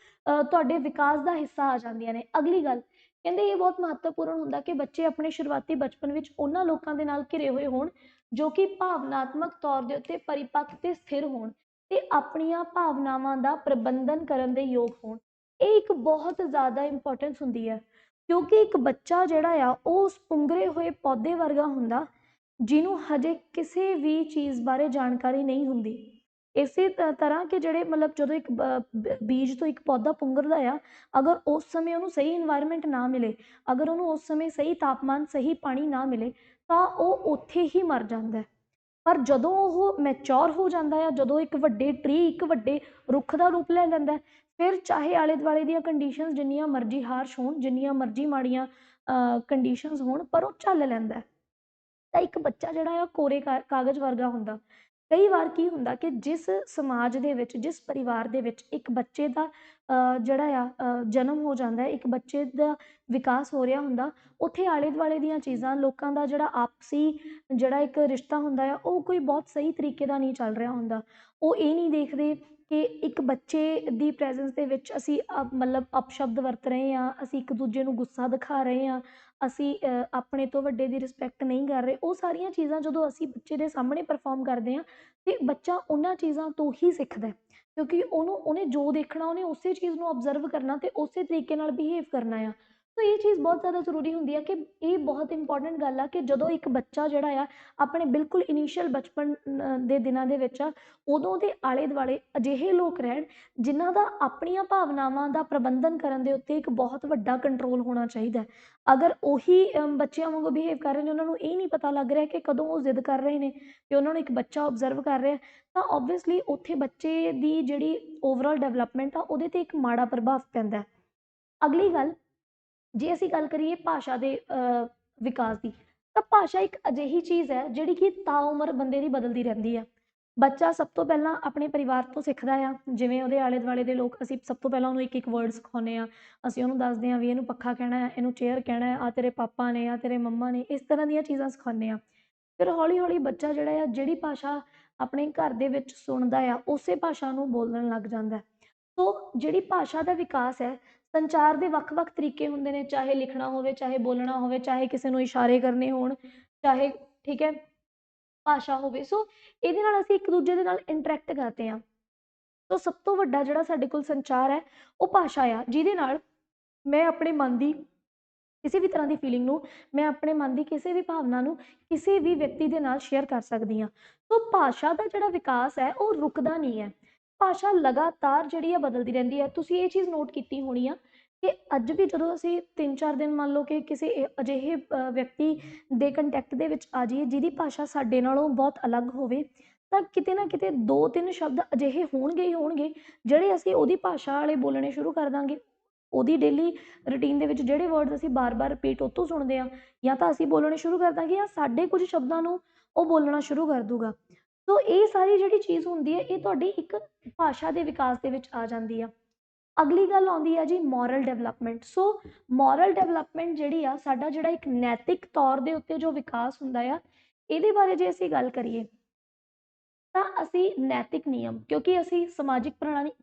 ਤੁਹਾਡੇ ਵਿਕਾਸ ਦਾ ਹਿੱਸਾ ਆ ਜਾਂਦੀਆਂ ਨੇ। ਅਗਲੀ ਗੱਲ ਕਹਿੰਦੇ ਇਹ ਬਹੁਤ ਮਹੱਤਵਪੂਰਨ ਹੁੰਦਾ ਕਿ ਬੱਚੇ ਆਪਣੇ ਸ਼ੁਰੂਆਤੀ ਬਚਪਨ ਵਿੱਚ ਉਹਨਾਂ ਲੋਕਾਂ ਦੇ ਨਾਲ ਘਿਰੇ ਹੋਏ ਹੋਣ ਜੋ ਕਿ ਭਾਵਨਾਤਮਕ ਤੌਰ ਦੇ ਉੱਤੇ ਪਰਿਪੱਕ ਤੇ ਸਥਿਰ ਹੋਣ ਤੇ ਆਪਣੀਆਂ ਭਾਵਨਾਵਾਂ ਦਾ ਪ੍ਰਬੰਧਨ ਕਰਨ ਦੇ ਯੋਗ ਹੋਣ। ਇਹ ਇੱਕ ਬਹੁਤ ਜ਼ਿਆਦਾ ਇੰਪੋਰਟੈਂਸ ਹੁੰਦੀ ਹੈ ਕਿਉਂਕਿ ਇੱਕ ਬੱਚਾ ਜਿਹੜਾ ਆ ਉਹ ਉਸ ਪੁੰਗਰੇ ਹੋਏ ਪੌਦੇ ਵਰਗਾ ਹੁੰਦਾ ਜਿਹਨੂੰ ਹਜੇ ਕਿਸੇ ਵੀ ਚੀਜ਼ ਬਾਰੇ ਜਾਣਕਾਰੀ ਨਹੀਂ ਹੁੰਦੀ। ਇਸੇ ਤਰ੍ਹਾਂ ਕਿ ਜਿਹੜੇ ਮਤਲਬ ਜਦੋਂ ਇੱਕ ਬੀਜ ਤੋਂ ਇੱਕ ਪੌਦਾ ਪੁੰਗਰਦਾ ਆ, ਅਗਰ ਉਸ ਸਮੇਂ ਉਹਨੂੰ ਸਹੀ ਇਨਵਾਇਰਮੈਂਟ ਨਾ ਮਿਲੇ, ਅਗਰ ਉਹਨੂੰ ਉਸ ਸਮੇਂ ਸਹੀ ਤਾਪਮਾਨ, ਸਹੀ ਪਾਣੀ ਨਾ ਮਿਲੇ ਤਾਂ ਉਹ ਉੱਥੇ ਹੀ ਮਰ ਜਾਂਦਾ। ਪਰ ਜਦੋਂ ਉਹ ਮੈਚੋਰ ਹੋ ਜਾਂਦਾ ਆ, ਜਦੋਂ ਇੱਕ ਵੱਡੇ ਟਰੀ, ਇੱਕ ਵੱਡੇ ਰੁੱਖ ਦਾ ਰੂਪ ਲੈ ਲੈਂਦਾ, ਫਿਰ ਚਾਹੇ ਆਲੇ ਦੁਆਲੇ ਦੀਆਂ ਕੰਡੀਸ਼ਨਸ ਜਿੰਨੀਆਂ ਮਰਜ਼ੀ ਹਾਰਸ਼ ਹੋਣ, ਜਿੰਨੀਆਂ ਮਰਜ਼ੀ ਮਾੜੀਆਂ ਕੰਡੀਸ਼ਨਸ ਹੋਣ, ਪਰ ਉਹ ਝੱਲ ਲੈਂਦਾ। ਤਾਂ ਇੱਕ ਬੱਚਾ ਜਿਹੜਾ ਆ ਕੋਰੇ ਕਾਗਜ਼ ਵਰਗਾ ਹੁੰਦਾ ਕਈ ਵਾਰ ਕੀ ਹੁੰਦਾ ਕਿ ਜਿਸ ਸਮਾਜ ਦੇ ਵਿੱਚ, ਜਿਸ ਪਰਿਵਾਰ ਦੇ ਵਿੱਚ ਇੱਕ ਬੱਚੇ ਦਾ ਜਿਹੜਾ ਆ ਜਨਮ ਹੋ ਜਾਂਦਾ ਹੈ, ਇੱਕ ਬੱਚੇ ਦਾ ਵਿਕਾਸ ਹੋ ਰਿਹਾ ਹੁੰਦਾ, ਉੱਥੇ ਆਲੇ ਦੁਆਲੇ ਦੀਆਂ ਚੀਜ਼ਾਂ, ਲੋਕਾਂ ਦਾ ਜਿਹੜਾ ਆਪਸੀ ਜਿਹੜਾ ਇੱਕ ਰਿਸ਼ਤਾ ਹੁੰਦਾ ਆ, ਉਹ ਕੋਈ ਬਹੁਤ ਸਹੀ ਤਰੀਕੇ ਦਾ ਨਹੀਂ ਚੱਲ ਰਿਹਾ ਹੁੰਦਾ। ਉਹ ਇਹ ਨਹੀਂ ਦੇਖਦੇ ਕਿ ਇੱਕ ਬੱਚੇ ਦੀ ਪ੍ਰੈਜ਼ੈਂਸ ਦੇ ਵਿੱਚ ਅਸੀਂ ਮਤਲਬ ਅਪਸ਼ਬਦ ਵਰਤ ਰਹੇ ਹਾਂ, ਅਸੀਂ ਇੱਕ ਦੂਜੇ ਨੂੰ ਗੁੱਸਾ ਦਿਖਾ ਰਹੇ ਹਾਂ, ਅਸੀਂ ਆਪਣੇ ਤੋਂ ਵੱਡੇ ਦੀ ਰਿਸਪੈਕਟ ਨਹੀਂ ਕਰ ਰਹੇ। ਉਹ ਸਾਰੀਆਂ ਚੀਜ਼ਾਂ ਜਦੋਂ ਅਸੀਂ ਬੱਚੇ ਦੇ ਸਾਹਮਣੇ ਪਰਫੋਰਮ ਕਰਦੇ ਹਾਂ, ਤੇ ਬੱਚਾ ਉਹਨਾਂ ਚੀਜ਼ਾਂ ਤੋਂ ਹੀ ਸਿੱਖਦਾ ਹੈ, ਕਿਉਂਕਿ ਉਹਨੇ ਜੋ ਦੇਖਣਾ, ਉਹਨੇ ਉਸੇ ਚੀਜ਼ ਨੂੰ ਓਬਜ਼ਰਵ ਕਰਨਾ ਤੇ ਉਸੇ ਤਰੀਕੇ ਨਾਲ ਬਿਹੇਵ ਕਰਨਾ ਆ। ਸੋ ਇਹ ਚੀਜ਼ ਬਹੁਤ ਜ਼ਿਆਦਾ ਜ਼ਰੂਰੀ ਹੁੰਦੀ ਆ ਕਿ ਇਹ ਬਹੁਤ ਇੰਪੋਰਟੈਂਟ ਗੱਲ ਆ ਕਿ ਜਦੋਂ ਇੱਕ ਬੱਚਾ ਜਿਹੜਾ ਆ ਆਪਣੇ ਬਿਲਕੁਲ ਇਨੀਸ਼ੀਅਲ ਬਚਪਨ ਦੇ ਦਿਨਾਂ ਦੇ ਵਿੱਚ ਆ, ਉਦੋਂ ਦੇ ਆਲੇ ਦੁਆਲੇ ਅਜਿਹੇ ਲੋਕ ਰਹਿਣ ਜਿਨ੍ਹਾਂ ਦਾ ਆਪਣੀਆਂ ਭਾਵਨਾਵਾਂ ਦਾ ਪ੍ਰਬੰਧਨ ਕਰਨ ਦੇ ਉੱਤੇ ਇੱਕ ਬਹੁਤ ਵੱਡਾ ਕੰਟਰੋਲ ਹੋਣਾ ਚਾਹੀਦਾ ਹੈ। ਅਗਰ ਉਹੀ ਬੱਚਿਆਂ ਵਾਂਗੂ ਬਿਹੇਵ ਕਰ ਰਹੇ ਨੇ, ਉਹਨਾਂ ਨੂੰ ਇਹ ਨਹੀਂ ਪਤਾ ਲੱਗ ਰਿਹਾ ਕਿ ਕਦੋਂ ਉਹ ਜ਼ਿੱਦ ਕਰ ਰਹੇ ਨੇ ਤੇ ਉਹਨਾਂ ਨੂੰ ਇੱਕ ਬੱਚਾ ਓਬਜ਼ਰਵ ਕਰ ਰਿਹਾ, ਤਾਂ ਓਬਵੀਅਸਲੀ ਉੱਥੇ ਬੱਚੇ ਦੀ ਜਿਹੜੀ ਓਵਰਆਲ ਡਿਵੈਲਪਮੈਂਟ ਆ, ਉਹਦੇ 'ਤੇ ਇੱਕ ਮਾੜਾ ਪ੍ਰਭਾਵ ਪੈਂਦਾ। ਅਗਲੀ ਗੱਲ, ਜੇ ਅਸੀਂ ਗੱਲ ਕਰੀਏ ਭਾਸ਼ਾ ਦੇ ਵਿਕਾਸ ਦੀ, ਤਾਂ ਭਾਸ਼ਾ ਇੱਕ ਅਜਿਹੀ ਚੀਜ਼ ਹੈ ਜਿਹੜੀ ਕਿ ਤਾਉਮਰ ਬੰਦੇ ਦੀ ਬਦਲਦੀ ਰਹਿੰਦੀ ਆ। ਬੱਚਾ ਸਭ ਤੋਂ ਪਹਿਲਾਂ ਆਪਣੇ ਪਰਿਵਾਰ ਤੋਂ ਸਿੱਖਦਾ ਆ, ਜਿਵੇਂ ਉਹਦੇ ਆਲੇ ਦੁਆਲੇ ਦੇ ਲੋਕ, ਅਸੀਂ ਸਭ ਤੋਂ ਪਹਿਲਾਂ ਉਹਨੂੰ ਇੱਕ ਇੱਕ ਵਰਡ ਸਿਖਾਉਂਦੇ ਹਾਂ। ਅਸੀਂ ਉਹਨੂੰ ਦੱਸਦੇ ਹਾਂ ਵੀ ਇਹਨੂੰ ਪੱਖਾ ਕਹਿਣਾ ਹੈ, ਇਹਨੂੰ ਚੇਅਰ ਕਹਿਣਾ ਹੈ, ਆ ਤੇਰੇ ਪਾਪਾ ਨੇ, ਆ ਤੇਰੇ ਮੰਮਾ ਨੇ, ਇਸ ਤਰ੍ਹਾਂ ਦੀਆਂ ਚੀਜ਼ਾਂ ਸਿਖਾਉਂਦੇ ਹਾਂ। ਫਿਰ ਹੌਲੀ ਹੌਲੀ ਬੱਚਾ ਜਿਹੜਾ ਆ, ਜਿਹੜੀ ਭਾਸ਼ਾ ਆਪਣੇ ਘਰ ਦੇ ਵਿੱਚ ਸੁਣਦਾ ਆ, ਉਸੇ ਭਾਸ਼ਾ ਨੂੰ ਬੋਲਣ ਲੱਗ ਜਾਂਦਾ। ਸੋ ਜਿਹੜੀ ਭਾਸ਼ਾ ਦਾ ਵਿਕਾਸ ਹੈ, ਸੰਚਾਰ ਦੇ ਵੱਖ-ਵੱਖ ਤਰੀਕੇ ਹੁੰਦੇ ਨੇ, ਚਾਹੇ ਲਿਖਣਾ ਹੋਵੇ, ਚਾਹੇ ਬੋਲਣਾ ਹੋਵੇ, ਚਾਹੇ ਕਿਸੇ ਨੂੰ ਇਸ਼ਾਰੇ ਕਰਨੇ ਹੋਣ, ਚਾਹੇ ਠੀਕ ਹੈ ਭਾਸ਼ਾ ਹੋਵੇ। ਸੋ ਇਹਦੇ ਨਾਲ ਅਸੀਂ ਇੱਕ ਦੂਜੇ ਦੇ ਨਾਲ ਇੰਟਰੈਕਟ ਕਰਦੇ ਹਾਂ। ਸੋ ਸਭ ਤੋਂ ਵੱਡਾ ਜਿਹੜਾ ਸਾਡੇ ਕੋਲ ਸੰਚਾਰ ਹੈ, ਉਹ ਭਾਸ਼ਾ ਆ, ਜਿਹਦੇ ਨਾਲ ਮੈਂ ਆਪਣੇ ਮਨ ਦੀ ਕਿਸੇ ਵੀ ਤਰ੍ਹਾਂ ਦੀ ਫੀਲਿੰਗ ਨੂੰ, ਮੈਂ ਆਪਣੇ ਮਨ ਦੀ ਕਿਸੇ ਵੀ ਭਾਵਨਾ ਨੂੰ ਕਿਸੇ ਵੀ ਵਿਅਕਤੀ ਦੇ ਨਾਲ ਸ਼ੇਅਰ ਕਰ ਸਕਦੀ ਹਾਂ। ਸੋ ਭਾਸ਼ਾ ਦਾ ਜਿਹੜਾ ਵਿਕਾਸ ਹੈ, ਉਹ ਰੁਕਦਾ ਨਹੀਂ ਹੈ। ਭਾਸ਼ਾ ਲਗਾਤਾਰ ਜਿਹੜੀ ਆ ਬਦਲਦੀ ਰਹਿੰਦੀ ਹੈ। ਤੁਸੀਂ ਇਹ ਚੀਜ਼ ਨੋਟ ਕੀਤੀ ਹੋਣੀ ਆ ਕਿ ਅੱਜ ਵੀ ਜਦੋਂ ਅਸੀਂ 3-4 ਦਿਨ ਮੰਨ ਲਓ ਕਿ ਕਿਸੇ ਅਜਿਹੇ ਵਿਅਕਤੀ ਦੇ ਕੰਟੈਕਟ ਦੇ ਵਿੱਚ ਆ ਜਾਈਏ ਜਿਹਦੀ ਭਾਸ਼ਾ ਸਾਡੇ ਨਾਲੋਂ ਬਹੁਤ ਅਲੱਗ ਹੋਵੇ, ਤਾਂ ਕਿਤੇ ਨਾ ਕਿਤੇ 2-3 ਸ਼ਬਦ ਅਜਿਹੇ ਹੋਣਗੇ ਹੀ ਹੋਣਗੇ ਜਿਹੜੇ ਅਸੀਂ ਉਹਦੀ ਭਾਸ਼ਾ ਵਾਲੇ ਬੋਲਣੇ ਸ਼ੁਰੂ ਕਰ ਦਾਂਗੇ। ਉਹਦੀ ਡੇਲੀ ਰੂਟੀਨ ਦੇ ਵਿੱਚ ਜਿਹੜੇ ਵਰਡਸ ਅਸੀਂ ਬਾਰ-ਬਾਰ ਰਿਪੀਟ ਉਹ ਤੋਂ ਸੁਣਦੇ ਹਾਂ, ਜਾਂ ਤਾਂ ਅਸੀਂ ਬੋਲਣੇ ਸ਼ੁਰੂ ਕਰ ਦਾਂਗੇ ਜਾਂ ਸਾਡੇ ਕੁਝ ਸ਼ਬਦਾਂ ਨੂੰ ਉਹ ਬੋਲਣਾ ਸ਼ੁਰੂ ਕਰ ਦੂਗਾ। ਸੋ ਇਹ ਸਾਰੀ ਜਿਹੜੀ ਚੀਜ਼ ਹੁੰਦੀ ਹੈ, ਇਹ ਤੁਹਾਡੀ ਇੱਕ ਭਾਸ਼ਾ ਦੇ ਵਿਕਾਸ ਦੇ ਵਿੱਚ ਆ ਜਾਂਦੀ ਆ। ਅਗਲੀ ਗੱਲ ਆਉਂਦੀ ਆ ਜੀ ਮੋਰਲ ਡਿਵੈਲਪਮੈਂਟ। ਸੋ ਮੋਰਲ ਡਿਵੈਲਪਮੈਂਟ ਜਿਹੜੀ ਆ, ਸਾਡਾ ਜਿਹੜਾ ਇੱਕ ਨੈਤਿਕ ਤੌਰ ਦੇ ਉੱਤੇ ਜੋ ਵਿਕਾਸ ਹੁੰਦਾ ਆ, ਇਹਦੇ ਬਾਰੇ ਜੇ ਅਸੀਂ ਗੱਲ ਕਰੀਏ ਤਾਂ ਅਸੀਂ ਨੈਤਿਕ ਨਿਯਮ, ਕਿਉਂਕਿ ਅਸੀਂ ਸਮਾਜਿਕ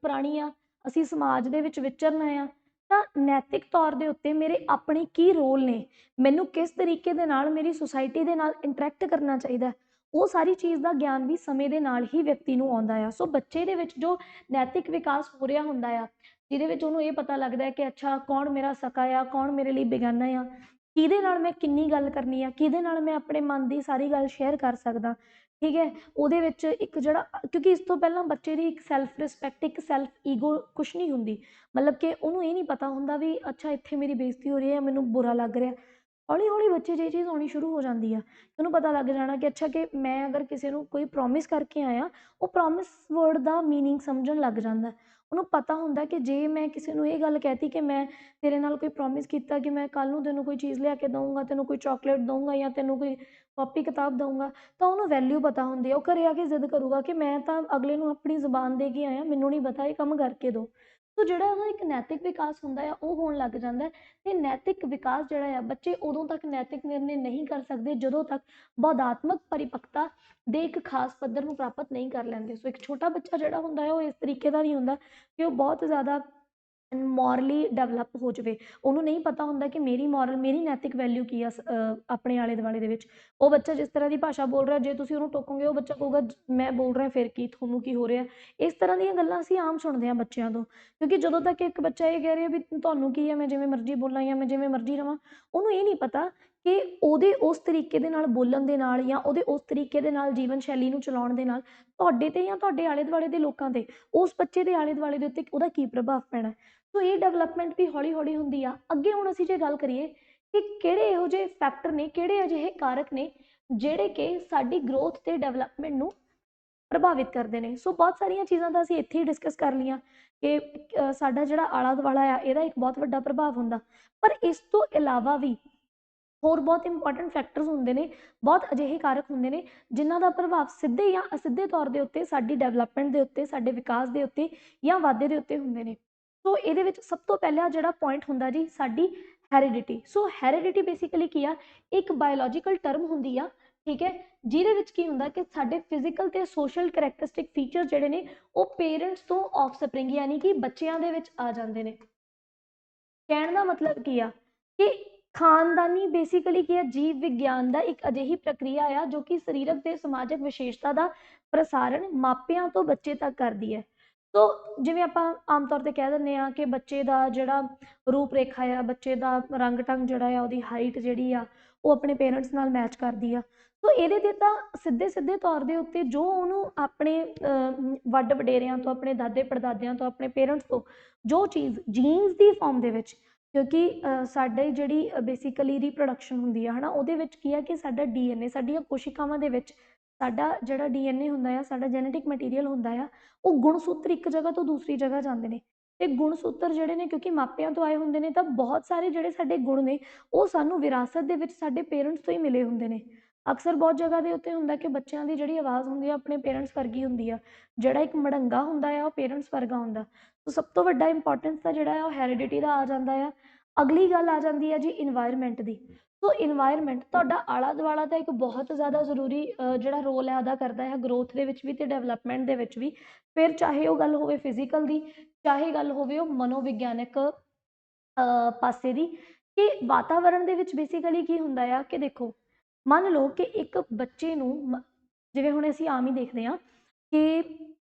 ਪ੍ਰਾਣੀ ਆ, ਅਸੀਂ ਸਮਾਜ ਦੇ ਵਿੱਚ ਵਿਚਰਨਾ ਆ, ਤਾਂ ਨੈਤਿਕ ਤੌਰ ਦੇ ਉੱਤੇ ਮੇਰੇ ਆਪਣੇ ਕੀ ਰੋਲ ਨੇ, ਮੈਨੂੰ ਕਿਸ ਤਰੀਕੇ ਦੇ ਨਾਲ ਮੇਰੀ ਸੁਸਾਇਟੀ ਦੇ ਨਾਲ ਇੰਟਰੈਕਟ ਕਰਨਾ ਚਾਹੀਦਾ, ਉਹ ਸਾਰੀ ਚੀਜ਼ ਦਾ ਗਿਆਨ ਵੀ ਸਮੇਂ ਦੇ ਨਾਲ ਹੀ ਵਿਅਕਤੀ ਨੂੰ ਆਉਂਦਾ ਆ। ਸੋ ਬੱਚੇ ਦੇ ਵਿੱਚ ਜੋ ਨੈਤਿਕ ਵਿਕਾਸ ਹੋ ਰਿਹਾ ਹੁੰਦਾ ਆ, ਜਿਹਦੇ ਵਿੱਚ ਉਹਨੂੰ ਇਹ ਪਤਾ ਲੱਗਦਾ ਹੈ ਕਿ ਅੱਛਾ ਕੌਣ ਮੇਰਾ ਸਕਾ ਆ, ਕੌਣ ਮੇਰੇ ਲਈ ਬੇਗਾਨਾ ਆ, ਕਿਹਦੇ ਨਾਲ ਮੈਂ ਕਿੰਨੀ ਗੱਲ ਕਰਨੀ ਆ, ਕਿਹਦੇ ਨਾਲ ਮੈਂ ਆਪਣੇ ਮਨ ਦੀ ਸਾਰੀ ਗੱਲ ਸ਼ੇਅਰ ਕਰ ਸਕਦਾ, ਠੀਕ ਹੈ। ਉਹਦੇ ਵਿੱਚ ਇੱਕ ਜਿਹੜਾ, ਕਿਉਂਕਿ ਇਸ ਤੋਂ ਪਹਿਲਾਂ ਬੱਚੇ ਦੀ ਇੱਕ ਸੈਲਫ ਰਿਸਪੈਕਟ, ਇੱਕ ਸੈਲਫ ਈਗੋ ਕੁਛ ਨਹੀਂ ਹੁੰਦੀ, ਮਤਲਬ ਕਿ ਉਹਨੂੰ ਇਹ ਨਹੀਂ ਪਤਾ ਹੁੰਦਾ ਵੀ ਅੱਛਾ ਇੱਥੇ ਮੇਰੀ ਬੇਇੱਜ਼ਤੀ ਹੋ ਰਹੀ ਹੈ, ਮੈਨੂੰ ਬੁਰਾ ਲੱਗ ਰਿਹਾ। ਹੌਲੀ ਹੌਲੀ ਬੱਚੇ 'ਚ ਇਹ ਚੀਜ਼ ਆਉਣੀ ਸ਼ੁਰੂ ਹੋ ਜਾਂਦੀ ਆ, ਉਹਨੂੰ ਪਤਾ ਲੱਗ ਜਾਣਾ ਕਿ ਅੱਛਾ ਕਿ ਮੈਂ ਅਗਰ ਕਿਸੇ ਨੂੰ ਕੋਈ ਪ੍ਰੋਮਿਸ ਕਰਕੇ ਆਇਆ, ਉਹ ਪ੍ਰੋਮਿਸ ਵਰਡ ਦਾ ਮੀਨਿੰਗ ਸਮਝਣ ਲੱਗ ਜਾਂਦਾ। ਉਹਨੂੰ ਪਤਾ ਹੁੰਦਾ ਕਿ ਜੇ ਮੈਂ ਕਿਸੇ ਨੂੰ ਇਹ ਗੱਲ ਕਹਿਤੀ ਕਿ ਮੈਂ ਤੇਰੇ ਨਾਲ ਕੋਈ ਪ੍ਰੋਮਿਸ ਕੀਤਾ ਕਿ ਮੈਂ ਕੱਲ੍ਹ ਨੂੰ ਤੈਨੂੰ ਕੋਈ ਚੀਜ਼ ਲਿਆ ਕੇ ਦਊਂਗਾ, ਤੈਨੂੰ ਕੋਈ ਚੋਕਲੇਟ ਦਊਂਗਾ ਜਾਂ ਤੈਨੂੰ ਕੋਈ ਕਾਪੀ ਕਿਤਾਬ ਦਊਂਗਾ, ਤਾਂ ਉਹਨੂੰ ਵੈਲਿਊ ਪਤਾ ਹੁੰਦੀ ਆ। ਉਹ ਘਰੇ ਆ ਕੇ ਜ਼ਿੱਦ ਕਰੂਗਾ ਕਿ ਮੈਂ ਤਾਂ ਅਗਲੇ ਨੂੰ ਆਪਣੀ ਜ਼ੁਬਾਨ ਦੇ ਕੇ ਆਇਆ, ਮੈਨੂੰ ਨਹੀਂ ਪਤਾ, ਇਹ ਕੰਮ ਕਰਕੇ ਦਿਓ। ਸੋ ਜਿਹੜਾ ਉਹਦਾ ਇੱਕ ਨੈਤਿਕ ਵਿਕਾਸ ਹੁੰਦਾ ਆ, ਉਹ ਹੋਣ ਲੱਗ ਜਾਂਦਾ। ਅਤੇ ਨੈਤਿਕ ਵਿਕਾਸ ਜਿਹੜਾ ਆ, ਬੱਚੇ ਉਦੋਂ ਤੱਕ ਨੈਤਿਕ ਨਿਰਣੇ ਨਹੀਂ ਕਰ ਸਕਦੇ ਜਦੋਂ ਤੱਕ ਬੋਧਾਤਮਕ ਪਰਿਪੱਕਤਾ ਦੇ ਇੱਕ ਖਾਸ ਪੱਧਰ ਨੂੰ ਪ੍ਰਾਪਤ ਨਹੀਂ ਕਰ ਲੈਂਦੇ। ਸੋ ਇੱਕ ਛੋਟਾ ਬੱਚਾ ਜਿਹੜਾ ਹੁੰਦਾ ਹੈ, ਉਹ ਇਸ ਤਰੀਕੇ ਦਾ ਨਹੀਂ ਹੁੰਦਾ ਕਿ ਉਹ ਬਹੁਤ ਜ਼ਿਆਦਾ ਮੋਰਲੀ ਡਿਵੈਲਪ ਹੋ ਜਾਵੇ। ਉਹਨੂੰ ਨਹੀਂ ਪਤਾ ਹੁੰਦਾ ਕਿ ਮੇਰੀ ਮੋਰਲ, ਮੇਰੀ ਨੈਤਿਕ ਵੈਲਿਊ ਕੀ ਆ ਆਪਣੇ ਆਲੇ ਦੁਆਲੇ ਦੇ ਵਿੱਚ। ਉਹ ਬੱਚਾ ਜਿਸ ਤਰ੍ਹਾਂ ਦੀ ਭਾਸ਼ਾ ਬੋਲ ਰਿਹਾ, ਜੇ ਤੁਸੀਂ ਉਹਨੂੰ ਟੋਕੋਗੇ, ਉਹ ਬੱਚਾ ਕਹੂਗਾ ਮੈਂ ਬੋਲ ਰਿਹਾ ਫਿਰ ਕੀ, ਤੁਹਾਨੂੰ ਕੀ ਹੋ ਰਿਹਾ। ਇਸ ਤਰ੍ਹਾਂ ਦੀਆਂ ਗੱਲਾਂ ਅਸੀਂ ਆਮ ਸੁਣਦੇ ਹਾਂ ਬੱਚਿਆਂ ਤੋਂ, ਕਿਉਂਕਿ ਜਦੋਂ ਤੱਕ ਇੱਕ ਬੱਚਾ ਇਹ ਕਹਿ ਰਿਹਾ ਵੀ ਤੁਹਾਨੂੰ ਕੀ ਹੈ, ਮੈਂ ਜਿਵੇਂ ਮਰਜ਼ੀ ਬੋਲਾਂ ਜਾਂ ਮੈਂ ਜਿਵੇਂ ਮਰਜ਼ੀ ਰਹਾਂ, ਉਹਨੂੰ ਇਹ ਨਹੀਂ ਪਤਾ ਕਿ ਉਹਦੇ ਉਸ ਤਰੀਕੇ ਦੇ ਨਾਲ ਬੋਲਣ ਦੇ ਨਾਲ ਜਾਂ ਉਹਦੇ ਉਸ ਤਰੀਕੇ ਦੇ ਨਾਲ ਜੀਵਨ ਸ਼ੈਲੀ ਨੂੰ ਚਲਾਉਣ ਦੇ ਨਾਲ ਤੁਹਾਡੇ 'ਤੇ ਜਾਂ ਤੁਹਾਡੇ ਆਲੇ ਦੁਆਲੇ ਦੇ ਲੋਕਾਂ 'ਤੇ, ਉਸ ਬੱਚੇ ਦੇ ਆਲੇ ਦੁਆਲੇ ਦੇ ਉੱਤੇ ਉਹਦਾ ਕੀ ਪ੍ਰਭਾਵ ਪੈਣਾ। ਸੋ ਇਹ ਡਿਵੈਲਪਮੈਂਟ ਵੀ ਹੌਲੀ ਹੌਲੀ ਹੁੰਦੀ ਆ। ਅੱਗੇ ਹੁਣ ਅਸੀਂ ਜੇ ਗੱਲ ਕਰੀਏ ਕਿ ਕਿਹੜੇ ਇਹੋ ਜਿਹੇ ਫੈਕਟਰ ਨੇ, ਕਿਹੜੇ ਅਜਿਹੇ ਕਾਰਕ ਨੇ ਜਿਹੜੇ ਕਿ ਸਾਡੀ ਗਰੋਥ ਅਤੇ ਡਿਵੈਲਪਮੈਂਟ ਨੂੰ ਪ੍ਰਭਾਵਿਤ ਕਰਦੇ ਨੇ। ਸੋ ਬਹੁਤ ਸਾਰੀਆਂ ਚੀਜ਼ਾਂ ਤਾਂ ਅਸੀਂ ਇੱਥੇ ਹੀ ਡਿਸਕਸ ਕਰ ਲਈਆਂ ਕਿ ਸਾਡਾ ਜਿਹੜਾ ਆਲਾ ਦੁਆਲਾ ਆ, ਇਹਦਾ ਇੱਕ ਬਹੁਤ ਵੱਡਾ ਪ੍ਰਭਾਵ ਹੁੰਦਾ। ਪਰ ਇਸ ਤੋਂ ਇਲਾਵਾ ਵੀ ਹੋਰ ਬਹੁਤ ਇੰਪੋਰਟੈਂਟ ਫੈਕਟਰਸ ਹੁੰਦੇ ਨੇ, ਬਹੁਤ ਅਜਿਹੇ ਕਾਰਕ ਹੁੰਦੇ ਨੇ ਜਿਨ੍ਹਾਂ ਦਾ ਪ੍ਰਭਾਵ ਸਿੱਧੇ ਜਾਂ ਅਸਿੱਧੇ ਤੌਰ ਦੇ ਉੱਤੇ ਸਾਡੀ ਡਿਵੈਲਪਮੈਂਟ ਦੇ ਉੱਤੇ, ਸਾਡੇ ਵਿਕਾਸ ਦੇ ਉੱਤੇ ਜਾਂ ਵਾਧੇ ਦੇ ਉੱਤੇ ਹੁੰਦੇ ਨੇ। ਸੋ ਇਹਦੇ ਵਿੱਚ ਸਭ ਤੋਂ ਪਹਿਲਾ ਜਿਹੜਾ ਪੁਆਇੰਟ ਹੁੰਦਾ ਜੀ ਸਾਡੀ ਹੈਰੀਡਿਟੀ। ਸੋ ਹੈਰੀਡਿਟੀ ਬੇਸਿਕਲੀ ਕੀ ਆ, ਇੱਕ ਬਾਇਓਲੋਜੀਕਲ ਟਰਮ ਹੁੰਦੀ ਆ, ਠੀਕ ਹੈ, ਜਿਹਦੇ ਵਿੱਚ ਕੀ ਹੁੰਦਾ ਕਿ ਸਾਡੇ ਫਿਜ਼ੀਕਲ ਤੇ ਸੋਸ਼ਲ ਕਰੈਕਟਰਿਸਟਿਕ ਫੀਚਰ ਜਿਹੜੇ ਨੇ ਉਹ ਪੇਰੈਂਟਸ ਤੋਂ ਆਫਸਪ੍ਰਿੰਗ ਯਾਨੀ ਕਿ ਬੱਚਿਆਂ ਦੇ ਵਿੱਚ ਆ ਜਾਂਦੇ ਨੇ। ਕਹਿਣ ਦਾ ਮਤਲਬ ਕੀ ਆ ਕਿ ਖਾਨਦਾਨੀ ਬੇਸਿਕਲੀ ਕੀ ਆ, ਜੀਵ ਵਿਗਿਆਨ ਦਾ ਇੱਕ ਅਜਿਹੀ ਪ੍ਰਕਿਰਿਆ ਆ ਜੋ ਕਿ ਸਰੀਰਕ ਤੇ ਸਮਾਜਿਕ ਵਿਸ਼ੇਸ਼ਤਾ ਦਾ ਪ੍ਰਸਾਰਣ ਮਾਪਿਆਂ ਤੋਂ ਬੱਚੇ ਤੱਕ ਕਰਦੀ ਹੈ। ਸੋ ਜਿਵੇਂ ਆਪਾਂ ਆਮ ਤੌਰ ਤੇ ਕਹਿ ਦਿੰਦੇ ਆ ਕਿ ਬੱਚੇ ਦਾ ਜਿਹੜਾ ਰੂਪ ਰੇਖਾ ਆ, ਬੱਚੇ ਦਾ ਰੰਗ ਢੰਗ ਜਿਹੜਾ ਆ, ਉਹਦੀ ਹਾਈਟ ਜਿਹੜੀ ਆ ਉਹ ਆਪਣੇ ਪੇਰੈਂਟਸ ਨਾਲ ਮੈਚ ਕਰਦੀ ਆ। ਸੋ ਇਹਦੇ ਤੇ ਤਾਂ ਸਿੱਧੇ ਸਿੱਧੇ ਤੌਰ ਦੇ ਉੱਤੇ ਜੋ ਉਹਨੂੰ ਆਪਣੇ ਵੱਡ ਵਡੇਰਿਆਂ ਤੋਂ, ਆਪਣੇ ਦਾਦੇ ਪੜਦਾਦਿਆਂ ਤੋਂ, ਆਪਣੇ ਪੇਰੈਂਟਸ ਤੋਂ ਜੋ ਚੀਜ਼ ਜੀਨਸ ਦੀ ਫਾਰਮ ਦੇ ਵਿੱਚ, ਕਿਉਂਕਿ ਸਾਡੇ ਜਿਹੜੀ ਬੇਸਿਕਲੀ ਰੀਪਰੋਡਕਸ਼ਨ ਹੁੰਦੀ ਆ ਹੈ ਨਾ, ਉਹਦੇ ਵਿੱਚ ਕੀ ਆ ਕਿ ਸਾਡਾ DNA, ਸਾਡੀਆਂ ਕੋਸ਼ਿਕਾਵਾਂ ਦੇ ਵਿੱਚ ਸਾਡਾ ਜਿਹੜਾ DNA ਹੁੰਦਾ ਆ, ਸਾਡਾ ਜੈਨੇਟਿਕ ਮਟੀਰੀਅਲ ਹੁੰਦਾ ਆ, ਉਹ ਗੁਣਸੂਤਰ ਇੱਕ ਜਗ੍ਹਾ ਤੋਂ ਦੂਸਰੀ ਜਗ੍ਹਾ ਜਾਂਦੇ ਨੇ। ਤੇ ਗੁਣਸੂਤਰ ਜਿਹੜੇ ਨੇ ਕਿਉਂਕਿ ਮਾਪਿਆਂ ਤੋਂ ਆਏ ਹੁੰਦੇ ਨੇ, ਤਾਂ ਬਹੁਤ ਸਾਰੇ ਜਿਹੜੇ ਸਾਡੇ ਗੁਣ ਨੇ ਉਹ ਸਾਨੂੰ ਵਿਰਾਸਤ ਦੇ ਵਿੱਚ ਸਾਡੇ ਪੇਰੈਂਟਸ ਤੋਂ ਹੀ ਮਿਲੇ ਹੁੰਦੇ ਨੇ। ਅਕਸਰ ਬਹੁਤ ਜਗ੍ਹਾ ਦੇ ਉੱਤੇ ਹੁੰਦਾ ਕਿ ਬੱਚਿਆਂ ਦੀ ਜਿਹੜੀ ਆਵਾਜ਼ ਹੁੰਦੀ ਆ ਆਪਣੇ ਪੇਰੈਂਟਸ ਵਰਗੀ ਹੁੰਦੀ ਆ, ਜਿਹੜਾ ਇੱਕ ਮੜੰਗਾ ਹੁੰਦਾ ਆ ਉਹ ਪੇਰੈਂਟਸ ਵਰਗਾ ਹੁੰਦਾ। ਸੋ ਸਭ ਤੋਂ ਵੱਡਾ ਇੰਪੋਰਟੈਂਸ ਤਾਂ ਜਿਹੜਾ ਆ ਉਹ ਹੈਰੀਡਿਟੀ ਦਾ ਆ ਜਾਂਦਾ ਆ। ਅਗਲੀ ਗੱਲ ਆ ਜਾਂਦੀ ਹੈ ਜੀ ਇਨਵਾਇਰਮੈਂਟ ਦੀ। ਸੋ ਇਨਵਾਇਰਮੈਂਟ ਤੁਹਾਡਾ ਆਲਾ ਦੁਆਲਾ ਤਾਂ ਇੱਕ ਬਹੁਤ ਜ਼ਿਆਦਾ ਜ਼ਰੂਰੀ ਜਿਹੜਾ ਰੋਲ ਹੈ ਅਦਾ ਕਰਦਾ ਹੈ ਗਰੋਥ ਦੇ ਵਿੱਚ ਵੀ ਅਤੇ ਡਿਵੈਲਪਮੈਂਟ ਦੇ ਵਿੱਚ ਵੀ। ਫਿਰ ਚਾਹੇ ਉਹ ਗੱਲ ਹੋਵੇ ਫਿਜ਼ੀਕਲ ਦੀ, ਚਾਹੇ ਗੱਲ ਹੋਵੇ ਉਹ ਮਨੋਵਿਗਿਆਨਕ ਪਾਸੇ ਦੀ। ਕਿ ਵਾਤਾਵਰਣ ਦੇ ਵਿੱਚ ਬੇਸਿਕਲੀ ਕੀ ਹੁੰਦਾ ਆ ਕਿ ਦੇਖੋ, ਮੰਨ ਲਓ ਕਿ ਇੱਕ ਬੱਚੇ ਨੂੰ ਜਿਵੇਂ ਹੁਣ ਅਸੀਂ ਆਮ ਹੀ ਦੇਖਦੇ ਹਾਂ ਕਿ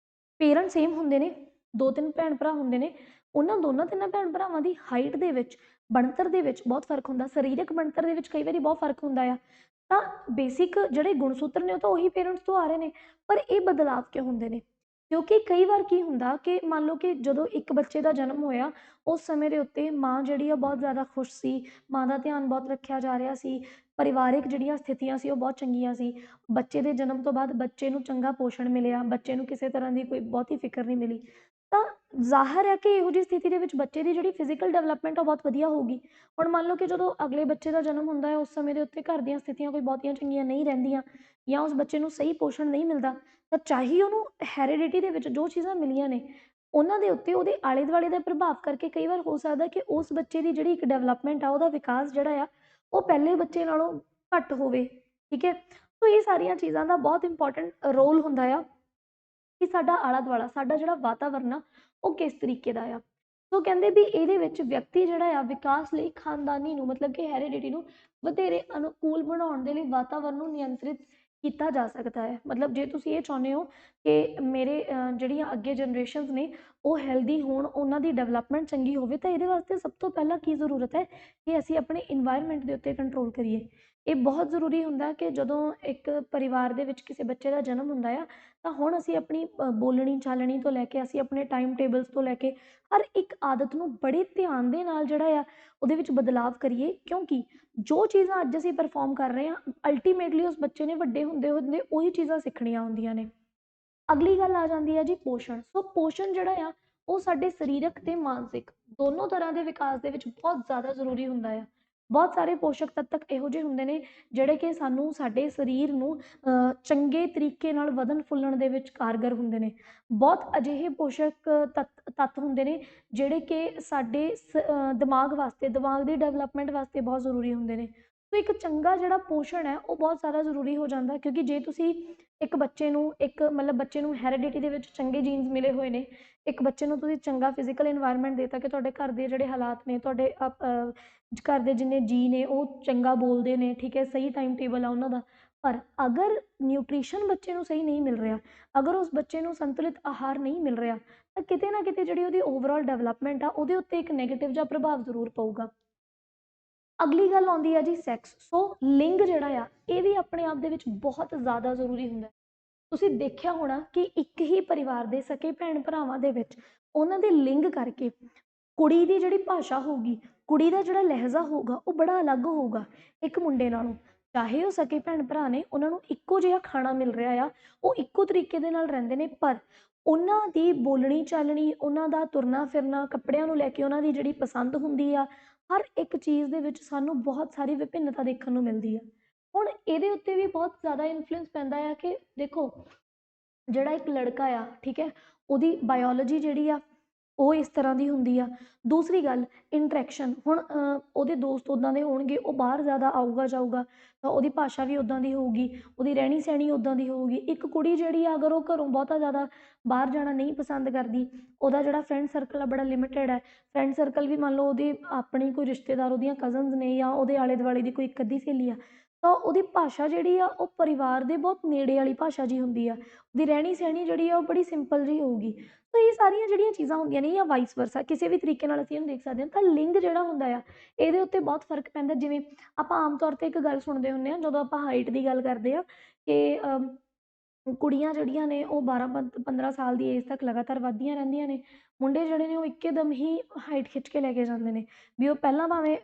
ਪੇਰੈਂਟ ਸੇਮ ਹੁੰਦੇ ਨੇ, 2-3 ਭੈਣ ਭਰਾ ਹੁੰਦੇ ਨੇ, ਉਹਨਾਂ ਦੋਨਾਂ ਤਿੰਨਾਂ ਭੈਣ ਭਰਾਵਾਂ ਦੀ ਹਾਈਟ ਦੇ ਵਿੱਚ, ਬਣਤਰ ਦੇ ਵਿੱਚ ਬਹੁਤ ਫਰਕ ਹੁੰਦਾ, ਸਰੀਰਕ ਬਣਤਰ ਦੇ ਵਿੱਚ ਕਈ ਵਾਰੀ ਬਹੁਤ ਫਰਕ ਹੁੰਦਾ ਆ। ਤਾਂ ਬੇਸਿਕ ਜਿਹੜੇ ਗੁਣਸੂਤਰ ਨੇ ਉਹ ਤਾਂ ਉਹੀ ਪੇਰੈਂਟਸ ਤੋਂ ਆ ਰਹੇ ਨੇ, ਪਰ ਇਹ ਬਦਲਾਵ ਕਿਉਂ ਹੁੰਦੇ ਨੇ? ਕਿਉਂਕਿ ਕਈ ਵਾਰ ਕੀ ਹੁੰਦਾ ਕਿ ਮੰਨ ਲਓ ਕਿ ਜਦੋਂ ਇੱਕ ਬੱਚੇ ਦਾ ਜਨਮ ਹੋਇਆ, ਉਸ ਸਮੇਂ ਦੇ ਉੱਤੇ ਮਾਂ ਜਿਹੜੀ ਆ ਬਹੁਤ ਜ਼ਿਆਦਾ ਖੁਸ਼ ਸੀ, ਮਾਂ ਦਾ ਧਿਆਨ ਬਹੁਤ ਰੱਖਿਆ ਜਾ ਰਿਹਾ ਸੀ, ਪਰਿਵਾਰਿਕ ਜਿਹੜੀਆਂ ਸਥਿਤੀਆਂ ਸੀ ਉਹ ਬਹੁਤ ਚੰਗੀਆਂ ਸੀ। ਬੱਚੇ ਦੇ ਜਨਮ ਤੋਂ ਬਾਅਦ ਬੱਚੇ ਨੂੰ ਚੰਗਾ ਪੋਸ਼ਣ ਮਿਲਿਆ, ਬੱਚੇ ਨੂੰ ਕਿਸੇ ਤਰ੍ਹਾਂ ਦੀ ਕੋਈ ਬਹੁਤੀ ਫਿਕਰ ਨਹੀਂ ਮਿਲੀ। ਤਾਂ ਜ਼ਾਹਰ ਹੈ ਕਿ ਇਹੋ ਜਿਹੀ ਸਥਿਤੀ ਦੇ ਵਿੱਚ ਬੱਚੇ ਦੀ ਜਿਹੜੀ ਫਿਜ਼ੀਕਲ ਡਿਵੈਲਪਮੈਂਟ ਉਹ ਬਹੁਤ ਵਧੀਆ ਹੋਊਗੀ। ਹੁਣ ਮੰਨ ਲਓ ਕਿ ਜਦੋਂ ਅਗਲੇ ਬੱਚੇ ਦਾ ਜਨਮ ਹੁੰਦਾ ਹੈ, ਉਸ ਸਮੇਂ ਦੇ ਉੱਤੇ ਘਰ ਦੀਆਂ ਸਥਿਤੀਆਂ ਕੋਈ ਬਹੁਤੀਆਂ ਚੰਗੀਆਂ ਨਹੀਂ ਰਹਿੰਦੀਆਂ ਜਾਂ ਉਸ ਬੱਚੇ ਨੂੰ ਸਹੀ ਪੋਸ਼ਣ ਨਹੀਂ ਮਿਲਦਾ, ਤਾਂ ਚਾਹੇ ਉਹਨੂੰ ਹੈਰੀਡਿਟੀ ਦੇ ਵਿੱਚ ਜੋ ਚੀਜ਼ਾਂ ਮਿਲੀਆਂ ਨੇ ਉਹਨਾਂ ਦੇ ਉੱਤੇ ਉਹਦੇ ਆਲੇ ਦੁਆਲੇ ਦਾ ਪ੍ਰਭਾਵ ਕਰਕੇ ਕਈ ਵਾਰ ਹੋ ਸਕਦਾ ਕਿ ਉਸ ਬੱਚੇ ਦੀ ਜਿਹੜੀ ਇੱਕ ਡਿਵੈਲਪਮੈਂਟ ਆ, ਉਹਦਾ ਵਿਕਾਸ ਜਿਹੜਾ ਆ ਉਹ ਪਹਿਲੇ ਬੱਚੇ ਨਾਲੋਂ ਘੱਟ ਹੋਵੇ। ਠੀਕ ਹੈ, ਸੋ ਇਹ ਸਾਰੀਆਂ ਚੀਜ਼ਾਂ ਦਾ ਬਹੁਤ ਇੰਪੋਰਟੈਂਟ ਰੋਲ ਹੁੰਦਾ ਆ ਕਿ ਸਾਡਾ ਆਲਾ ਦੁਆਲਾ, ਸਾਡਾ ਜਿਹੜਾ ਵਾਤਾਵਰਨ ਆ ਉਹ ਕਿਸ ਤਰੀਕੇ ਦਾ ਆ। ਸੋ ਕਹਿੰਦੇ ਵੀ ਇਹਦੇ ਵਿੱਚ ਵਿਅਕਤੀ ਜਿਹੜਾ ਆ ਵਿਕਾਸ ਲਈ ਖਾਨਦਾਨੀ ਨੂੰ, ਮਤਲਬ ਕਿ ਹੈਰੀਡਿਟੀ ਨੂੰ ਵਧੇਰੇ ਅਨੁਕੂਲ ਬਣਾਉਣ ਦੇ ਲਈ ਵਾਤਾਵਰਨ ਨੂੰ ਨਿਯੰਤਰਿਤ ਕੀਤਾ ਜਾ ਸਕਦਾ ਹੈ। ਮਤਲਬ ਜੇ ਤੁਸੀਂ ਇਹ ਚਾਹੁੰਦੇ ਹੋ ਕਿ ਮੇਰੇ ਜਿਹੜੀਆਂ ਅੱਗੇ ਜਨਰੇਸ਼ਨਸ ਨੇ ਉਹ ਹੈਲਦੀ ਹੋਣ, ਉਹਨਾਂ ਦੀ ਡਿਵੈਲਪਮੈਂਟ ਚੰਗੀ ਹੋਵੇ, ਤਾਂ ਇਹਦੇ ਵਾਸਤੇ ਸਭ ਤੋਂ ਪਹਿਲਾਂ ਕੀ ਜ਼ਰੂਰਤ ਹੈ ਕਿ ਅਸੀਂ ਆਪਣੇ ਇਨਵਾਇਰਮੈਂਟ ਦੇ ਉੱਤੇ ਕੰਟਰੋਲ ਕਰੀਏ। ਇਹ ਬਹੁਤ ਜ਼ਰੂਰੀ ਹੁੰਦਾ ਕਿ ਜਦੋਂ ਇੱਕ ਪਰਿਵਾਰ ਦੇ ਵਿੱਚ ਕਿਸੇ ਬੱਚੇ ਦਾ ਜਨਮ ਹੁੰਦਾ ਆ, ਤਾਂ ਹੁਣ ਅਸੀਂ ਆਪਣੀ ਬੋਲਣੀ ਚਾਲਣੀ ਤੋਂ ਲੈ ਕੇ, ਅਸੀਂ ਆਪਣੇ ਟਾਈਮ ਟੇਬਲਸ ਤੋਂ ਲੈ ਕੇ ਹਰ ਇੱਕ ਆਦਤ ਨੂੰ ਬੜੇ ਧਿਆਨ ਦੇ ਨਾਲ ਜਿਹੜਾ ਆ ਉਹਦੇ ਵਿੱਚ ਬਦਲਾਵ ਕਰੀਏ। ਕਿਉਂਕਿ ਜੋ ਚੀਜ਼ਾਂ ਅੱਜ ਅਸੀਂ ਪਰਫੋਰਮ ਕਰ ਰਹੇ ਹਾਂ, ਅਲਟੀਮੇਟਲੀ ਉਸ ਬੱਚੇ ਨੇ ਵੱਡੇ ਹੁੰਦੇ ਹੁੰਦੇ ਉਹੀ ਚੀਜ਼ਾਂ ਸਿੱਖਣੀਆਂ ਹੁੰਦੀਆਂ ਨੇ। ਅਗਲੀ ਗੱਲ ਆ ਜਾਂਦੀ ਹੈ ਜੀ ਪੋਸ਼ਣ। ਸੋ ਪੋਸ਼ਣ ਜਿਹੜਾ ਆ ਉਹ ਸਾਡੇ ਸਰੀਰਕ ਤੇ ਮਾਨਸਿਕ ਦੋਨੋਂ ਤਰ੍ਹਾਂ ਦੇ ਵਿਕਾਸ ਦੇ ਵਿੱਚ ਬਹੁਤ ਜ਼ਿਆਦਾ ਜ਼ਰੂਰੀ ਹੁੰਦਾ ਆ। ਬਹੁਤ ਸਾਰੇ ਪੋਸ਼ਕ ਤੱਤਕ ਇਹੋ ਜਿਹੇ ਹੁੰਦੇ ਨੇ ਜਿਹੜੇ ਕਿ ਸਾਨੂੰ ਸਾਡੇ ਸਰੀਰ ਨੂੰ ਚੰਗੇ ਤਰੀਕੇ ਨਾਲ ਵਧਣ ਫੁੱਲਣ ਦੇ ਵਿੱਚ ਕਾਰਗਰ ਹੁੰਦੇ ਨੇ। ਬਹੁਤ ਅਜਿਹੇ ਪੋਸ਼ਕ ਤੱਤ ਹੁੰਦੇ ਨੇ ਜਿਹੜੇ ਕਿ ਸਾਡੇ ਦਿਮਾਗ ਵਾਸਤੇ, ਦਿਮਾਗ ਦੀ ਡਿਵੈਲਪਮੈਂਟ ਵਾਸਤੇ ਬਹੁਤ ਜ਼ਰੂਰੀ ਹੁੰਦੇ ਨੇ। ਸੋ ਇੱਕ ਚੰਗਾ ਜਿਹੜਾ ਪੋਸ਼ਣ ਹੈ ਉਹ ਬਹੁਤ ਜ਼ਿਆਦਾ ਜ਼ਰੂਰੀ ਹੋ ਜਾਂਦਾ, ਕਿਉਂਕਿ ਜੇ ਤੁਸੀਂ ਇੱਕ ਬੱਚੇ ਨੂੰ ਮਤਲਬ ਬੱਚੇ ਨੂੰ ਹੈਰੀਡਿਟੀ ਦੇ ਵਿੱਚ ਚੰਗੇ ਜੀਨਸ ਮਿਲੇ ਹੋਏ ਨੇ, ਇੱਕ ਬੱਚੇ ਨੂੰ ਤੁਸੀਂ ਚੰਗਾ ਫਿਜ਼ੀਕਲ ਇਨਵਾਇਰਮੈਂਟ ਦੇਤਾ ਕਿ ਤੁਹਾਡੇ ਘਰ ਦੇ ਜਿਹੜੇ ਹਾਲਾਤ ਨੇ, ਤੁਹਾਡੇ ਘਰ ਦੇ ਜਿੰਨੇ ਜੀਅ ਨੇ ਉਹ ਚੰਗਾ ਬੋਲਦੇ ਨੇ, ਠੀਕ ਹੈ, ਸਹੀ ਟਾਈਮ ਟੇਬਲ ਆ ਉਹਨਾਂ ਦਾ, ਪਰ ਅਗਰ ਨਿਊਟ੍ਰੀਸ਼ਨ ਬੱਚੇ ਨੂੰ ਸਹੀ ਨਹੀਂ ਮਿਲ ਰਿਹਾ, ਅਗਰ ਉਸ ਬੱਚੇ ਨੂੰ ਸੰਤੁਲਿਤ ਆਹਾਰ ਨਹੀਂ ਮਿਲ ਰਿਹਾ, ਤਾਂ ਕਿਤੇ ਨਾ ਕਿਤੇ ਜਿਹੜੀ ਉਹਦੀ ਓਵਰਆਲ ਡਿਵੈਲਪਮੈਂਟ ਆ ਉਹਦੇ ਉੱਤੇ ਇੱਕ ਨੈਗੇਟਿਵ ਜਿਹਾ ਪ੍ਰਭਾਵ ਜ਼ਰੂਰ ਪਊਗਾ। ਅਗਲੀ ਗੱਲ ਆਉਂਦੀ ਹੈ ਜੀ ਸੈਕਸ। ਸੋ ਲਿੰਗ ਜਿਹੜਾ ਆ ਇਹ ਵੀ ਆਪਣੇ ਆਪ ਦੇ ਵਿੱਚ ਬਹੁਤ ਜ਼ਿਆਦਾ ਜ਼ਰੂਰੀ ਹੁੰਦਾ। ਤੁਸੀਂ ਦੇਖਿਆ ਹੋਣਾ ਕਿ ਇੱਕ ਹੀ ਪਰਿਵਾਰ ਦੇ ਸਕੇ ਭੈਣ ਭਰਾਵਾਂ ਦੇ ਵਿੱਚ ਉਹਨਾਂ ਦੇ ਲਿੰਗ ਕਰਕੇ ਕੁੜੀ ਦੀ ਜਿਹੜੀ ਭਾਸ਼ਾ ਹੋਊਗੀ, ਕੁੜੀ ਦਾ ਜਿਹੜਾ ਲਹਿਜ਼ਾ ਹੋਊਗਾ ਉਹ ਬੜਾ ਅਲੱਗ ਹੋਊਗਾ ਇੱਕ ਮੁੰਡੇ ਨਾਲੋਂ। ਚਾਹੇ ਉਹ ਸਕੇ ਭੈਣ ਭਰਾ ਨੇ, ਉਹਨਾਂ ਨੂੰ ਇੱਕੋ ਜਿਹਾ ਖਾਣਾ ਮਿਲ ਰਿਹਾ ਆ, ਉਹ ਇੱਕੋ ਤਰੀਕੇ ਦੇ ਨਾਲ ਰਹਿੰਦੇ ਨੇ, ਪਰ ਉਹਨਾਂ ਦੀ ਬੋਲਣੀ ਚਾਲਣੀ, ਉਹਨਾਂ ਦਾ ਤੁਰਨਾ ਫਿਰਨਾ, ਕੱਪੜਿਆਂ ਨੂੰ ਲੈ ਕੇ ਉਹਨਾਂ ਦੀ ਜਿਹੜੀ ਪਸੰਦ ਹੁੰਦੀ ਆ, ਹਰ ਇੱਕ ਚੀਜ਼ ਦੇ ਵਿੱਚ ਸਾਨੂੰ ਬਹੁਤ ਸਾਰੀ ਵਿਭਿੰਨਤਾ ਦੇਖਣ ਨੂੰ ਮਿਲਦੀ ਆ। ਹੁਣ ਇਹਦੇ ਉੱਤੇ ਵੀ ਬਹੁਤ ਜ਼ਿਆਦਾ ਇਨਫਲੂਐਂਸ ਪੈਂਦਾ ਆ ਕਿ ਦੇਖੋ, ਜਿਹੜਾ ਇੱਕ ਲੜਕਾ ਆ, ਠੀਕ ਹੈ, ਉਹਦੀ ਬਾਇਓਲੋਜੀ ਜਿਹੜੀ ਆ ਉਹ ਇਸ ਤਰ੍ਹਾਂ ਦੀ ਹੁੰਦੀ ਆ। ਦੂਸਰੀ ਗੱਲ, ਇੰਟਰੈਕਸ਼ਨ। ਹੁਣ ਉਹਦੇ ਦੋਸਤ ਉੱਦਾਂ ਦੇ ਹੋਣਗੇ, ਉਹ ਬਾਹਰ ਜ਼ਿਆਦਾ ਆਊਗਾ ਜਾਊਗਾ ਤਾਂ ਉਹਦੀ ਭਾਸ਼ਾ ਵੀ ਉੱਦਾਂ ਦੀ ਹੋਊਗੀ, ਉਹਦੀ ਰਹਿਣੀ ਸਹਿਣੀ ਉੱਦਾਂ ਦੀ ਹੋਊਗੀ। ਇੱਕ ਕੁੜੀ ਜਿਹੜੀ ਆ, ਅਗਰ ਉਹ ਘਰੋਂ ਬਹੁਤਾ ਜ਼ਿਆਦਾ ਬਾਹਰ ਜਾਣਾ ਨਹੀਂ ਪਸੰਦ ਕਰਦੀ, ਉਹਦਾ ਜਿਹੜਾ ਫਰੈਂਡ ਸਰਕਲ ਆ ਬੜਾ ਲਿਮਿਟਡ ਹੈ, ਫਰੈਂਡ ਸਰਕਲ ਵੀ ਮੰਨ ਲਓ ਉਹਦੀ ਆਪਣੀ ਕੋਈ ਰਿਸ਼ਤੇਦਾਰ, ਉਹਦੀਆਂ ਕਜ਼ਨਸ ਨੇ ਜਾਂ ਉਹਦੇ ਆਲੇ ਦੁਆਲੇ ਦੀ ਕੋਈ ਇੱਕ ਅੱਧੀ ਸਹੇਲੀ ਆ, ਤਾਂ ਉਹਦੀ ਭਾਸ਼ਾ ਜਿਹੜੀ ਆ ਉਹ ਪਰਿਵਾਰ ਦੇ ਬਹੁਤ ਨੇੜੇ ਵਾਲੀ ਭਾਸ਼ਾ ਜੀ ਹੁੰਦੀ ਆ। ਉਹਦੀ ਰਹਿਣੀ ਸਹਿਣੀ ਜਿਹੜੀ ਆ ਉਹ ਬੜੀ ਸਿੰਪਲ ਜਿਹੀ ਹੋਊਗੀ। ਤਾਂ ਇਹ ਸਾਰੀਆਂ ਜਿਹੜੀਆਂ ਚੀਜ਼ਾਂ ਹੁੰਦੀਆਂ ਨੇ, ਜਾਂ ਵਾਈਸ ਵਰਸਾ, ਕਿਸੇ ਵੀ ਤਰੀਕੇ ਨਾਲ ਅਸੀਂ ਇਹਨੂੰ ਦੇਖ ਸਕਦੇ ਹਾਂ। ਤਾਂ ਲਿੰਗ ਜਿਹੜਾ ਹੁੰਦਾ ਆ, ਇਹਦੇ ਉੱਤੇ ਬਹੁਤ ਫਰਕ ਪੈਂਦਾ। ਜਿਵੇਂ ਆਪਾਂ ਆਮ ਤੌਰ 'ਤੇ ਇੱਕ ਗੱਲ ਸੁਣਦੇ ਹੁੰਦੇ ਹਾਂ ਜਦੋਂ ਆਪਾਂ ਹਾਈਟ ਦੀ ਗੱਲ ਕਰਦੇ ਹਾਂ ਕਿ ਕੁੜੀਆਂ ਜਿਹੜੀਆਂ ਨੇ ਉਹ 12-15 ਸਾਲ ਦੀ ਏਜ ਤੱਕ ਲਗਾਤਾਰ ਵੱਧਦੀਆਂ ਰਹਿੰਦੀਆਂ ਨੇ, ਮੁੰਡੇ ਜਿਹੜੇ ਨੇ ਉਹ ਇੱਕਦਮ ਹੀ ਹਾਈਟ ਖਿੱਚ ਕੇ ਲੈ ਕੇ ਜਾਂਦੇ ਨੇ। ਵੀ ਉਹ ਪਹਿਲਾਂ ਭਾਵੇਂ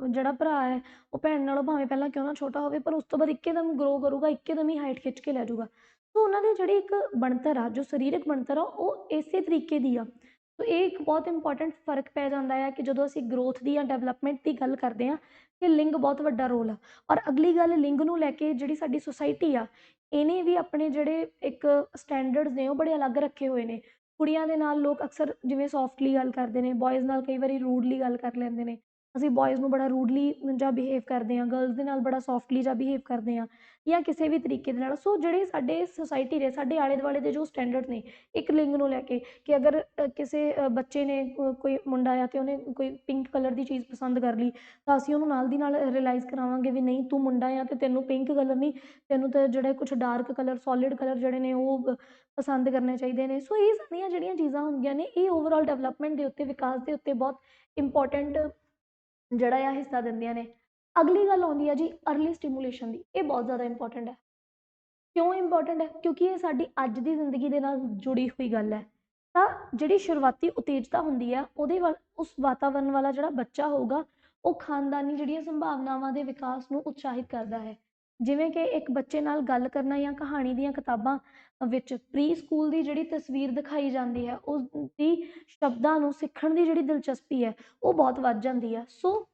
ਜਿਹੜਾ ਭਰਾ ਹੈ ਉਹ ਭੈਣ ਨਾਲੋਂ ਭਾਵੇਂ ਪਹਿਲਾਂ ਕਿਉਂ ਨਾ ਛੋਟਾ ਹੋਵੇ, ਪਰ ਉਸ ਤੋਂ ਬਾਅਦ ਇੱਕਦਮ ਗਰੋ ਕਰੂਗਾ, ਇੱਕਦਮ ਹੀ ਹਾਈਟ ਖਿੱਚ ਕੇ ਲੈ ਜਾਊਗਾ। ਸੋ ਉਹਨਾਂ ਦੀ ਜਿਹੜੀ ਇੱਕ ਬਣਤਰ ਆ, ਜੋ ਸਰੀਰਕ ਬਣਤਰ ਆ, ਉਹ ਇਸੇ ਤਰੀਕੇ ਦੀ ਆ। ਸੋ ਇਹ ਇੱਕ ਬਹੁਤ ਇੰਪੋਰਟੈਂਟ ਫਰਕ ਪੈ ਜਾਂਦਾ ਆ ਕਿ ਜਦੋਂ ਅਸੀਂ ਗਰੋਥ ਦੀ ਜਾਂ ਡਿਵੈਲਪਮੈਂਟ ਦੀ ਗੱਲ ਕਰਦੇ ਹਾਂ, ਕਿ ਲਿੰਗ ਬਹੁਤ ਵੱਡਾ ਰੋਲ ਆ। ਔਰ ਅਗਲੀ ਗੱਲ, ਲਿੰਗ ਨੂੰ ਲੈ ਕੇ ਜਿਹੜੀ ਸਾਡੀ ਸੁਸਾਇਟੀ ਆ, ਇਹਨੇ ਵੀ ਆਪਣੇ ਜਿਹੜੇ ਇੱਕ ਸਟੈਂਡਰਡਸ ਨੇ ਉਹ ਬੜੇ ਅਲੱਗ ਰੱਖੇ ਹੋਏ ਨੇ। ਕੁੜੀਆਂ ਦੇ ਨਾਲ ਲੋਕ ਅਕਸਰ ਜਿਵੇਂ ਸੌਫਟਲੀ ਗੱਲ ਕਰਦੇ ਨੇ, ਬॉयਜ਼ ਨਾਲ ਕਈ ਵਾਰੀ ਰੂਡਲੀ ਗੱਲ ਕਰ ਲੈਂਦੇ ਨੇ। ਅਸੀਂ ਬॉयਜ਼ ਨੂੰ ਬੜਾ ਰੂਡਲੀ ਜਾਂ ਬਿਹੇਵ ਕਰਦੇ ਹਾਂ, ਗਰਲਸ ਦੇ ਨਾਲ ਬੜਾ ਸੌਫਟਲੀ ਜਾਂ ਬਿਹੇਵ ਕਰਦੇ ਹਾਂ, ਜਾਂ ਕਿਸੇ ਵੀ ਤਰੀਕੇ ਦੇ ਨਾਲ। ਸੋ ਜਿਹੜੇ ਸਾਡੇ ਸੁਸਾਇਟੀ ਦੇ, ਸਾਡੇ ਆਲੇ ਦੁਆਲੇ ਦੇ ਜੋ ਸਟੈਂਡਰਡ ਨੇ ਇੱਕ ਲਿੰਗ ਨੂੰ ਲੈ ਕੇ, ਕਿ ਅਗਰ ਕਿਸੇ ਬੱਚੇ ਨੇ ਕੋਈ ਮੁੰਡਾ ਆ ਅਤੇ ਉਹਨੇ ਕੋਈ ਪਿੰਕ ਕਲਰ ਦੀ ਚੀਜ਼ ਪਸੰਦ ਕਰ ਲਈ, ਤਾਂ ਅਸੀਂ ਉਹਨੂੰ ਨਾਲ ਦੀ ਨਾਲ ਰਿਅਲਾਈਜ਼ ਕਰਾਵਾਂਗੇ ਵੀ ਨਹੀਂ, ਤੂੰ ਮੁੰਡਾ ਆ ਅਤੇ ਤੈਨੂੰ ਪਿੰਕ ਕਲਰ ਨਹੀਂ, ਤੈਨੂੰ ਤਾਂ ਜਿਹੜੇ ਕੁਛ ਡਾਰਕ ਕਲਰ, ਸੋਲਿਡ ਕਲਰ ਜਿਹੜੇ ਨੇ ਉਹ ਪਸੰਦ ਕਰਨੇ ਚਾਹੀਦੇ ਨੇ। ਸੋ ਇਹ ਸਾਰੀਆਂ ਜਿਹੜੀਆਂ ਚੀਜ਼ਾਂ ਹੁੰਦੀਆਂ ਨੇ, ਇਹ ਓਵਰਆਲ ਡਿਵੈਲਪਮੈਂਟ ਦੇ ਉੱਤੇ, ਵਿਕਾਸ ਦੇ ਉੱਤੇ ਬਹੁਤ ਇੰਪੋਰਟੈਂਟ ਜਿਹੜਾ ਆ ਹਿੱਸਾ ਦਿੰਦੀਆਂ ਨੇ। ਅਗਲੀ ਗੱਲ ਆਉਂਦੀ ਆ ਜੀ ਅਰਲੀ ਸਟੀਮੂਲੇਸ਼ਨ ਦੀ। ਇਹ ਬਹੁਤ ਜ਼ਿਆਦਾ ਇੰਪੋਰਟੈਂਟ ਹੈ। ਕਿਉਂ ਇੰਪੋਰਟੈਂਟ ਹੈ? ਕਿਉਂਕਿ ਇਹ ਸਾਡੀ ਅੱਜ ਦੀ ਜ਼ਿੰਦਗੀ ਦੇ ਨਾਲ ਜੁੜੀ ਹੋਈ ਗੱਲ ਹੈ। ਤਾਂ ਜਿਹੜੀ ਸ਼ੁਰੂਆਤੀ ਉਤੇਜਤਾ ਹੁੰਦੀ ਆ, ਉਹਦੇ ਵੱਲ, ਉਸ ਵਾਤਾਵਰਨ ਵਾਲਾ ਜਿਹੜਾ ਬੱਚਾ ਹੋਊਗਾ, ਉਹ ਖਾਨਦਾਨੀ ਜਿਹੜੀਆਂ ਸੰਭਾਵਨਾਵਾਂ ਦੇ ਵਿਕਾਸ ਨੂੰ ਉਤਸ਼ਾਹਿਤ ਕਰਦਾ ਹੈ। ਜਿਵੇਂ ਕਿ ਇੱਕ ਬੱਚੇ ਨਾਲ ਗੱਲ ਕਰਨਾ, ਜਾਂ ਕਹਾਣੀ ਦੀਆਂ ਕਿਤਾਬਾਂ ਵਿੱਚ ਪ੍ਰੀ ਸਕੂਲ ਦੀ ਜਿਹੜੀ ਤਸਵੀਰ ਦਿਖਾਈ ਜਾਂਦੀ ਹੈ, ਉਸ ਦੀ ਸ਼ਬਦਾਂ ਨੂੰ ਸਿੱਖਣ ਦੀ ਜਿਹੜੀ ਦਿਲਚਸਪੀ ਹੈ ਉਹ ਬਹੁਤ ਵੱਧ ਜਾਂਦੀ ਹੈ। ਸੋ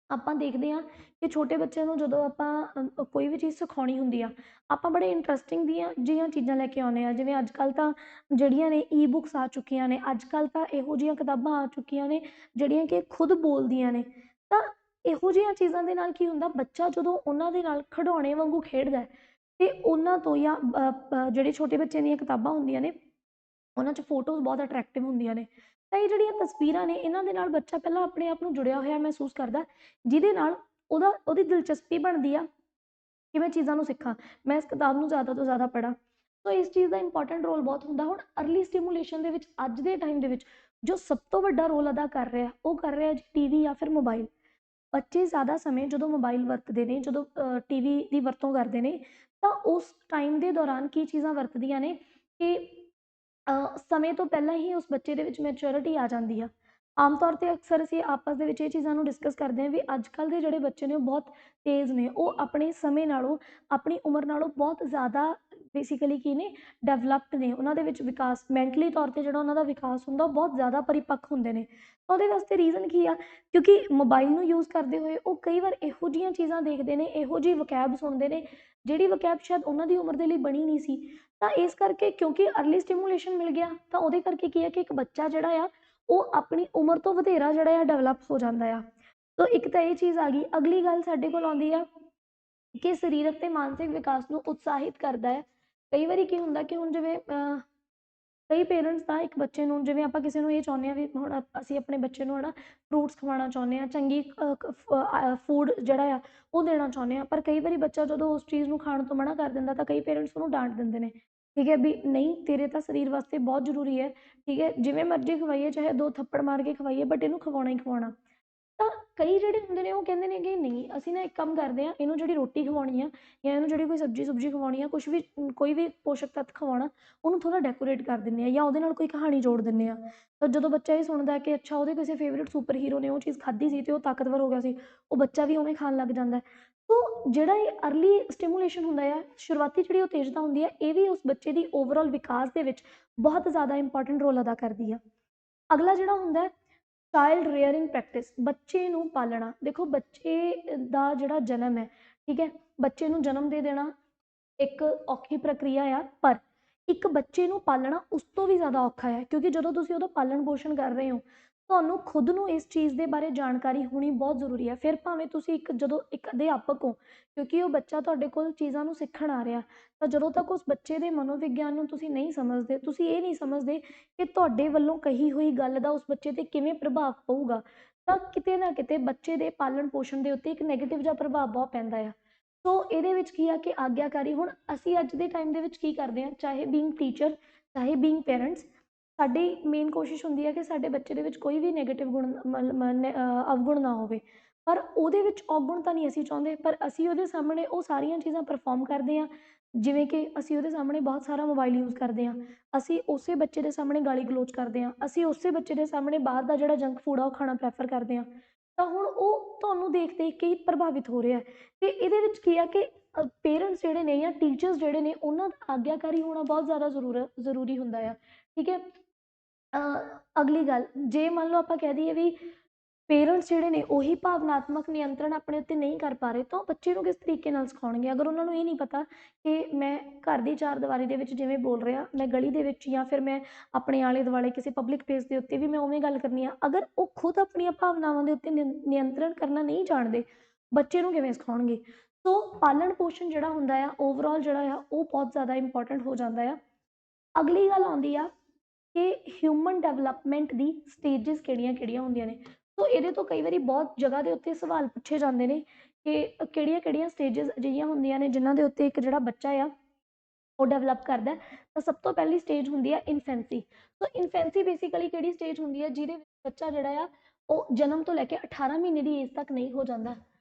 ਆਪਾਂ ਦੇਖਦੇ ਹਾਂ ਕਿ ਛੋਟੇ ਬੱਚਿਆਂ ਨੂੰ ਜਦੋਂ ਆਪਾਂ ਕੋਈ ਵੀ ਚੀਜ਼ ਸਿਖਾਉਣੀ ਹੁੰਦੀ ਆ, ਆਪਾਂ ਬੜੇ ਇੰਟਰਸਟਿੰਗ ਦੀਆਂ ਜਿਹੀਆਂ ਚੀਜ਼ਾਂ ਲੈ ਕੇ ਆਉਂਦੇ ਹਾਂ। ਜਿਵੇਂ ਅੱਜ ਕੱਲ੍ਹ ਤਾਂ ਜਿਹੜੀਆਂ ਨੇ ਈ ਬੁੱਕਸ ਆ ਚੁੱਕੀਆਂ ਨੇ, ਅੱਜ ਕੱਲ੍ਹ ਤਾਂ ਇਹੋ ਜਿਹੀਆਂ ਕਿਤਾਬਾਂ ਆ ਚੁੱਕੀਆਂ ਨੇ ਜਿਹੜੀਆਂ ਕਿ ਖੁਦ ਬੋਲਦੀਆਂ ਨੇ। ਤਾਂ ਇਹੋ ਜਿਹੀਆਂ ਚੀਜ਼ਾਂ ਦੇ ਨਾਲ ਕੀ ਹੁੰਦਾ, ਬੱਚਾ ਜਦੋਂ ਉਹਨਾਂ ਦੇ ਨਾਲ ਖਿਡੌਣੇ ਵਾਂਗੂ ਖੇਡਦਾ ਅਤੇ ਉਹਨਾਂ ਤੋਂ, ਜਾਂ ਜਿਹੜੇ ਛੋਟੇ ਬੱਚਿਆਂ ਦੀਆਂ ਕਿਤਾਬਾਂ ਹੁੰਦੀਆਂ ਨੇ ਉਹਨਾਂ 'ਚ ਫੋਟੋਜ਼ ਬਹੁਤ ਅਟਰੈਕਟਿਵ ਹੁੰਦੀਆਂ ਨੇ। ਤਾਂ ਇਹ ਜਿਹੜੀਆਂ ਤਸਵੀਰਾਂ ਨੇ, ਇਹਨਾਂ ਦੇ ਨਾਲ ਬੱਚਾ ਪਹਿਲਾਂ ਆਪਣੇ ਆਪ ਨੂੰ ਜੁੜਿਆ ਹੋਇਆ ਮਹਿਸੂਸ ਕਰਦਾ, ਜਿਹਦੇ ਨਾਲ ਉਹਦੀ ਦਿਲਚਸਪੀ ਬਣਦੀ ਆ ਕਿ ਮੈਂ ਚੀਜ਼ਾਂ ਨੂੰ ਸਿੱਖਾਂ, ਮੈਂ ਇਸ ਕਿਤਾਬ ਨੂੰ ਜ਼ਿਆਦਾ ਤੋਂ ਜ਼ਿਆਦਾ ਪੜ੍ਹਾਂ। ਸੋ ਇਸ ਚੀਜ਼ ਦਾ ਇੰਪੋਰਟੈਂਟ ਰੋਲ ਬਹੁਤ ਹੁੰਦਾ। ਹੁਣ ਅਰਲੀ ਸਟੀਮੂਲੇਸ਼ਨ ਦੇ ਵਿੱਚ ਅੱਜ ਦੇ ਟਾਈਮ ਦੇ ਵਿੱਚ ਜੋ ਸਭ ਤੋਂ ਵੱਡਾ ਰੋਲ ਅਦਾ ਕਰ ਰਿਹਾ, ਉਹ ਕਰ ਰਿਹਾ ਜੀ ਟੀਵੀ ਜਾਂ ਫਿਰ ਮੋਬਾਈਲ। ਬੱਚੇ ਜ਼ਿਆਦਾ ਸਮੇਂ ਜਦੋਂ ਮੋਬਾਈਲ ਵਰਤਦੇ ਨੇ, ਜਦੋਂ ਟੀਵੀ ਦੀ ਵਰਤੋਂ ਕਰਦੇ ਨੇ, ਤਾਂ ਉਸ ਟਾਈਮ ਦੇ ਦੌਰਾਨ ਕੀ ਚੀਜ਼ਾਂ ਵਰਤਦੀਆਂ ਨੇ ਕਿ ਸਮੇਂ ਤੋਂ ਪਹਿਲਾਂ ਹੀ ਉਸ ਬੱਚੇ ਦੇ ਵਿੱਚ ਮੈਚੁਰਿਟੀ ਆ ਜਾਂਦੀ ਆ। ਆਮ ਤੌਰ 'ਤੇ ਅਕਸਰ ਅਸੀਂ ਆਪਸ ਦੇ ਵਿੱਚ ਇਹ ਚੀਜ਼ਾਂ ਨੂੰ ਡਿਸਕਸ ਕਰਦੇ ਹਾਂ ਵੀ ਅੱਜ ਕੱਲ੍ਹ ਦੇ ਜਿਹੜੇ ਬੱਚੇ ਨੇ ਉਹ ਬਹੁਤ ਤੇਜ਼ ਨੇ, ਉਹ ਆਪਣੇ ਸਮੇਂ ਨਾਲੋਂ, ਆਪਣੀ ਉਮਰ ਨਾਲੋਂ ਬਹੁਤ ਜ਼ਿਆਦਾ ਬੇਸਿਕਲੀ ਕੀ ਨੇ, ਡਿਵੈਲਪਡ ਨੇ। ਉਹਨਾਂ ਦੇ ਵਿੱਚ ਵਿਕਾਸ, ਮੈਂਟਲੀ ਤੌਰ 'ਤੇ ਜਿਹੜਾ ਉਹਨਾਂ ਦਾ ਵਿਕਾਸ ਹੁੰਦਾ ਉਹ ਬਹੁਤ ਜ਼ਿਆਦਾ ਪਰਿਪੱਕ ਹੁੰਦੇ ਨੇ। ਉਹਦੇ ਵਾਸਤੇ ਰੀਜ਼ਨ ਕੀ ਆ? ਕਿਉਂਕਿ ਮੋਬਾਈਲ ਨੂੰ ਯੂਜ਼ ਕਰਦੇ ਹੋਏ ਉਹ ਕਈ ਵਾਰ ਇਹੋ ਜਿਹੀਆਂ ਚੀਜ਼ਾਂ ਦੇਖਦੇ ਨੇ, ਇਹੋ ਜਿਹੀ ਵਕੈਬ ਸੁਣਦੇ ਨੇ ਜਿਹੜੀ ਵਕੈਬ ਸ਼ਾਇਦ ਉਹਨਾਂ ਦੀ ਉਮਰ ਦੇ ਲਈ ਬਣੀ ਨਹੀਂ ਸੀ। ਤਾਂ ਇਸ ਕਰਕੇ, ਕਿਉਂਕਿ ਅਰਲੀ ਸਟੀਮੂਲੇਸ਼ਨ ਮਿਲ ਗਿਆ, ਤਾਂ ਉਹਦੇ ਕਰਕੇ ਕੀ ਹੈ ਕਿ ਇੱਕ ਬੱਚਾ ਜਿਹੜਾ ਆ ਉਹ ਆਪਣੀ ਉਮਰ ਤੋਂ ਵਧੇਰਾ ਜਿਹੜਾ ਆ ਡਿਵੈਲਪ ਹੋ ਜਾਂਦਾ ਆ। ਤਾਂ ਇੱਕ ਤਾਂ ਇਹ ਚੀਜ਼ ਆ ਗਈ। ਅਗਲੀ ਗੱਲ ਸਾਡੇ ਕੋਲ ਆਉਂਦੀ ਆ ਕਿ ਸਰੀਰਕ ਤੇ ਮਾਨਸਿਕ ਵਿਕਾਸ ਨੂੰ ਉਤਸ਼ਾਹਿਤ ਕਰਦਾ ਹੈ। ਕਈ ਵਾਰੀ ਕੀ ਹੁੰਦਾ ਕਿ ਹੁਣ ਜਿਵੇਂ ਕਈ ਪੇਰੈਂਟਸ ਤਾਂ ਇੱਕ ਬੱਚੇ ਨੂੰ, ਜਿਵੇਂ ਆਪਾਂ ਕਿਸੇ ਨੂੰ ਇਹ ਚਾਹੁੰਦੇ ਹਾਂ ਵੀ ਹੁਣ ਅਸੀਂ ਆਪਣੇ ਬੱਚੇ ਨੂੰ ਹੈ ਨਾ ਫਰੂਟਸ ਖਵਾਉਣਾ ਚਾਹੁੰਦੇ ਹਾਂ, ਚੰਗੀ ਫੂਡ ਜਿਹੜਾ ਆ ਉਹ ਦੇਣਾ ਚਾਹੁੰਦੇ ਹਾਂ, ਪਰ ਕਈ ਵਾਰੀ ਬੱਚਾ ਜਦੋਂ ਉਸ ਚੀਜ਼ ਨੂੰ ਖਾਣ ਤੋਂ ਮਨਾ ਕਰ ਦਿੰਦਾ ਤਾਂ ਕਈ ਪੇਰੈਂਟਸ ਉਹਨੂੰ ਡਾਂਟ ਦਿੰਦੇ ਨੇ, ਠੀਕ ਹੈ, ਵੀ ਨਹੀਂ, ਤੇਰੇ ਤਾਂ ਸਰੀਰ ਵਾਸਤੇ ਬਹੁਤ ਜ਼ਰੂਰੀ ਹੈ, ਠੀਕ ਹੈ, ਜਿਵੇਂ ਮਰਜ਼ੀ ਖਵਾਈਏ, ਚਾਹੇ 2 ਥੱਪੜ ਮਾਰ ਕੇ ਖਵਾਈਏ, ਬਟ ਇਹਨੂੰ ਖਵਾਉਣਾ ਹੀ ਖਵਾਉਣਾ। ਤਾਂ ਕਈ ਜਿਹੜੇ ਹੁੰਦੇ ਨੇ ਉਹ ਕਹਿੰਦੇ ਨੇ ਕਿ ਨਹੀਂ, ਅਸੀਂ ਨਾ ਇੱਕ ਕੰਮ ਕਰਦੇ ਹਾਂ, ਇਹਨੂੰ ਜਿਹੜੀ ਰੋਟੀ ਖਵਾਉਣੀ ਆ ਜਾਂ ਇਹਨੂੰ ਜਿਹੜੀ ਕੋਈ ਸਬਜ਼ੀ ਸੁਬਜ਼ੀ ਖਵਾਉਣੀ ਆ, ਕੁਛ ਵੀ, ਕੋਈ ਵੀ ਪੋਸ਼ਕ ਤੱਤ ਖਵਾਉਣਾ, ਉਹਨੂੰ ਥੋੜ੍ਹਾ ਡੈਕੋਰੇਟ ਕਰ ਦਿੰਦੇ ਹਾਂ ਜਾਂ ਉਹਦੇ ਨਾਲ ਕੋਈ ਕਹਾਣੀ ਜੋੜ ਦਿੰਦੇ ਹਾਂ। ਤਾਂ ਜਦੋਂ ਬੱਚਾ ਇਹ ਸੁਣਦਾ ਕਿ ਅੱਛਾ ਉਹਦੇ ਕਿਸੇ ਫੇਵਰੇਟ ਸੁਪਰ ਹੀਰੋ ਨੇ ਉਹ ਚੀਜ਼ ਖਾਧੀ ਸੀ ਅਤੇ ਉਹ ਤਾਕਤਵਰ ਹੋ ਗਿਆ ਸੀ, ਉਹ ਬੱਚਾ ਵੀ ਉਵੇਂ ਖਾਣ ਲੱਗ ਜਾਂਦਾ। ਸੋ ਜਿਹੜਾ ਇਹ ਅਰਲੀ ਸਟੀਮੂਲੇਸ਼ਨ ਹੁੰਦਾ ਆ, ਸ਼ੁਰੂਆਤੀ ਜਿਹੜੀ ਉਤੇਜਤਾ ਹੁੰਦੀ ਹੈ, ਇਹ ਵੀ ਉਸ ਬੱਚੇ ਦੀ ਓਵਰਆਲ ਵਿਕਾਸ ਦੇ ਵਿੱਚ ਬਹੁਤ ਜ਼ਿਆਦਾ ਇੰਪੋਰਟੈਂਟ ਰੋਲ ਅਦਾ ਕਰਦੀ ਆ। ਅਗਲਾ ਜਿਹੜਾ ਹੁੰਦਾ ਚਾਈਲਡ ਰੇਅਰਿੰਗ ਪ੍ਰੈਕਟਿਸ, ਬੱਚੇ ਨੂੰ ਪਾਲਣਾ। ਦੇਖੋ ਬੱਚੇ ਦਾ ਜਿਹੜਾ ਜਨਮ ਹੈ, ਠੀਕ ਹੈ, ਬੱਚੇ ਨੂੰ ਜਨਮ ਦੇ ਦੇਣਾ ਇੱਕ ਔਖੀ ਪ੍ਰਕਿਰਿਆ ਆ, ਪਰ ਇੱਕ ਬੱਚੇ ਨੂੰ ਪਾਲਣਾ ਉਸ ਤੋਂ ਵੀ ਜ਼ਿਆਦਾ ਔਖਾ ਹੈ, ਕਿਉਂਕਿ ਜਦੋਂ ਤੁਸੀਂ ਉਹਦਾ ਪਾਲਣ ਪੋਸ਼ਣ ਕਰ ਰਹੇ ਹੋ, ਤੁਹਾਨੂੰ ਖੁਦ ਨੂੰ ਇਸ ਚੀਜ਼ ਦੇ ਬਾਰੇ ਜਾਣਕਾਰੀ ਹੋਣੀ ਬਹੁਤ ਜ਼ਰੂਰੀ ਹੈ। ਫਿਰ ਭਾਵੇਂ ਤੁਸੀਂ ਜਦੋਂ ਇੱਕ ਅਧਿਆਪਕ ਹੋ, ਕਿਉਂਕਿ ਉਹ ਬੱਚਾ ਤੁਹਾਡੇ ਕੋਲ ਚੀਜ਼ਾਂ ਨੂੰ ਸਿੱਖਣ ਆ ਰਿਹਾ, ਤਾਂ ਜਦੋਂ ਤੱਕ ਉਸ ਬੱਚੇ ਦੇ ਮਨੋਵਿਗਿਆਨ ਨੂੰ ਤੁਸੀਂ ਨਹੀਂ ਸਮਝਦੇ, ਤੁਸੀਂ ਇਹ ਨਹੀਂ ਸਮਝਦੇ ਕਿ ਤੁਹਾਡੇ ਵੱਲੋਂ ਕਹੀ ਹੋਈ ਗੱਲ ਦਾ ਉਸ ਬੱਚੇ 'ਤੇ ਕਿਵੇਂ ਪ੍ਰਭਾਵ ਪਊਗਾ, ਤਾਂ ਕਿਤੇ ਨਾ ਕਿਤੇ ਬੱਚੇ ਦੇ ਪਾਲਣ ਪੋਸ਼ਣ ਦੇ ਉੱਤੇ ਇੱਕ ਨੈਗੇਟਿਵ ਜਿਹਾ ਪ੍ਰਭਾਵ ਬਹੁਤ ਪੈਂਦਾ ਆ। ਸੋ ਇਹਦੇ ਵਿੱਚ ਕੀ ਆ ਕਿ ਆਗਿਆਕਾਰੀ, ਹੁਣ ਅਸੀਂ ਅੱਜ ਦੇ ਟਾਈਮ ਦੇ ਵਿੱਚ ਕੀ ਕਰਦੇ ਹਾਂ, ਚਾਹੇ ਬੀਇੰਗ ਟੀਚਰ, ਚਾਹੇ ਬੀਇੰਗ ਪੇਰੈਂਟਸ, ਸਾਡੀ ਮੇਨ ਕੋਸ਼ਿਸ਼ ਹੁੰਦੀ ਹੈ ਕਿ ਸਾਡੇ ਬੱਚੇ ਦੇ ਵਿੱਚ ਕੋਈ ਵੀ ਨੈਗੇਟਿਵ ਗੁਣ ਅਵਗੁਣ ਨਾ ਹੋਵੇ, ਪਰ ਉਹਦੇ ਵਿੱਚ ਔਗੁਣ ਤਾਂ ਨਹੀਂ ਅਸੀਂ ਚਾਹੁੰਦੇ, ਪਰ ਅਸੀਂ ਉਹਦੇ ਸਾਹਮਣੇ ਉਹ ਸਾਰੀਆਂ ਚੀਜ਼ਾਂ ਪਰਫੋਰਮ ਕਰਦੇ ਹਾਂ। ਜਿਵੇਂ ਕਿ ਅਸੀਂ ਉਹਦੇ ਸਾਹਮਣੇ ਬਹੁਤ ਸਾਰਾ ਮੋਬਾਈਲ ਯੂਜ਼ ਕਰਦੇ ਹਾਂ, ਅਸੀਂ ਉਸੇ ਬੱਚੇ ਦੇ ਸਾਹਮਣੇ ਗਾਲੀ ਗਲੋਚ ਕਰਦੇ ਹਾਂ, ਅਸੀਂ ਉਸੇ ਬੱਚੇ ਦੇ ਸਾਹਮਣੇ ਬਾਹਰ ਦਾ ਜਿਹੜਾ ਜੰਕ ਫੂਡ ਆ ਉਹ ਖਾਣਾ ਪ੍ਰੈਫਰ ਕਰਦੇ ਹਾਂ, ਤਾਂ ਹੁਣ ਉਹ ਤੁਹਾਨੂੰ ਦੇਖ ਦੇਖ ਕੇ ਹੀ ਪ੍ਰਭਾਵਿਤ ਹੋ ਰਿਹਾ। ਅਤੇ ਇਹਦੇ ਵਿੱਚ ਕੀ ਆ ਕਿ ਪੇਰੈਂਟਸ ਜਿਹੜੇ ਨੇ ਜਾਂ ਟੀਚਰਸ ਜਿਹੜੇ ਨੇ, ਉਹਨਾਂ ਦਾ ਆਗਿਆਕਾਰੀ ਹੋਣਾ ਬਹੁਤ ਜ਼ਿਆਦਾ ਜ਼ਰੂਰੀ ਹੁੰਦਾ ਆ, ਠੀਕ ਹੈ। ਅਗਲੀ ਗੱਲ, ਜੇ ਮੰਨ ਲਓ ਆਪਾਂ ਕਹਿ ਦਈਏ ਵੀ ਪੇਰੈਂਟਸ ਜਿਹੜੇ ਨੇ ਉਹੀ ਭਾਵਨਾਤਮਕ ਨਿਯੰਤਰਣ ਆਪਣੇ ਉੱਤੇ ਨਹੀਂ ਕਰ ਪਾ ਰਹੇ, ਤਾਂ ਉਹ ਬੱਚੇ ਨੂੰ ਕਿਸ ਤਰੀਕੇ ਨਾਲ ਸਿਖਾਉਣਗੇ, ਅਗਰ ਉਹਨਾਂ ਨੂੰ ਇਹ ਨਹੀਂ ਪਤਾ ਕਿ ਮੈਂ ਘਰ ਦੀ ਚਾਰ ਦੀਵਾਰੀ ਦੇ ਵਿੱਚ ਜਿਵੇਂ ਬੋਲ ਰਿਹਾ, ਮੈਂ ਗਲੀ ਦੇ ਵਿੱਚ ਜਾਂ ਫਿਰ ਮੈਂ ਆਪਣੇ ਆਲੇ ਦੁਆਲੇ ਕਿਸੇ ਪਬਲਿਕ ਪਲੇਸ ਦੇ ਉੱਤੇ ਵੀ ਮੈਂ ਉਵੇਂ ਗੱਲ ਕਰਨੀ ਆ, ਅਗਰ ਉਹ ਖੁਦ ਆਪਣੀਆਂ ਭਾਵਨਾਵਾਂ ਦੇ ਉੱਤੇ ਨਿਯੰਤਰਣ ਕਰਨਾ ਨਹੀਂ ਜਾਣਦੇ, ਬੱਚੇ ਨੂੰ ਕਿਵੇਂ ਸਿਖਾਉਣਗੇ। ਸੋ ਪਾਲਣ ਪੋਸ਼ਣ ਜਿਹੜਾ ਹੁੰਦਾ ਆ, ਓਵਰਆਲ ਜਿਹੜਾ ਆ ਉਹ ਬਹੁਤ ਜ਼ਿਆਦਾ ਇੰਪੋਰਟੈਂਟ ਹੋ ਜਾਂਦਾ ਆ। ਅਗਲੀ ਗੱਲ ਆਉਂਦੀ ਆ ਕਿ ਹਿਊਮਨ ਡਿਵੈਲਪਮੈਂਟ ਦੀ ਸਟੇਜਿਸ ਕਿਹੜੀਆਂ ਕਿਹੜੀਆਂ ਹੁੰਦੀਆਂ ਨੇ। ਸੋ ਇਹਦੇ ਤੋਂ ਕਈ ਵਾਰੀ ਬਹੁਤ ਜਗ੍ਹਾ ਦੇ ਉੱਤੇ ਸਵਾਲ ਪੁੱਛੇ ਜਾਂਦੇ ਨੇ ਕਿ ਕਿਹੜੀਆਂ ਕਿਹੜੀਆਂ ਸਟੇਜਿਸ ਅਜਿਹੀਆਂ ਹੁੰਦੀਆਂ ਨੇ ਜਿਨ੍ਹਾਂ ਦੇ ਉੱਤੇ ਇੱਕ ਜਿਹੜਾ ਬੱਚਾ ਆ ਉਹ ਡਿਵੈਲਪ ਕਰਦਾ। ਤਾਂ ਸਭ ਤੋਂ ਪਹਿਲੀ ਸਟੇਜ ਹੁੰਦੀ ਆ ਇਨਫੈਂਸੀ। ਸੋ ਇਨਫੈਂਸੀ ਬੇਸਿਕਲੀ ਕਿਹੜੀ ਸਟੇਜ ਹੁੰਦੀ ਹੈ, ਜਿਹਦੇ ਵਿੱਚ ਬੱਚਾ ਜਿਹੜਾ ਆ ਉਹ ਜਨਮ ਤੋਂ ਲੈ ਕੇ 18 ਮਹੀਨੇ ਦੀ ਏਜ ਤੱਕ ਨਹੀਂ ਹੋ ਜਾਂਦਾ।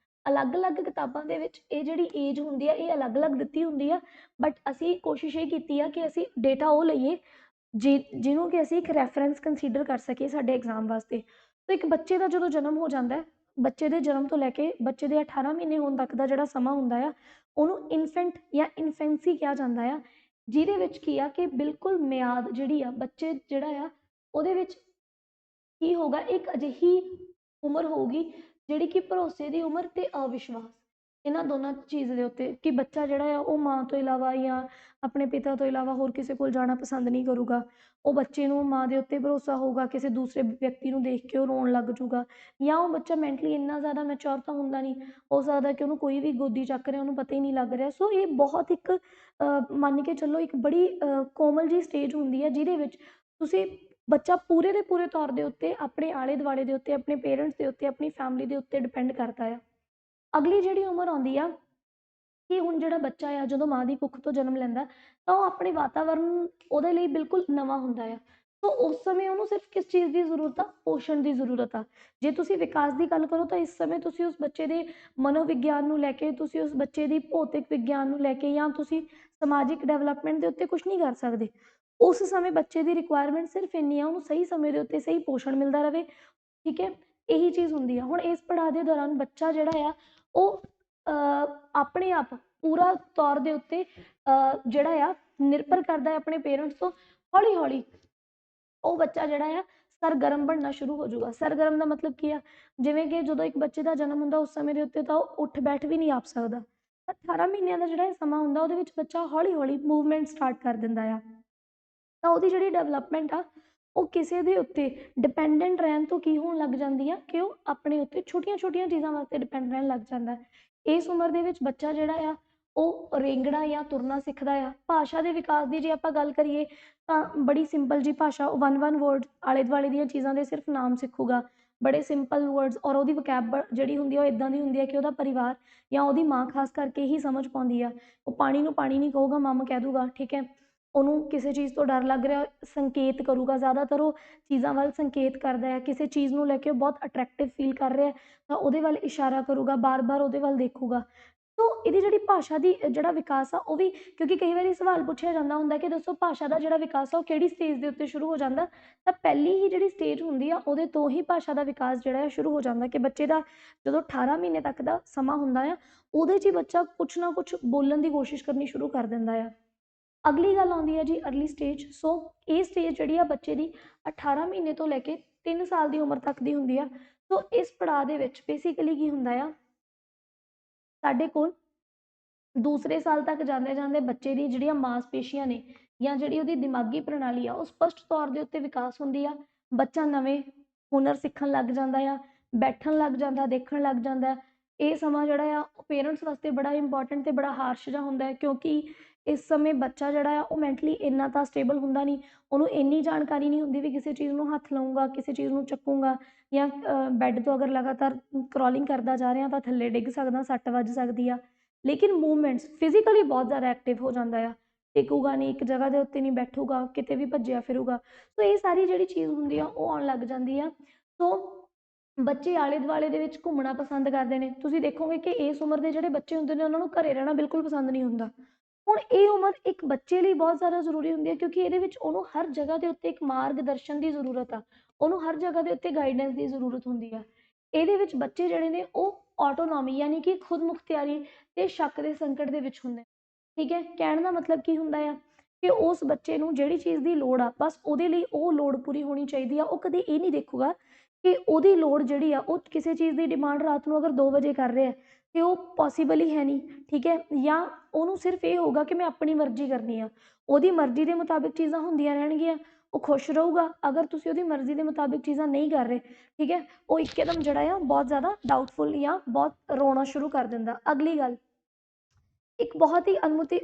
ਅਲੱਗ-ਅਲੱਗ ਕਿਤਾਬਾਂ ਦੇ ਵਿੱਚ ਇਹ ਜਿਹੜੀ ਏਜ ਹੁੰਦੀ ਆ ਇਹ ਅਲੱਗ-ਅਲੱਗ ਦਿੱਤੀ ਹੁੰਦੀ ਆ, ਬਟ ਅਸੀਂ ਕੋਸ਼ਿਸ਼ ਇਹ ਕੀਤੀ ਆ ਕਿ ਅਸੀਂ ਡੇਟਾ ਉਹ ਲਈਏ ਜਿਹਨੂੰ ਕਿ ਅਸੀਂ ਇੱਕ ਰੈਫਰੈਂਸ ਕੰਸੀਡਰ ਕਰ ਸਕੀਏ ਸਾਡੇ ਐਗਜ਼ਾਮ ਵਾਸਤੇ। ਤਾਂ ਇੱਕ ਬੱਚੇ ਦਾ ਜਦੋਂ ਜਨਮ ਹੋ ਜਾਂਦਾ, ਬੱਚੇ ਦੇ ਜਨਮ ਤੋਂ ਲੈ ਕੇ ਬੱਚੇ ਦੇ 18 ਮਹੀਨੇ ਹੋਣ ਤੱਕ ਦਾ ਜਿਹੜਾ ਸਮਾਂ ਹੁੰਦਾ ਆ, ਉਹਨੂੰ ਇਨਫੈਂਟ ਜਾਂ ਇਨਫੈਂਸੀ ਕਿਹਾ ਜਾਂਦਾ ਆ, ਜਿਹਦੇ ਵਿੱਚ ਕੀ ਆ ਕਿ ਬਿਲਕੁਲ ਮਿਆਦ ਜਿਹੜੀ ਆ ਬੱਚੇ ਜਿਹੜਾ ਆ ਉਹਦੇ ਵਿੱਚ ਕੀ ਹੋਊਗਾ, ਇੱਕ ਅਜਿਹੀ ਉਮਰ ਹੋਊਗੀ ਜਿਹੜੀ ਕਿ ਭਰੋਸੇ ਦੀ ਉਮਰ ਤੇ ਅਵਿਸ਼ਵਾਸ, ਇਹਨਾਂ ਦੋਨਾਂ ਚੀਜ਼ ਦੇ ਉੱਤੇ, ਕਿ ਬੱਚਾ ਜਿਹੜਾ ਆ ਉਹ ਮਾਂ ਤੋਂ ਇਲਾਵਾ ਜਾਂ ਆਪਣੇ ਪਿਤਾ ਤੋਂ ਇਲਾਵਾ ਹੋਰ ਕਿਸੇ ਕੋਲ ਜਾਣਾ ਪਸੰਦ ਨਹੀਂ ਕਰੂਗਾ। ਉਹ ਬੱਚੇ ਨੂੰ ਮਾਂ ਦੇ ਉੱਤੇ ਭਰੋਸਾ ਹੋਊਗਾ, ਕਿਸੇ ਦੂਸਰੇ ਵਿਅਕਤੀ ਨੂੰ ਦੇਖ ਕੇ ਉਹ ਰੋਣ ਲੱਗ ਜੂਗਾ, ਜਾਂ ਉਹ ਬੱਚਾ ਮੈਂਟਲੀ ਇੰਨਾ ਜ਼ਿਆਦਾ ਮੈਚੋਰ ਤਾਂ ਹੁੰਦਾ ਨਹੀਂ, ਹੋ ਸਕਦਾ ਕਿ ਉਹਨੂੰ ਕੋਈ ਵੀ ਗੋਦੀ ਚੱਕ ਰਿਹਾ ਉਹਨੂੰ ਪਤਾ ਹੀ ਨਹੀਂ ਲੱਗ ਰਿਹਾ। ਸੋ ਇਹ ਬਹੁਤ ਇੱਕ ਮੰਨ ਕੇ ਚੱਲੋ ਇੱਕ ਬੜੀ ਕੋਮਲ ਜਿਹੀ ਸਟੇਜ ਹੁੰਦੀ ਹੈ, ਜਿਹਦੇ ਵਿੱਚ ਤੁਸੀਂ ਬੱਚਾ ਪੂਰੇ ਦੇ ਪੂਰੇ ਤੌਰ ਦੇ ਉੱਤੇ ਆਪਣੇ ਆਲੇ ਦੁਆਲੇ ਦੇ ਉੱਤੇ, ਆਪਣੇ ਪੇਰੈਂਟਸ ਦੇ ਉੱਤੇ, ਆਪਣੀ ਫੈਮਿਲੀ ਦੇ ਉੱਤੇ ਡਿਪੈਂਡ ਕਰਦਾ ਆ। ਅਗਲੀ ਜਿਹੜੀ ਉਮਰ ਆਉਂਦੀ ਆ ਕਿ ਹੁਣ ਜਿਹੜਾ ਬੱਚਾ ਆ ਜਦੋਂ ਮਾਂ ਦੀ ਕੁੱਖ ਤੋਂ ਜਨਮ ਲੈਂਦਾ, ਤਾਂ ਉਹ ਆਪਣੇ ਵਾਤਾਵਰਨ ਉਹਦੇ ਲਈ ਬਿਲਕੁਲ ਨਵਾਂ ਹੁੰਦਾ ਆ। ਸੋ ਉਸ ਸਮੇਂ ਉਹਨੂੰ ਸਿਰਫ ਕਿਸ ਚੀਜ਼ ਦੀ ਜ਼ਰੂਰਤ ਆ, ਪੋਸ਼ਣ ਦੀ ਜ਼ਰੂਰਤ ਆ। ਜੇ ਤੁਸੀਂ ਵਿਕਾਸ ਦੀ ਗੱਲ ਕਰੋ ਤਾਂ ਇਸ ਸਮੇਂ ਤੁਸੀਂ ਉਸ ਬੱਚੇ ਦੇ ਮਨੋਵਿਗਿਆਨ ਨੂੰ ਲੈ ਕੇ, ਤੁਸੀਂ ਉਸ ਬੱਚੇ ਦੀ ਭੌਤਿਕ ਵਿਗਿਆਨ ਨੂੰ ਲੈ ਕੇ, ਜਾਂ ਤੁਸੀਂ ਸਮਾਜਿਕ ਡਿਵੈਲਪਮੈਂਟ ਦੇ ਉੱਤੇ ਕੁਛ ਨਹੀਂ ਕਰ ਸਕਦੇ। ਉਸ ਸਮੇਂ ਬੱਚੇ ਦੀ ਰਿਕੁਆਇਰਮੈਂਟ ਸਿਰਫ ਇੰਨੀ ਆ, ਉਹਨੂੰ ਸਹੀ ਸਮੇਂ ਦੇ ਉੱਤੇ ਸਹੀ ਪੋਸ਼ਣ ਮਿਲਦਾ ਰਹੇ, ਠੀਕ ਹੈ। ਇਹੀ ਚੀਜ਼ ਹੁੰਦੀ ਆ। ਹੁਣ ਇਸ ਪੜਾਅ ਦੇ ਦੌਰਾਨ ਬੱਚਾ ਜਿਹੜਾ ਆ ਉਹ ਆਪਣੇ ਆਪ ਪੂਰਾ ਤੌਰ ਦੇ ਉੱਤੇ ਜਿਹੜਾ ਆ ਨਿਰਭਰ ਕਰਦਾ ਹੈ ਆਪਣੇ ਪੇਰੈਂਟਸ ਤੋਂ। ਹੌਲੀ ਹੌਲੀ ਉਹ ਬੱਚਾ ਜਿਹੜਾ ਆ ਸਰਗਰਮ ਬਣਨਾ ਸ਼ੁਰੂ ਹੋ ਜਾਊਗਾ। ਸਰਗਰਮ ਦਾ ਮਤਲਬ ਕੀ ਆ, ਜਿਵੇਂ ਕਿ ਜਦੋਂ ਇੱਕ ਬੱਚੇ ਦਾ ਜਨਮ ਹੁੰਦਾ ਉਸ ਸਮੇਂ ਦੇ ਉੱਤੇ ਤਾਂ ਉਹ ਉੱਠ ਬੈਠ ਵੀ ਨਹੀਂ ਆਪ ਸਕਦਾ। 18 ਮਹੀਨਿਆਂ ਦਾ ਜਿਹੜਾ ਇਹ ਸਮਾਂ ਹੁੰਦਾ ਉਹਦੇ ਵਿੱਚ ਬੱਚਾ ਹੌਲੀ ਹੌਲੀ ਮੂਵਮੈਂਟ ਸਟਾਰਟ ਕਰ ਦਿੰਦਾ ਆ। ਤਾਂ ਉਹਦੀ ਜਿਹੜੀ ਡਿਵੈਲਪਮੈਂਟ ਆ ਉਹ ਕਿਸੇ ਦੇ ਉੱਤੇ ਡਿਪੈਂਡੈਂਟ ਰਹਿਣ ਤੋਂ ਕੀ ਹੋਣ ਲੱਗ ਜਾਂਦੀ ਆ ਕਿ ਉਹ ਆਪਣੇ ਉੱਤੇ ਛੋਟੀਆਂ ਛੋਟੀਆਂ ਚੀਜ਼ਾਂ ਵਾਸਤੇ ਡਿਪੈਂਡ ਰਹਿਣ ਲੱਗ ਜਾਂਦਾ। ਇਸ ਉਮਰ ਦੇ ਵਿੱਚ ਬੱਚਾ ਜਿਹੜਾ ਆ ਉਹ ਰੇਂਗਣਾ ਜਾਂ ਤੁਰਨਾ ਸਿੱਖਦਾ ਆ। ਭਾਸ਼ਾ ਦੇ ਵਿਕਾਸ ਦੀ ਜੇ ਆਪਾਂ ਗੱਲ ਕਰੀਏ ਤਾਂ ਬੜੀ ਸਿੰਪਲ ਜੀ ਭਾਸ਼ਾ, ਉਹ ਵਨ ਵਰਡ ਆਲੇ ਦੁਆਲੇ ਦੀਆਂ ਚੀਜ਼ਾਂ ਦੇ ਸਿਰਫ ਨਾਮ ਸਿੱਖੂਗਾ, ਬੜੇ ਸਿੰਪਲ ਵਰਡਸ, ਔਰ ਉਹਦੀ ਵਕੈਬ ਜਿਹੜੀ ਹੁੰਦੀ ਆ ਉਹ ਇੱਦਾਂ ਦੀ ਹੁੰਦੀ ਆ ਕਿ ਉਹਦਾ ਪਰਿਵਾਰ ਜਾਂ ਉਹਦੀ ਮਾਂ ਖਾਸ ਕਰਕੇ ਹੀ ਸਮਝ ਪਾਉਂਦੀ ਆ। ਉਹ ਪਾਣੀ ਨੂੰ ਪਾਣੀ ਨਹੀਂ ਕਹੂਗਾ, ਮਮ ਕਹਿ ਦੂਗਾ, ਠੀਕ ਹੈ। ਉਹਨੂੰ ਕਿਸੇ ਚੀਜ਼ ਤੋਂ ਡਰ ਲੱਗ ਰਿਹਾ, ਸੰਕੇਤ ਕਰੂਗਾ, ਜ਼ਿਆਦਾਤਰ ਉਹ ਚੀਜ਼ਾਂ ਵੱਲ ਸੰਕੇਤ ਕਰਦਾ ਹੈ। ਕਿਸੇ ਚੀਜ਼ ਨੂੰ ਲੈ ਕੇ ਉਹ ਬਹੁਤ ਅਟਰੈਕਟਿਵ ਫੀਲ ਕਰ ਰਿਹਾ ਤਾਂ ਉਹਦੇ ਵੱਲ ਇਸ਼ਾਰਾ ਕਰੂਗਾ, ਬਾਰ-ਬਾਰ ਉਹਦੇ ਵੱਲ ਦੇਖੂਗਾ। ਸੋ ਇਹਦੀ ਜਿਹੜੀ ਭਾਸ਼ਾ ਦੀ ਜਿਹੜਾ ਵਿਕਾਸ ਆ ਉਹ ਵੀ, ਕਿਉਂਕਿ ਕਈ ਵਾਰੀ ਸਵਾਲ ਪੁੱਛਿਆ ਜਾਂਦਾ ਹੁੰਦਾ ਕਿ ਦੱਸੋ ਭਾਸ਼ਾ ਦਾ ਜਿਹੜਾ ਵਿਕਾਸ ਆ ਉਹ ਕਿਹੜੀ ਸਟੇਜ ਦੇ ਉੱਤੇ ਸ਼ੁਰੂ ਹੋ ਜਾਂਦਾ, ਤਾਂ ਪਹਿਲੀ ਹੀ ਜਿਹੜੀ ਸਟੇਜ ਹੁੰਦੀ ਆ ਉਹਦੇ ਤੋਂ ਹੀ ਭਾਸ਼ਾ ਦਾ ਵਿਕਾਸ ਜਿਹੜਾ ਹੈ ਸ਼ੁਰੂ ਹੋ ਜਾਂਦਾ, ਕਿ ਬੱਚੇ ਦਾ ਜਦੋਂ 18 ਮਹੀਨੇ ਤੱਕ ਦਾ ਸਮਾਂ ਹੁੰਦਾ ਆ ਉਹਦੇ 'ਚ ਹੀ ਬੱਚਾ ਕੁਛ ਨਾ ਕੁਛ ਬੋਲਣ ਦੀ ਕੋਸ਼ਿਸ਼ ਕਰਨੀ ਸ਼ੁਰੂ ਕਰ ਦਿੰਦਾ ਆ। ਅਗਲੀ ਗੱਲ ਆਉਂਦੀ ਹੈ ਜੀ ਅਰਲੀ ਸਟੇਜ। ਸੋ ਇਹ ਸਟੇਜ ਜਿਹੜੀ ਆ ਬੱਚੇ ਦੀ 18 ਮਹੀਨੇ ਤੋਂ ਲੈ ਕੇ 3 ਸਾਲ ਦੀ ਉਮਰ ਤੱਕ ਦੀ ਹੁੰਦੀ ਆ। ਸੋ ਇਸ ਪੜਾਅ ਦੇ ਵਿੱਚ ਬੇਸਿਕਲੀ ਕੀ ਹੁੰਦਾ ਆ, ਸਾਡੇ ਕੋਲ ਦੂਸਰੇ ਸਾਲ ਤੱਕ ਜਾਂਦੇ ਜਾਂਦੇ ਬੱਚੇ ਦੀ ਜਿਹੜੀਆਂ ਮਾਸਪੇਸ਼ੀਆਂ ਨੇ ਜਾਂ ਜਿਹੜੀ ਉਹਦੀ ਦਿਮਾਗੀ ਪ੍ਰਣਾਲੀ ਆ ਉਹ ਸਪਸ਼ਟ ਤੌਰ ਦੇ ਉੱਤੇ ਵਿਕਾਸ ਹੁੰਦੀ ਆ। ਬੱਚਾ ਨਵੇਂ ਹੁਨਰ ਸਿੱਖਣ ਲੱਗ ਜਾਂਦਾ ਆ, ਬੈਠਣ ਲੱਗ ਜਾਂਦਾ, ਦੇਖਣ ਲੱਗ ਜਾਂਦਾ। ਇਹ ਸਮਾਂ ਜਿਹੜਾ ਆ ਉਹ ਪੇਰੈਂਟਸ ਵਾਸਤੇ ਬੜਾ ਇੰਪੋਰਟੈਂਟ ਤੇ ਬੜਾ ਹਾਰਸ਼ ਜਿਹਾ ਹੁੰਦਾ ਹੈ, ਕਿਉਂਕਿ ਇਸ ਸਮੇਂ ਬੱਚਾ ਜਿਹੜਾ ਆ ਉਹ ਮੈਂਟਲੀ ਇੰਨਾ ਤਾਂ ਸਟੇਬਲ ਹੁੰਦਾ ਨਹੀਂ, ਉਹਨੂੰ ਇੰਨੀ ਜਾਣਕਾਰੀ ਨਹੀਂ ਹੁੰਦੀ ਵੀ ਕਿਸੇ ਚੀਜ਼ ਨੂੰ ਹੱਥ ਲਾਊਂਗਾ, ਕਿਸੇ ਚੀਜ਼ ਨੂੰ ਚੱਕੂੰਗਾ, ਜਾਂ ਬੈੱਡ ਤੋਂ ਅਗਰ ਲਗਾਤਾਰ ਕ੍ਰੋਲਿੰਗ ਕਰਦਾ ਜਾ ਰਿਹਾ ਤਾਂ ਥੱਲੇ ਡਿੱਗ ਸਕਦਾ, ਸੱਟ ਵੱਜ ਸਕਦੀ ਆ। ਲੇਕਿਨ ਮੂਵਮੈਂਟਸ ਫਿਜ਼ੀਕਲੀ ਬਹੁਤ ਜ਼ਿਆਦਾ ਐਕਟਿਵ ਹੋ ਜਾਂਦਾ ਆ, ਟਿਕੂਗਾ ਨਹੀਂ, ਇੱਕ ਜਗ੍ਹਾ ਦੇ ਉੱਤੇ ਨਹੀਂ ਬੈਠੂਗਾ, ਕਿਤੇ ਵੀ ਭੱਜਿਆ ਫਿਰੂਗਾ। ਸੋ ਇਹ ਸਾਰੀ ਜਿਹੜੀ ਚੀਜ਼ ਹੁੰਦੀ ਆ ਉਹ ਆਉਣ ਲੱਗ ਜਾਂਦੀ ਆ। ਸੋ ਬੱਚੇ ਆਲੇ ਦੁਆਲੇ ਦੇ ਵਿੱਚ ਘੁੰਮਣਾ ਪਸੰਦ ਕਰਦੇ ਨੇ। ਤੁਸੀਂ ਦੇਖੋਗੇ ਕਿ ਇਸ ਉਮਰ ਦੇ ਜਿਹੜੇ ਬੱਚੇ ਹੁੰਦੇ ਨੇ ਉਹਨਾਂ ਨੂੰ ਘਰੇ ਰਹਿਣਾ ਬਿਲਕੁਲ ਪਸੰਦ ਨਹੀਂ ਹੁੰਦਾ। ਹੁਣ ਇਹ ਉਮਰ ਇੱਕ ਬੱਚੇ ਲਈ ਬਹੁਤ ਜ਼ਿਆਦਾ ਜ਼ਰੂਰੀ ਹੁੰਦੀ ਹੈ, ਕਿਉਂਕਿ ਇਹਦੇ ਵਿੱਚ ਉਹਨੂੰ ਹਰ ਜਗ੍ਹਾ ਦੇ ਉੱਤੇ ਇੱਕ ਮਾਰਗਦਰਸ਼ਨ ਦੀ ਜ਼ਰੂਰਤ ਆ, ਉਹਨੂੰ ਹਰ ਜਗ੍ਹਾ ਦੇ ਉੱਤੇ ਗਾਈਡੈਂਸ ਦੀ ਜ਼ਰੂਰਤ ਹੁੰਦੀ ਆ। ਇਹਦੇ ਵਿੱਚ ਬੱਚੇ ਜਿਹੜੇ ਨੇ ਉਹ ਆਟੋਨੋਮੀ ਯਾਨੀ ਕਿ ਖੁਦ ਮੁਖਤਿਆਰੀ ਤੇ ਸ਼ੱਕ ਦੇ ਸੰਕਟ ਦੇ ਵਿੱਚ ਹੁੰਦੇ। ਠੀਕ ਹੈ, ਕਹਿਣ ਦਾ ਮਤਲਬ ਕੀ ਹੁੰਦਾ ਆ ਕਿ ਉਸ ਬੱਚੇ ਨੂੰ ਜਿਹੜੀ ਚੀਜ਼ ਦੀ ਲੋੜ ਆ ਬਸ ਉਹਦੇ ਲਈ ਉਹ ਲੋੜ ਪੂਰੀ ਹੋਣੀ ਚਾਹੀਦੀ ਆ। ਉਹ ਕਦੇ ਇਹ ਨਹੀਂ ਦੇਖੂਗਾ ਕਿ ਉਹਦੀ ਲੋੜ ਜਿਹੜੀ ਆ ਉਹ ਕਿਸੇ ਚੀਜ਼ ਦੀ ਡਿਮਾਂਡ ਰਾਤ ਨੂੰ ਅਗਰ 2 ਵਜੇ ਕਰ ਰਿਹਾ ਤੇ ਉਹ ਪੋਸੀਬਲ ਹੀ ਹੈ ਨਹੀਂ। ਠੀਕ ਹੈ, ਜਾਂ ਉਹਨੂੰ ਸਿਰਫ ਇਹ ਹੋਊਗਾ ਕਿ ਮੈਂ ਆਪਣੀ ਮਰਜ਼ੀ ਕਰਨੀ ਆ, ਉਹਦੀ ਮਰਜ਼ੀ ਦੇ ਮੁਤਾਬਿਕ ਚੀਜ਼ਾਂ ਹੁੰਦੀਆਂ ਰਹਿਣਗੀਆਂ, ਉਹ ਖੁਸ਼ ਰਹੂਗਾ। ਅਗਰ ਤੁਸੀਂ ਉਹਦੀ ਮਰਜ਼ੀ ਦੇ ਮੁਤਾਬਿਕ ਚੀਜ਼ਾਂ ਨਹੀਂ ਕਰ ਰਹੇ, ਠੀਕ ਹੈ, ਉਹ ਇੱਕਦਮ ਜਿਹੜਾ ਆ ਬਹੁਤ ਜ਼ਿਆਦਾ ਡਾਊਟਫੁਲ ਜਾਂ ਬਹੁਤ ਰੋਣਾ ਸ਼ੁਰੂ ਕਰ ਦਿੰਦਾ। ਅਗਲੀ ਗੱਲ, ਇੱਕ ਬਹੁਤ ਹੀ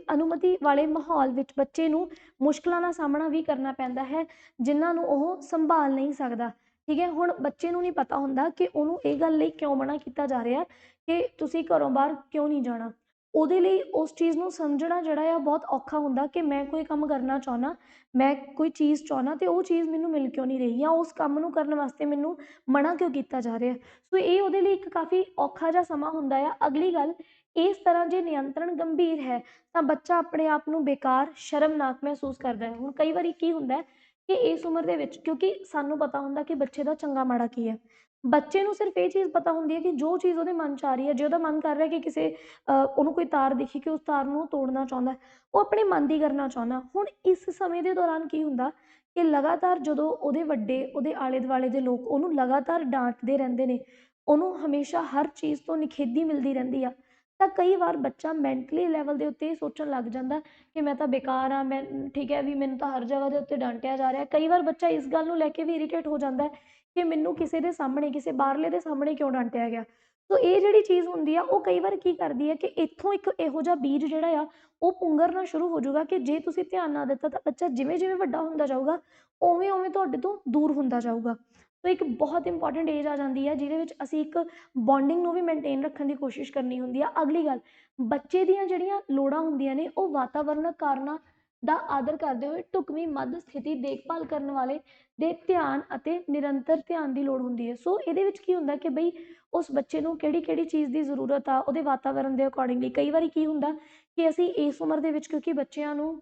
ਅਨੁਮਤੀ ਵਾਲੇ ਮਾਹੌਲ ਵਿੱਚ ਬੱਚੇ ਨੂੰ ਮੁਸ਼ਕਲਾਂ ਦਾ ਸਾਹਮਣਾ ਵੀ ਕਰਨਾ ਪੈਂਦਾ ਹੈ, ਜਿਨ੍ਹਾਂ ਨੂੰ ਉਹ ਸੰਭਾਲ ਨਹੀਂ ਸਕਦਾ। ਠੀਕ ਹੈ, ਹੁਣ ਬੱਚੇ ਨੂੰ ਨਹੀਂ ਪਤਾ ਹੁੰਦਾ ਕਿ ਉਹਨੂੰ ਇਹ ਗੱਲ ਲਈ ਕਿਉਂ ਮਨਾ ਕੀਤਾ ਜਾ ਰਿਹਾ ਕਿ ਤੁਸੀਂ ਘਰੋਂ ਬਾਹਰ ਕਿਉਂ ਨਹੀਂ ਜਾਣਾ। ਉਹਦੇ ਲਈ ਉਸ ਚੀਜ਼ ਨੂੰ ਸਮਝਣਾ ਜਿਹੜਾ ਆ ਬਹੁਤ ਔਖਾ ਹੁੰਦਾ ਕਿ ਮੈਂ ਕੋਈ ਕੰਮ ਕਰਨਾ ਚਾਹੁੰਦਾ, ਮੈਂ ਕੋਈ ਚੀਜ਼ ਚਾਹੁੰਦਾ ਤੇ ਉਹ ਚੀਜ਼ ਮੈਨੂੰ ਮਿਲ ਕਿਉਂ ਨਹੀਂ ਰਹੀ, ਜਾਂ ਉਸ ਕੰਮ ਨੂੰ ਕਰਨ ਵਾਸਤੇ ਮੈਨੂੰ ਮਨਾ ਕਿਉਂ ਕੀਤਾ ਜਾ ਰਿਹਾ। ਸੋ ਇਹ ਉਹਦੇ ਲਈ ਇੱਕ ਕਾਫੀ ਔਖਾ ਜਿਹਾ ਸਮਾਂ ਹੁੰਦਾ ਆ। ਅਗਲੀ ਗੱਲ, ਇਸ ਤਰ੍ਹਾਂ ਜੇ ਨਿਯੰਤਰਣ ਗੰਭੀਰ ਹੈ ਤਾਂ ਬੱਚਾ ਆਪਣੇ ਆਪ ਨੂੰ ਬੇਕਾਰ, ਸ਼ਰਮਨਾਕ ਮਹਿਸੂਸ ਕਰਦਾ ਹੈ। ਹੁਣ ਕਈ ਵਾਰੀ ਕੀ ਹੁੰਦਾ ਹੈ ਕਿ ਇਸ ਉਮਰ ਦੇ ਵਿੱਚ, ਕਿਉਂਕਿ ਸਾਨੂੰ ਪਤਾ ਹੁੰਦਾ ਕਿ ਬੱਚੇ ਦਾ ਚੰਗਾ ਮਾੜਾ ਕੀ ਹੈ, ਬੱਚੇ ਨੂੰ ਸਿਰਫ ਇਹ ਚੀਜ਼ ਪਤਾ ਹੁੰਦੀ ਹੈ ਕਿ ਜੋ ਚੀਜ਼ ਉਹਦੇ ਮਨ 'ਚ ਆ ਰਹੀ ਹੈ, ਜੇ ਉਹਦਾ ਮਨ ਕਰ ਰਿਹਾ ਕਿ ਕਿਸੇ ਉਹਨੂੰ ਕੋਈ ਤਾਰ ਦਿਖੀ ਕਿ ਉਸ ਤਾਰ ਨੂੰ ਤੋੜਨਾ ਚਾਹੁੰਦਾ, ਉਹ ਆਪਣੇ ਮਨ ਦੀ ਕਰਨਾ ਚਾਹੁੰਦਾ। ਹੁਣ ਇਸ ਸਮੇਂ ਦੇ ਦੌਰਾਨ ਕੀ ਹੁੰਦਾ ਕਿ ਲਗਾਤਾਰ ਜਦੋਂ ਉਹਦੇ ਵੱਡੇ, ਉਹਦੇ ਆਲੇ ਦੁਆਲੇ ਦੇ ਲੋਕ ਉਹਨੂੰ ਲਗਾਤਾਰ ਡਾਂਟਦੇ ਰਹਿੰਦੇ ਨੇ, ਉਹਨੂੰ ਹਮੇਸ਼ਾ ਹਰ ਚੀਜ਼ ਤੋਂ ਨਿਖੇਧੀ ਮਿਲਦੀ ਰਹਿੰਦੀ ਆ, ਤਾਂ ਕਈ ਵਾਰ ਬੱਚਾ ਮੈਂਟਲੀ ਲੈਵਲ ਦੇ ਉੱਤੇ ਇਹ ਸੋਚਣ ਲੱਗ ਜਾਂਦਾ ਕਿ ਮੈਂ ਤਾਂ ਬੇਕਾਰ ਹਾਂ, ਮੈਂ ਠੀਕ ਹੈ ਵੀ ਮੈਨੂੰ ਤਾਂ ਹਰ ਜਗ੍ਹਾ ਦੇ ਉੱਤੇ ਡਾਂਟਿਆ ਜਾ ਰਿਹਾ। ਕਈ ਵਾਰ ਬੱਚਾ ਇਸ ਗੱਲ ਨੂੰ ਲੈ ਕੇ ਵੀ ਇਰੀਟੇਟ ਹੋ ਜਾਂਦਾ ਕਿ ਮੈਨੂੰ ਕਿਸੇ ਦੇ ਸਾਹਮਣੇ, ਕਿਸੇ ਬਾਹਰਲੇ ਦੇ ਸਾਹਮਣੇ ਕਿਉਂ ਡਾਂਟਿਆ ਗਿਆ। ਸੋ ਇਹ ਜਿਹੜੀ ਚੀਜ਼ ਹੁੰਦੀ ਆ ਉਹ ਕਈ ਵਾਰ ਕੀ ਕਰਦੀ ਹੈ ਕਿ ਇੱਥੋਂ ਇੱਕ ਇਹੋ ਜਿਹਾ ਬੀਜ ਜਿਹੜਾ ਆ ਉਹ ਪੁੰਗਰਨਾ ਸ਼ੁਰੂ ਹੋ ਜਾਊਗਾ ਕਿ ਜੇ ਤੁਸੀਂ ਧਿਆਨ ਨਾ ਦਿੱਤਾ ਤਾਂ ਬੱਚਾ ਜਿਵੇਂ ਜਿਵੇਂ ਵੱਡਾ ਹੁੰਦਾ ਜਾਊਗਾ ਉਵੇਂ ਉਵੇਂ ਤੁਹਾਡੇ ਤੋਂ ਦੂਰ ਹੁੰਦਾ ਜਾਊਗਾ। ਸੋ ਇੱਕ ਬਹੁਤ ਇੰਪੋਰਟੈਂਟ ਏਜ ਆ ਜਾਂਦੀ ਹੈ ਜਿਹਦੇ ਵਿੱਚ ਅਸੀਂ ਇੱਕ ਬੌਂਡਿੰਗ ਨੂੰ ਵੀ ਮੇਨਟੇਨ ਰੱਖਣ ਦੀ ਕੋਸ਼ਿਸ਼ ਕਰਨੀ ਹੁੰਦੀ ਆ। ਅਗਲੀ ਗੱਲ, ਬੱਚੇ ਦੀਆਂ ਜਿਹੜੀਆਂ ਲੋੜਾਂ ਹੁੰਦੀਆਂ ਨੇ ਉਹ ਵਾਤਾਵਰਨਕ ਕਾਰਨਾਂ ਦਾ ਆਦਰ ਕਰਦੇ ਹੋਏ ਢੁਕਵੀਂ ਮੱਧ ਸਥਿਤੀ ਦੇਖਭਾਲ ਕਰਨ ਵਾਲੇ ਦੇ ਧਿਆਨ ਅਤੇ ਨਿਰੰਤਰ ਧਿਆਨ ਦੀ ਲੋੜ ਹੁੰਦੀ ਹੈ। ਸੋ ਇਹਦੇ ਵਿੱਚ ਕੀ ਹੁੰਦਾ ਕਿ ਬਈ ਉਸ ਬੱਚੇ ਨੂੰ ਕਿਹੜੀ ਕਿਹੜੀ ਚੀਜ਼ ਦੀ ਜ਼ਰੂਰਤ ਆ, ਉਹਦੇ ਵਾਤਾਵਰਨ ਦੇ ਅਕੋਰਡਿੰਗਲੀ। ਕਈ ਵਾਰੀ ਕੀ ਹੁੰਦਾ ਕਿ ਅਸੀਂ ਇਸ ਉਮਰ ਦੇ ਵਿੱਚ, ਕਿਉਂਕਿ ਬੱਚਿਆਂ ਨੂੰ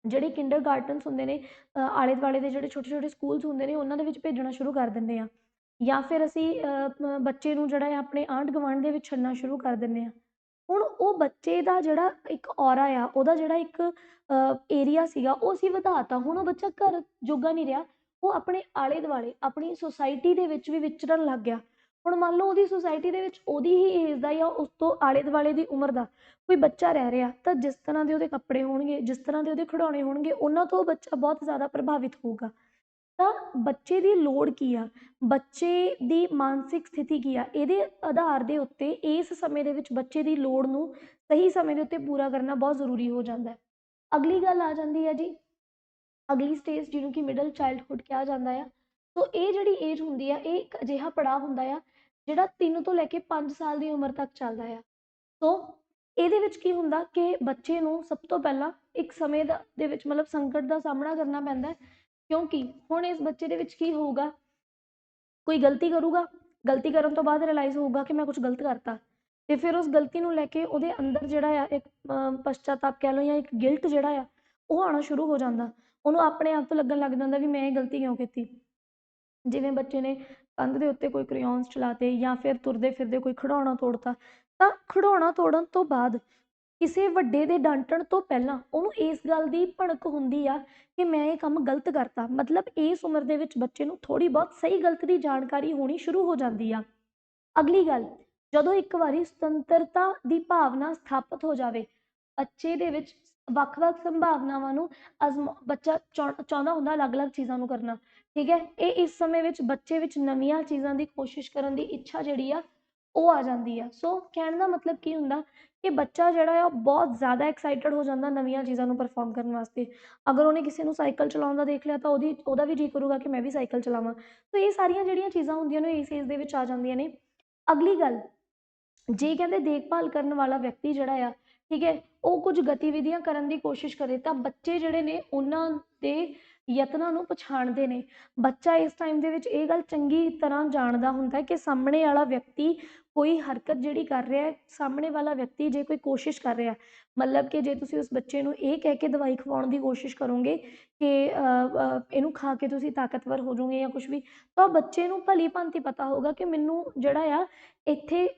ਜਿਹੜੇ ਕਿੰਡਰਗਾਰਟਨਸ ਹੁੰਦੇ ਨੇ, ਆਲੇ ਦੁਆਲੇ ਦੇ ਜਿਹੜੇ ਛੋਟੇ ਛੋਟੇ ਸਕੂਲਸ ਹੁੰਦੇ ਨੇ ਉਹਨਾਂ ਦੇ ਵਿੱਚ ਭੇਜਣਾ ਸ਼ੁਰੂ ਕਰ ਦਿੰਦੇ ਹਾਂ, ਜਾਂ ਫਿਰ ਅਸੀਂ ਬੱਚੇ ਨੂੰ ਜਿਹੜਾ ਹੈ ਆਪਣੇ ਆਂਢ ਗੁਆਂਢ ਦੇ ਵਿੱਚ ਛੱਡਣਾ ਸ਼ੁਰੂ ਕਰ ਦਿੰਦੇ ਹਾਂ। ਹੁਣ ਉਹ ਬੱਚੇ ਦਾ ਜਿਹੜਾ ਇੱਕ ਔਰਾ ਆ, ਉਹਦਾ ਜਿਹੜਾ ਇੱਕ ਏਰੀਆ ਸੀਗਾ ਉਹ ਅਸੀਂ ਵਧਾਤਾ। ਹੁਣ ਉਹ ਬੱਚਾ ਘਰ ਜੋਗਾ ਨਹੀਂ ਰਿਹਾ, ਉਹ ਆਪਣੇ ਆਲੇ ਦੁਆਲੇ, ਆਪਣੀ ਸੁਸਾਇਟੀ ਦੇ ਵਿੱਚ ਵੀ ਵਿਚਰਨ ਲੱਗ ਗਿਆ। ਹੁਣ ਮੰਨ ਲਓ ਉਹਦੀ ਸੁਸਾਇਟੀ ਦੇ ਵਿੱਚ ਉਹਦੀ ਹੀ ਏਜ ਦਾ ਜਾਂ ਉਸ ਤੋਂ ਆਲੇ ਦੁਆਲੇ ਦੀ ਉਮਰ ਦਾ ਕੋਈ ਬੱਚਾ ਰਹਿ ਰਿਹਾ, ਤਾਂ ਜਿਸ ਤਰ੍ਹਾਂ ਦੇ ਉਹਦੇ ਕੱਪੜੇ ਹੋਣਗੇ, ਜਿਸ ਤਰ੍ਹਾਂ ਦੇ ਉਹਦੇ ਖਿਡੌਣੇ ਹੋਣਗੇ, ਉਹਨਾਂ ਤੋਂ ਉਹ ਬੱਚਾ ਬਹੁਤ ਜ਼ਿਆਦਾ ਪ੍ਰਭਾਵਿਤ ਹੋਊਗਾ। ਤਾਂ ਬੱਚੇ ਦੀ ਲੋੜ ਕੀ ਆ, ਬੱਚੇ ਦੀ ਮਾਨਸਿਕ ਸਥਿਤੀ ਕੀ ਆ, ਇਹਦੇ ਆਧਾਰ ਦੇ ਉੱਤੇ ਇਸ ਸਮੇਂ ਦੇ ਵਿੱਚ ਬੱਚੇ ਦੀ ਲੋੜ ਨੂੰ ਸਹੀ ਸਮੇਂ ਦੇ ਉੱਤੇ ਪੂਰਾ ਕਰਨਾ ਬਹੁਤ ਜ਼ਰੂਰੀ ਹੋ ਜਾਂਦਾ ਹੈ। ਅਗਲੀ ਗੱਲ ਆ ਜਾਂਦੀ ਹੈ ਜੀ, ਅਗਲੀ ਸਟੇਜ ਜਿਹਨੂੰ ਕਿ ਮਿਡਲ ਚਾਈਲਡਹੁੱਡ ਕਿਹਾ ਜਾਂਦਾ ਆ। ਸੋ ਇਹ ਜਿਹੜੀ ਏਜ ਹੁੰਦੀ ਆ ਇਹ ਇੱਕ ਅਜਿਹਾ ਪੜਾਅ ਹੁੰਦਾ ਆ ਜਿਹੜਾ 3 ਤੋਂ ਲੈ ਕੇ 5 ਸਾਲ ਦੀ ਉਮਰ ਤੱਕ ਚੱਲਦਾ ਆ। ਸੋ ਇਹਦੇ ਵਿੱਚ ਕੀ ਹੁੰਦਾ ਕਿ ਬੱਚੇ ਨੂੰ ਸਭ ਤੋਂ ਪਹਿਲਾਂ ਇੱਕ ਸਮੇਂ ਦੇ ਵਿੱਚ ਮਤਲਬ ਸੰਕਟ ਦਾ ਸਾਹਮਣਾ ਕਰਨਾ ਪੈਂਦਾ, ਕਿਉਂਕਿ ਹੁਣ ਇਸ ਬੱਚੇ ਦੇ ਵਿੱਚ ਕੀ ਹੋਊਗਾ, ਕੋਈ ਗਲਤੀ ਕਰੂਗਾ, ਗਲਤੀ ਕਰਨ ਤੋਂ ਬਾਅਦ ਰਿਅਲਾਈਜ਼ ਹੋਊਗਾ ਕਿ ਮੈਂ ਕੁਝ ਗਲਤ ਕਰਤਾ, ਤੇ ਫਿਰ ਉਸ ਗਲਤੀ ਨੂੰ ਲੈ ਕੇ ਉਹਦੇ ਅੰਦਰ ਜਿਹੜਾ ਆ ਇੱਕ ਪਛਤਾਤਾਪ ਕਹਿ ਲਓ ਜਾਂ ਇੱਕ ਗਿਲਟ ਜਿਹੜਾ ਆ ਉਹ ਆਉਣਾ ਸ਼ੁਰੂ ਹੋ ਜਾਂਦਾ। ਉਹਨੂੰ ਆਪਣੇ ਆਪ ਤੋਂ ਲੱਗਣ ਲੱਗ ਜਾਂਦਾ ਵੀ ਮੈਂ ਇਹ ਗਲਤੀ ਕਿਉਂ ਕੀਤੀ। ਜਿਵੇਂ ਬੱਚੇ ਨੇ ਕੰਧ ਦੇ ਉੱਤੇ ਕੋਈ ਕ੍ਰੇਯੋਨਸ ਚਲਾਤੇ ਜਾਂ ਫਿਰ ਤੁਰਦੇ ਫਿਰਦੇ ਕੋਈ ਖਿਡੌਣਾ ਤੋੜਤਾ, ਤਾਂ ਖਿਡੌਣਾ ਤੋੜਨ ਤੋਂ ਬਾਅਦ ਕਿਸੇ ਵੱਡੇ ਦੇ ਡਾਂਟਣ ਤੋਂ ਪਹਿਲਾਂ ਉਹਨੂੰ ਇਸ ਗੱਲ ਦੀ ਭਣਕ ਹੁੰਦੀ ਆ ਕਿ ਮੈਂ ਇਹ ਕੰਮ ਗਲਤ ਕਰਤਾ। ਮਤਲਬ ਇਸ ਉਮਰ ਦੇ ਵਿੱਚ ਬੱਚੇ ਨੂੰ ਥੋੜ੍ਹੀ ਬਹੁਤ ਸਹੀ ਗਲਤ ਦੀ ਜਾਣਕਾਰੀ ਹੋਣੀ ਸ਼ੁਰੂ ਹੋ ਜਾਂਦੀ ਆ। ਅਗਲੀ ਗੱਲ, ਜਦੋਂ ਇੱਕ ਵਾਰੀ ਸੁਤੰਤਰਤਾ ਦੀ ਭਾਵਨਾ ਸਥਾਪਿਤ ਹੋ ਜਾਵੇ, ਬੱਚੇ ਦੇ ਵਿੱਚ ਵੱਖ-ਵੱਖ ਸੰਭਾਵਨਾਵਾਂ ਨੂੰ ਬੱਚਾ ਚਾਹੁੰਦਾ ਹੁੰਦਾ ਅਲੱਗ-ਅਲੱਗ ਚੀਜ਼ਾਂ ਨੂੰ ਕਰਨਾ, ਠੀਕ ਹੈ। ਇਹ ਇਸ ਸਮੇਂ ਵਿੱਚ ਬੱਚੇ ਵਿੱਚ ਨਵੀਆਂ ਚੀਜ਼ਾਂ ਦੀ ਕੋਸ਼ਿਸ਼ ਕਰਨ ਦੀ ਇੱਛਾ ਜਿਹੜੀ ਆ ਉਹ ਆ ਜਾਂਦੀ ਆ। ਸੋ ਕਹਿਣ ਦਾ ਮਤਲਬ ਕੀ ਹੁੰਦਾ ਕਿ ਬੱਚਾ ਜਿਹੜਾ ਆ ਬਹੁਤ ਜ਼ਿਆਦਾ ਐਕਸਾਈਟਡ ਹੋ ਜਾਂਦਾ ਨਵੀਆਂ ਚੀਜ਼ਾਂ ਨੂੰ ਪਰਫੋਰਮ ਕਰਨ ਵਾਸਤੇ। ਅਗਰ ਉਹਨੇ ਕਿਸੇ ਨੂੰ ਸਾਈਕਲ ਚਲਾਉਂਦਾ ਦੇਖ ਲਿਆ ਤਾਂ ਉਹਦਾ ਵੀ ਜੀ ਕਰੂਗਾ ਕਿ ਮੈਂ ਵੀ ਸਾਈਕਲ ਚਲਾਵਾਂ। ਸੋ ਇਹ ਸਾਰੀਆਂ ਜਿਹੜੀਆਂ ਚੀਜ਼ਾਂ ਹੁੰਦੀਆਂ ਨੇ ਇਸ ਏਜ ਦੇ ਵਿੱਚ ਆ ਜਾਂਦੀਆਂ ਨੇ। ਅਗਲੀ ਗੱਲ, ਜੇ ਕਹਿੰਦੇ ਦੇਖਭਾਲ ਕਰਨ ਵਾਲਾ ਵਿਅਕਤੀ ਜਿਹੜਾ ਆ, ਠੀਕ ਹੈ, ਉਹ ਕੁਝ ਗਤੀਵਿਧੀਆਂ ਕਰਨ ਦੀ ਕੋਸ਼ਿਸ਼ ਕਰੇ ਤਾਂ ਬੱਚੇ ਜਿਹੜੇ ਨੇ ਉਹਨਾਂ ਦੇ ਯਤਨਾਂ ਨੂੰ ਪਛਾਣਦੇ ਨੇ। ਬੱਚਾ ਇਸ ਟਾਈਮ ਦੇ ਵਿੱਚ ਇਹ ਗੱਲ ਚੰਗੀ ਤਰ੍ਹਾਂ ਜਾਣਦਾ ਹੁੰਦਾ ਕਿ ਸਾਹਮਣੇ ਵਾਲਾ ਵਿਅਕਤੀ ਕੋਈ ਹਰਕਤ ਜਿਹੜੀ ਕਰ ਰਿਹਾ ਹੈ, ਸਾਹਮਣੇ ਵਾਲਾ ਵਿਅਕਤੀ ਜੇ ਕੋਈ ਕੋਸ਼ਿਸ਼ ਕਰ ਰਿਹਾ, ਮਤਲਬ ਕਿ ਜੇ ਤੁਸੀਂ ਉਸ ਬੱਚੇ ਨੂੰ ਇਹ ਕਹਿ ਕੇ ਦਵਾਈ ਖਵਾਉਣ ਦੀ ਕੋਸ਼ਿਸ਼ ਕਰੋਗੇ ਕਿ ਇਹਨੂੰ ਖਾ ਕੇ ਤੁਸੀਂ ਤਾਕਤਵਰ ਹੋ ਜਾਓਗੇ ਜਾਂ ਕੁਛ ਵੀ, ਤਾਂ ਬੱਚੇ ਨੂੰ ਭਲੀ ਭਾਂਤੀ ਪਤਾ ਹੋਊਗਾ ਕਿ ਮੈਨੂੰ ਜਿਹੜਾ ਆ ਇੱਥੇ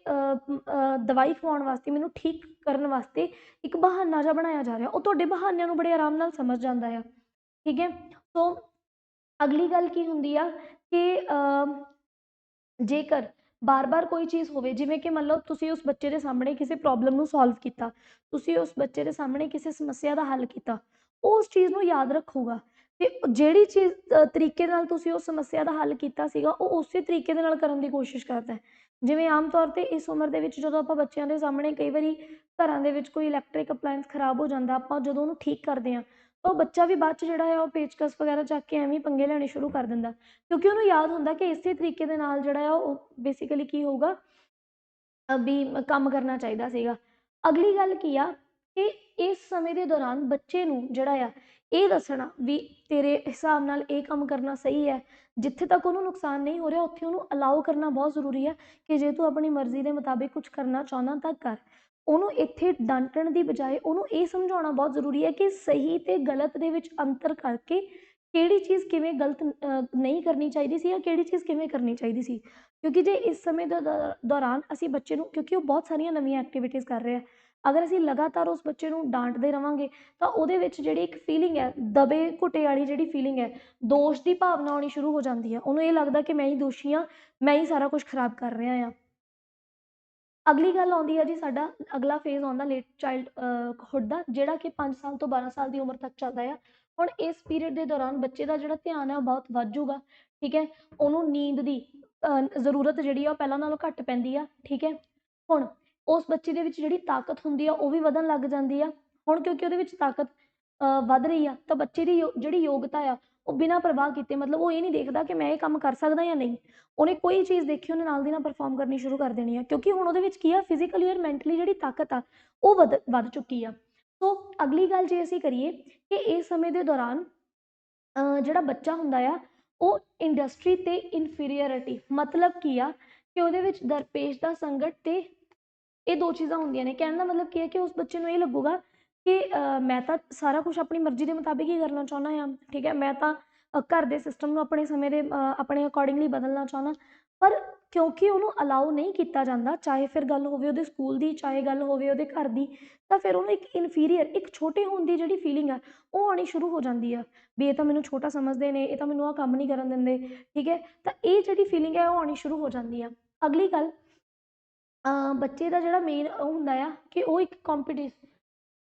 ਦਵਾਈ ਖਵਾਉਣ ਵਾਸਤੇ, ਮੈਨੂੰ ਠੀਕ ਕਰਨ ਵਾਸਤੇ ਇੱਕ ਬਹਾਨਾ ਜਿਹਾ ਬਣਾਇਆ ਜਾ ਰਿਹਾ। ਉਹ ਤੁਹਾਡੇ ਬਹਾਨਿਆਂ ਨੂੰ ਬੜੇ ਆਰਾਮ ਨਾਲ ਸਮਝ ਜਾਂਦਾ ਆ, ਠੀਕ ਹੈ। ਸੋ ਅਗਲੀ ਗੱਲ ਕੀ ਹੁੰਦੀ ਆ ਕਿ ਜੇਕਰ ਬਾਰ-ਬਾਰ ਕੋਈ ਚੀਜ਼ ਹੋਵੇ, ਜਿਵੇਂ ਕਿ ਮੰਨ ਲਓ ਤੁਸੀਂ ਉਸ ਬੱਚੇ ਦੇ ਸਾਹਮਣੇ ਕਿਸੇ ਪ੍ਰੋਬਲਮ ਨੂੰ ਸੋਲਵ ਕੀਤਾ, ਤੁਸੀਂ ਉਸ ਬੱਚੇ ਦੇ ਸਾਹਮਣੇ ਕਿਸੇ ਸਮੱਸਿਆ ਦਾ ਹੱਲ ਕੀਤਾ, ਉਹ ਉਸ ਚੀਜ਼ ਨੂੰ ਯਾਦ ਰੱਖੂਗਾ ਤੇ ਜਿਹੜੀ ਚੀਜ਼ ਤਰੀਕੇ ਨਾਲ ਤੁਸੀਂ ਉਸ ਸਮੱਸਿਆ ਦਾ ਹੱਲ ਕੀਤਾ ਸੀਗਾ, ਉਹ ਉਸੇ ਤਰੀਕੇ ਦੇ ਨਾਲ ਕਰਨ ਦੀ ਕੋਸ਼ਿਸ਼ ਕਰਦਾ ਹੈ। ਜਿਵੇਂ ਆਮ ਤੌਰ ਤੇ ਇਸ ਉਮਰ ਦੇ ਵਿੱਚ ਜਦੋਂ ਆਪਾਂ ਬੱਚਿਆਂ ਦੇ ਸਾਹਮਣੇ ਕਈ ਵਾਰੀ ਘਰਾਂ ਦੇ ਵਿੱਚ ਕੋਈ ਇਲੈਕਟ੍ਰਿਕ ਅਪਲਾਇੰਸ ਖਰਾਬ ਹੋ ਜਾਂਦਾ, ਆਪਾਂ ਜਦੋਂ ਉਹਨੂੰ ਠੀਕ ਕਰਦੇ ਹਾਂ ਤਾਂ ਉਹ ਬੱਚਾ ਵੀ ਬਾਅਦ 'ਚ ਜਿਹੜਾ ਹੈ ਉਹ ਪੇਚਕਸ ਵਗੈਰਾ ਚੱਕ ਕੇ ਐਵੇਂ ਪੰਗੇ ਲੈਣੇ ਸ਼ੁਰੂ ਕਰ ਦਿੰਦਾ, ਕਿਉਂਕਿ ਉਹਨੂੰ ਯਾਦ ਹੁੰਦਾ ਕਿ ਇਸੇ ਤਰੀਕੇ ਦੇ ਨਾਲ ਜਿਹੜਾ ਆ ਉਹ ਬੇਸਿਕਲੀ ਕੀ ਹੋਊਗਾ ਵੀ ਕੰਮ ਕਰਨਾ ਚਾਹੀਦਾ ਸੀਗਾ। ਅਗਲੀ ਗੱਲ ਕੀ ਆ ਕਿ ਇਸ ਸਮੇਂ ਦੇ ਦੌਰਾਨ ਬੱਚੇ ਨੂੰ ਜਿਹੜਾ ਆ ਇਹ ਦੱਸਣਾ ਵੀ ਤੇਰੇ ਹਿਸਾਬ ਨਾਲ ਇਹ ਕੰਮ ਕਰਨਾ ਸਹੀ ਹੈ, ਜਿੱਥੇ ਤੱਕ ਉਹਨੂੰ ਨੁਕਸਾਨ ਨਹੀਂ ਹੋ ਰਿਹਾ ਉੱਥੇ ਉਹਨੂੰ ਅਲਾਓ ਕਰਨਾ ਬਹੁਤ ਜ਼ਰੂਰੀ ਹੈ ਕਿ ਜੇ ਤੂੰ ਆਪਣੀ ਮਰਜ਼ੀ ਦੇ ਮੁਤਾਬਿਕ ਕੁਛ ਕਰਨਾ ਚਾਹੁੰਦਾ ਤਾਂ ਕਰ। ਉਹਨੂੰ ਇੱਥੇ ਡਾਂਟਣ ਦੀ ਬਜਾਏ ਉਹਨੂੰ ਇਹ ਸਮਝਾਉਣਾ ਬਹੁਤ ਜ਼ਰੂਰੀ ਹੈ ਕਿ ਸਹੀ ਤੇ ਗਲਤ ਦੇ ਵਿੱਚ ਅੰਤਰ ਕਰਕੇ ਕਿਹੜੀ ਚੀਜ਼ ਕਿਵੇਂ ਗਲਤ ਨਹੀਂ ਕਰਨੀ ਚਾਹੀਦੀ ਸੀ ਜਾਂ ਕਿਹੜੀ ਚੀਜ਼ ਕਿਵੇਂ ਕਰਨੀ ਚਾਹੀਦੀ ਸੀ। ਕਿਉਂਕਿ ਜੇ ਇਸ ਸਮੇਂ ਦੇ ਦੌਰਾਨ ਅਸੀਂ ਬੱਚੇ ਨੂੰ, ਕਿਉਂਕਿ ਉਹ ਬਹੁਤ ਸਾਰੀਆਂ ਨਵੀਆਂ ਐਕਟੀਵਿਟੀਜ਼ ਕਰ ਰਿਹਾ, ਅਗਰ ਅਸੀਂ ਲਗਾਤਾਰ ਉਸ ਬੱਚੇ ਨੂੰ ਡਾਂਟਦੇ ਰਵਾਂਗੇ ਤਾਂ ਉਹਦੇ ਵਿੱਚ ਜਿਹੜੀ ਇੱਕ ਫੀਲਿੰਗ ਹੈ ਦਬੇ ਘੁਟੇ ਵਾਲੀ, ਜਿਹੜੀ ਫੀਲਿੰਗ ਹੈ, ਦੋਸ਼ ਦੀ ਭਾਵਨਾ ਆਉਣੀ ਸ਼ੁਰੂ ਹੋ ਜਾਂਦੀ ਹੈ। ਉਹਨੂੰ ਇਹ ਲੱਗਦਾ ਕਿ ਮੈਂ ਹੀ ਦੋਸ਼ੀ ਹਾਂ, ਮੈਂ ਹੀ ਸਾਰਾ ਕੁਝ ਖਰਾਬ ਕਰ ਰਿਹਾ ਹਾਂ। ਅਗਲੀ ਗੱਲ ਆਉਂਦੀ ਹੈ ਜੀ, ਸਾਡਾ ਅਗਲਾ ਫੇਜ਼ ਆਉਂਦਾ ਲੇਟ ਚਾਈਲਡਹੁੱਡ ਦਾ, ਜਿਹੜਾ ਕਿ 5 ਸਾਲ ਤੋਂ 12 ਸਾਲ ਦੀ ਉਮਰ ਤੱਕ ਚੱਲਦਾ ਆ। ਹੁਣ ਇਸ ਪੀਰੀਅਡ ਦੇ ਦੌਰਾਨ ਬੱਚੇ ਦਾ ਜਿਹੜਾ ਧਿਆਨ ਹੈ ਉਹ ਬਹੁਤ ਵੱਧ ਜੂਗਾ, ਠੀਕ ਹੈ। ਉਹਨੂੰ ਨੀਂਦ ਦੀ ਜ਼ਰੂਰਤ ਜਿਹੜੀ ਆ ਉਹ ਪਹਿਲਾਂ ਨਾਲੋਂ ਘੱਟ ਪੈਂਦੀ ਆ, ਠੀਕ ਹੈ। ਹੁਣ ਉਸ ਬੱਚੇ ਦੇ ਵਿੱਚ ਜਿਹੜੀ ਤਾਕਤ ਹੁੰਦੀ ਆ ਉਹ ਵੀ ਵਧਣ ਲੱਗ ਜਾਂਦੀ ਆ। ਹੁਣ ਕਿਉਂਕਿ ਉਹਦੇ ਵਿੱਚ ਤਾਕਤ ਵੱਧ ਰਹੀ ਆ ਤਾਂ ਬੱਚੇ ਦੀ ਜਿਹੜੀ ਯੋਗਤਾ ਆ ਉਹ ਬਿਨਾਂ ਪ੍ਰਵਾਹ ਕੀਤੇ, ਮਤਲਬ ਉਹ ਇਹ ਨਹੀਂ ਦੇਖਦਾ ਕਿ ਮੈਂ ਇਹ ਕੰਮ ਕਰ ਸਕਦਾ ਜਾਂ ਨਹੀਂ, ਉਹਨੇ ਕੋਈ ਚੀਜ਼ ਦੇਖੀ ਉਹਨੇ ਨਾਲ ਦੀ ਨਾਲ ਪਰਫੋਰਮ ਕਰਨੀ ਸ਼ੁਰੂ ਕਰ ਦੇਣੀ ਆ, ਕਿਉਂਕਿ ਹੁਣ ਉਹਦੇ ਵਿੱਚ ਕੀ ਆ, ਫਿਜ਼ੀਕਲੀ ਔਰ ਮੈਂਟਲੀ ਜਿਹੜੀ ਤਾਕਤ ਆ ਉਹ ਵੱਧ ਚੁੱਕੀ ਆ। ਸੋ ਅਗਲੀ ਗੱਲ ਜੇ ਅਸੀਂ ਕਰੀਏ ਕਿ ਇਸ ਸਮੇਂ ਦੇ ਦੌਰਾਨ ਜਿਹੜਾ ਬੱਚਾ ਹੁੰਦਾ ਆ ਉਹ ਇੰਡਸਟਰੀ ਤੇ ਇਨਫੀਰੀਅਰਿਟੀ, ਮਤਲਬ ਕੀ ਆ ਕਿ ਉਹਦੇ ਵਿੱਚ ਦਰਪੇਸ਼ ਦਾ ਸੰਕਟ ਤੇ ਇਹ ਦੋ ਚੀਜ਼ਾਂ ਹੁੰਦੀਆਂ ਨੇ। ਕਹਿਣ ਦਾ ਮਤਲਬ ਕੀ ਹੈ ਕਿ ਉਸ ਬੱਚੇ ਨੂੰ ਇਹ ਲੱਗੂਗਾ ਕਿ ਮੈਂ ਤਾਂ ਸਾਰਾ ਕੁਛ ਆਪਣੀ ਮਰਜ਼ੀ ਦੇ ਮੁਤਾਬਿਕ ਹੀ ਕਰਨਾ ਚਾਹੁੰਦਾ ਹਾਂ, ਠੀਕ ਹੈ। ਮੈਂ ਤਾਂ ਘਰ ਦੇ ਸਿਸਟਮ ਨੂੰ ਆਪਣੇ ਸਮੇਂ ਦੇ ਆਪਣੇ ਅਕੋਰਡਿੰਗਲੀ ਬਦਲਣਾ ਚਾਹੁੰਦਾ, ਪਰ ਕਿਉਂਕਿ ਉਹਨੂੰ ਅਲਾਓ ਨਹੀਂ ਕੀਤਾ ਜਾਂਦਾ, ਚਾਹੇ ਫਿਰ ਗੱਲ ਹੋਵੇ ਉਹਦੇ ਸਕੂਲ ਦੀ, ਚਾਹੇ ਗੱਲ ਹੋਵੇ ਉਹਦੇ ਘਰ ਦੀ, ਤਾਂ ਫਿਰ ਉਹਨੂੰ ਇੱਕ ਇਨਫੀਰੀਅਰ, ਇੱਕ ਛੋਟੇ ਹੋਣ ਦੀ ਜਿਹੜੀ ਫੀਲਿੰਗ ਆ ਉਹ ਆਉਣੀ ਸ਼ੁਰੂ ਹੋ ਜਾਂਦੀ ਆ ਵੀ ਇਹ ਤਾਂ ਮੈਨੂੰ ਛੋਟਾ ਸਮਝਦੇ ਨੇ, ਇਹ ਤਾਂ ਮੈਨੂੰ ਆਹ ਕੰਮ ਨਹੀਂ ਕਰਨ ਦਿੰਦੇ, ਠੀਕ ਹੈ। ਤਾਂ ਇਹ ਜਿਹੜੀ ਫੀਲਿੰਗ ਹੈ ਉਹ ਆਉਣੀ ਸ਼ੁਰੂ ਹੋ ਜਾਂਦੀ ਆ। ਅਗਲੀ ਗੱਲ, ਬੱਚੇ ਦਾ ਜਿਹੜਾ ਮੇਨ ਉਹ ਹੁੰਦਾ ਆ ਕਿ ਉਹ ਇੱਕ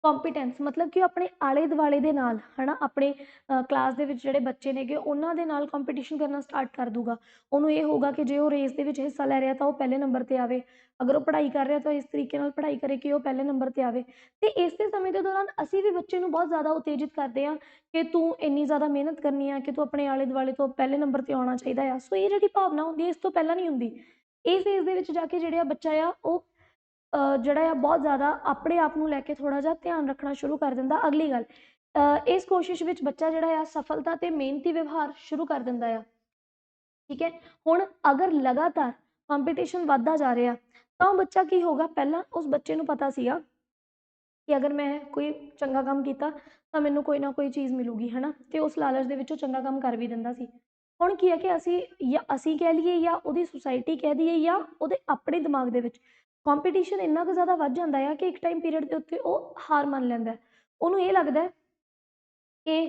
ਕੰਪੀਟੈਂਸ, ਮਤਲਬ ਕਿ ਉਹ ਆਪਣੇ ਆਲੇ ਦੁਆਲੇ ਦੇ ਨਾਲ ਹੈ ਨਾ, ਆਪਣੇ ਕਲਾਸ ਦੇ ਵਿੱਚ ਜਿਹੜੇ ਬੱਚੇ ਨੇਗੇ ਉਹਨਾਂ ਦੇ ਨਾਲ ਕੰਪੀਟੀਸ਼ਨ ਕਰਨਾ ਸਟਾਰਟ ਕਰ ਦੂਗਾ। ਉਹਨੂੰ ਇਹ ਹੋਊਗਾ ਕਿ ਜੇ ਉਹ ਰੇਸ ਦੇ ਵਿੱਚ ਹਿੱਸਾ ਲੈ ਰਿਹਾ ਤਾਂ ਉਹ ਪਹਿਲੇ ਨੰਬਰ 'ਤੇ ਆਵੇ, ਅਗਰ ਉਹ ਪੜ੍ਹਾਈ ਕਰ ਰਿਹਾ ਤਾਂ ਇਸ ਤਰੀਕੇ ਨਾਲ ਪੜ੍ਹਾਈ ਕਰੇ ਕਿ ਉਹ ਪਹਿਲੇ ਨੰਬਰ 'ਤੇ ਆਵੇ। ਅਤੇ ਇਸੇ ਸਮੇਂ ਦੇ ਦੌਰਾਨ ਅਸੀਂ ਵੀ ਬੱਚੇ ਨੂੰ ਬਹੁਤ ਜ਼ਿਆਦਾ ਉਤੇਜਿਤ ਕਰਦੇ ਹਾਂ ਕਿ ਤੂੰ ਇੰਨੀ ਜ਼ਿਆਦਾ ਮਿਹਨਤ ਕਰਨੀ ਆ, ਕਿ ਤੂੰ ਆਪਣੇ ਆਲੇ ਦੁਆਲੇ ਤੋਂ ਪਹਿਲੇ ਨੰਬਰ 'ਤੇ ਆਉਣਾ ਚਾਹੀਦਾ ਆ। ਸੋ ਇਹ ਜਿਹੜੀ ਭਾਵਨਾ ਹੁੰਦੀ ਹੈ ਇਸ ਤੋਂ ਪਹਿਲਾਂ ਨਹੀਂ ਹੁੰਦੀ। ਇਸ ਏਜ ਦੇ ਵਿੱਚ ਜਾ ਕੇ ਜਿਹੜਾ ਬੱਚਾ ਆ ਉਹ ਜਿਹੜਾ ਆ ਬਹੁਤ ਜ਼ਿਆਦਾ ਆਪਣੇ ਆਪ ਨੂੰ ਲੈ ਕੇ ਥੋੜ੍ਹਾ ਜਿਹਾ ਧਿਆਨ ਰੱਖਣਾ ਸ਼ੁਰੂ ਕਰ ਦਿੰਦਾ। ਅਗਲੀ ਗੱਲ, ਇਸ ਕੋਸ਼ਿਸ਼ ਵਿੱਚ ਬੱਚਾ ਜਿਹੜਾ ਆ ਸਫਲਤਾ ਅਤੇ ਮਿਹਨਤੀ ਵਿਵਹਾਰ ਸ਼ੁਰੂ ਕਰ ਦਿੰਦਾ ਆ, ਠੀਕ ਹੈ। ਹੁਣ ਅਗਰ ਲਗਾਤਾਰ ਕੰਪੀਟੀਸ਼ਨ ਵੱਧਦਾ ਜਾ ਰਿਹਾ ਤਾਂ ਉਹ ਬੱਚਾ ਕੀ ਹੋਊਗਾ, ਪਹਿਲਾਂ ਉਸ ਬੱਚੇ ਨੂੰ ਪਤਾ ਸੀਗਾ ਕਿ ਅਗਰ ਮੈਂ ਕੋਈ ਚੰਗਾ ਕੰਮ ਕੀਤਾ ਤਾਂ ਮੈਨੂੰ ਕੋਈ ਨਾ ਕੋਈ ਚੀਜ਼ ਮਿਲੂਗੀ, ਹੈ ਨਾ, ਅਤੇ ਉਸ ਲਾਲਚ ਦੇ ਵਿੱਚ ਉਹ ਚੰਗਾ ਕੰਮ ਕਰ ਵੀ ਦਿੰਦਾ ਸੀ। ਹੁਣ ਕੀ ਹੈ ਕਿ ਅਸੀਂ ਕਹਿ ਲਈਏ ਜਾਂ ਉਹਦੀ ਸੁਸਾਇਟੀ ਕਹਿ ਦਈਏ ਜਾਂ ਉਹਦੇ ਆਪਣੇ ਦਿਮਾਗ ਦੇ ਵਿੱਚ ਕੰਪੀਟੀਸ਼ਨ ਇੰਨਾ ਕੁ ਜ਼ਿਆਦਾ ਵੱਧ ਜਾਂਦਾ ਆ ਕਿ ਇੱਕ ਟਾਈਮ ਪੀਰੀਅਡ ਦੇ ਉੱਤੇ ਉਹ ਹਾਰ ਮੰਨ ਲੈਂਦਾ। ਉਹਨੂੰ ਇਹ ਲੱਗਦਾ ਕਿ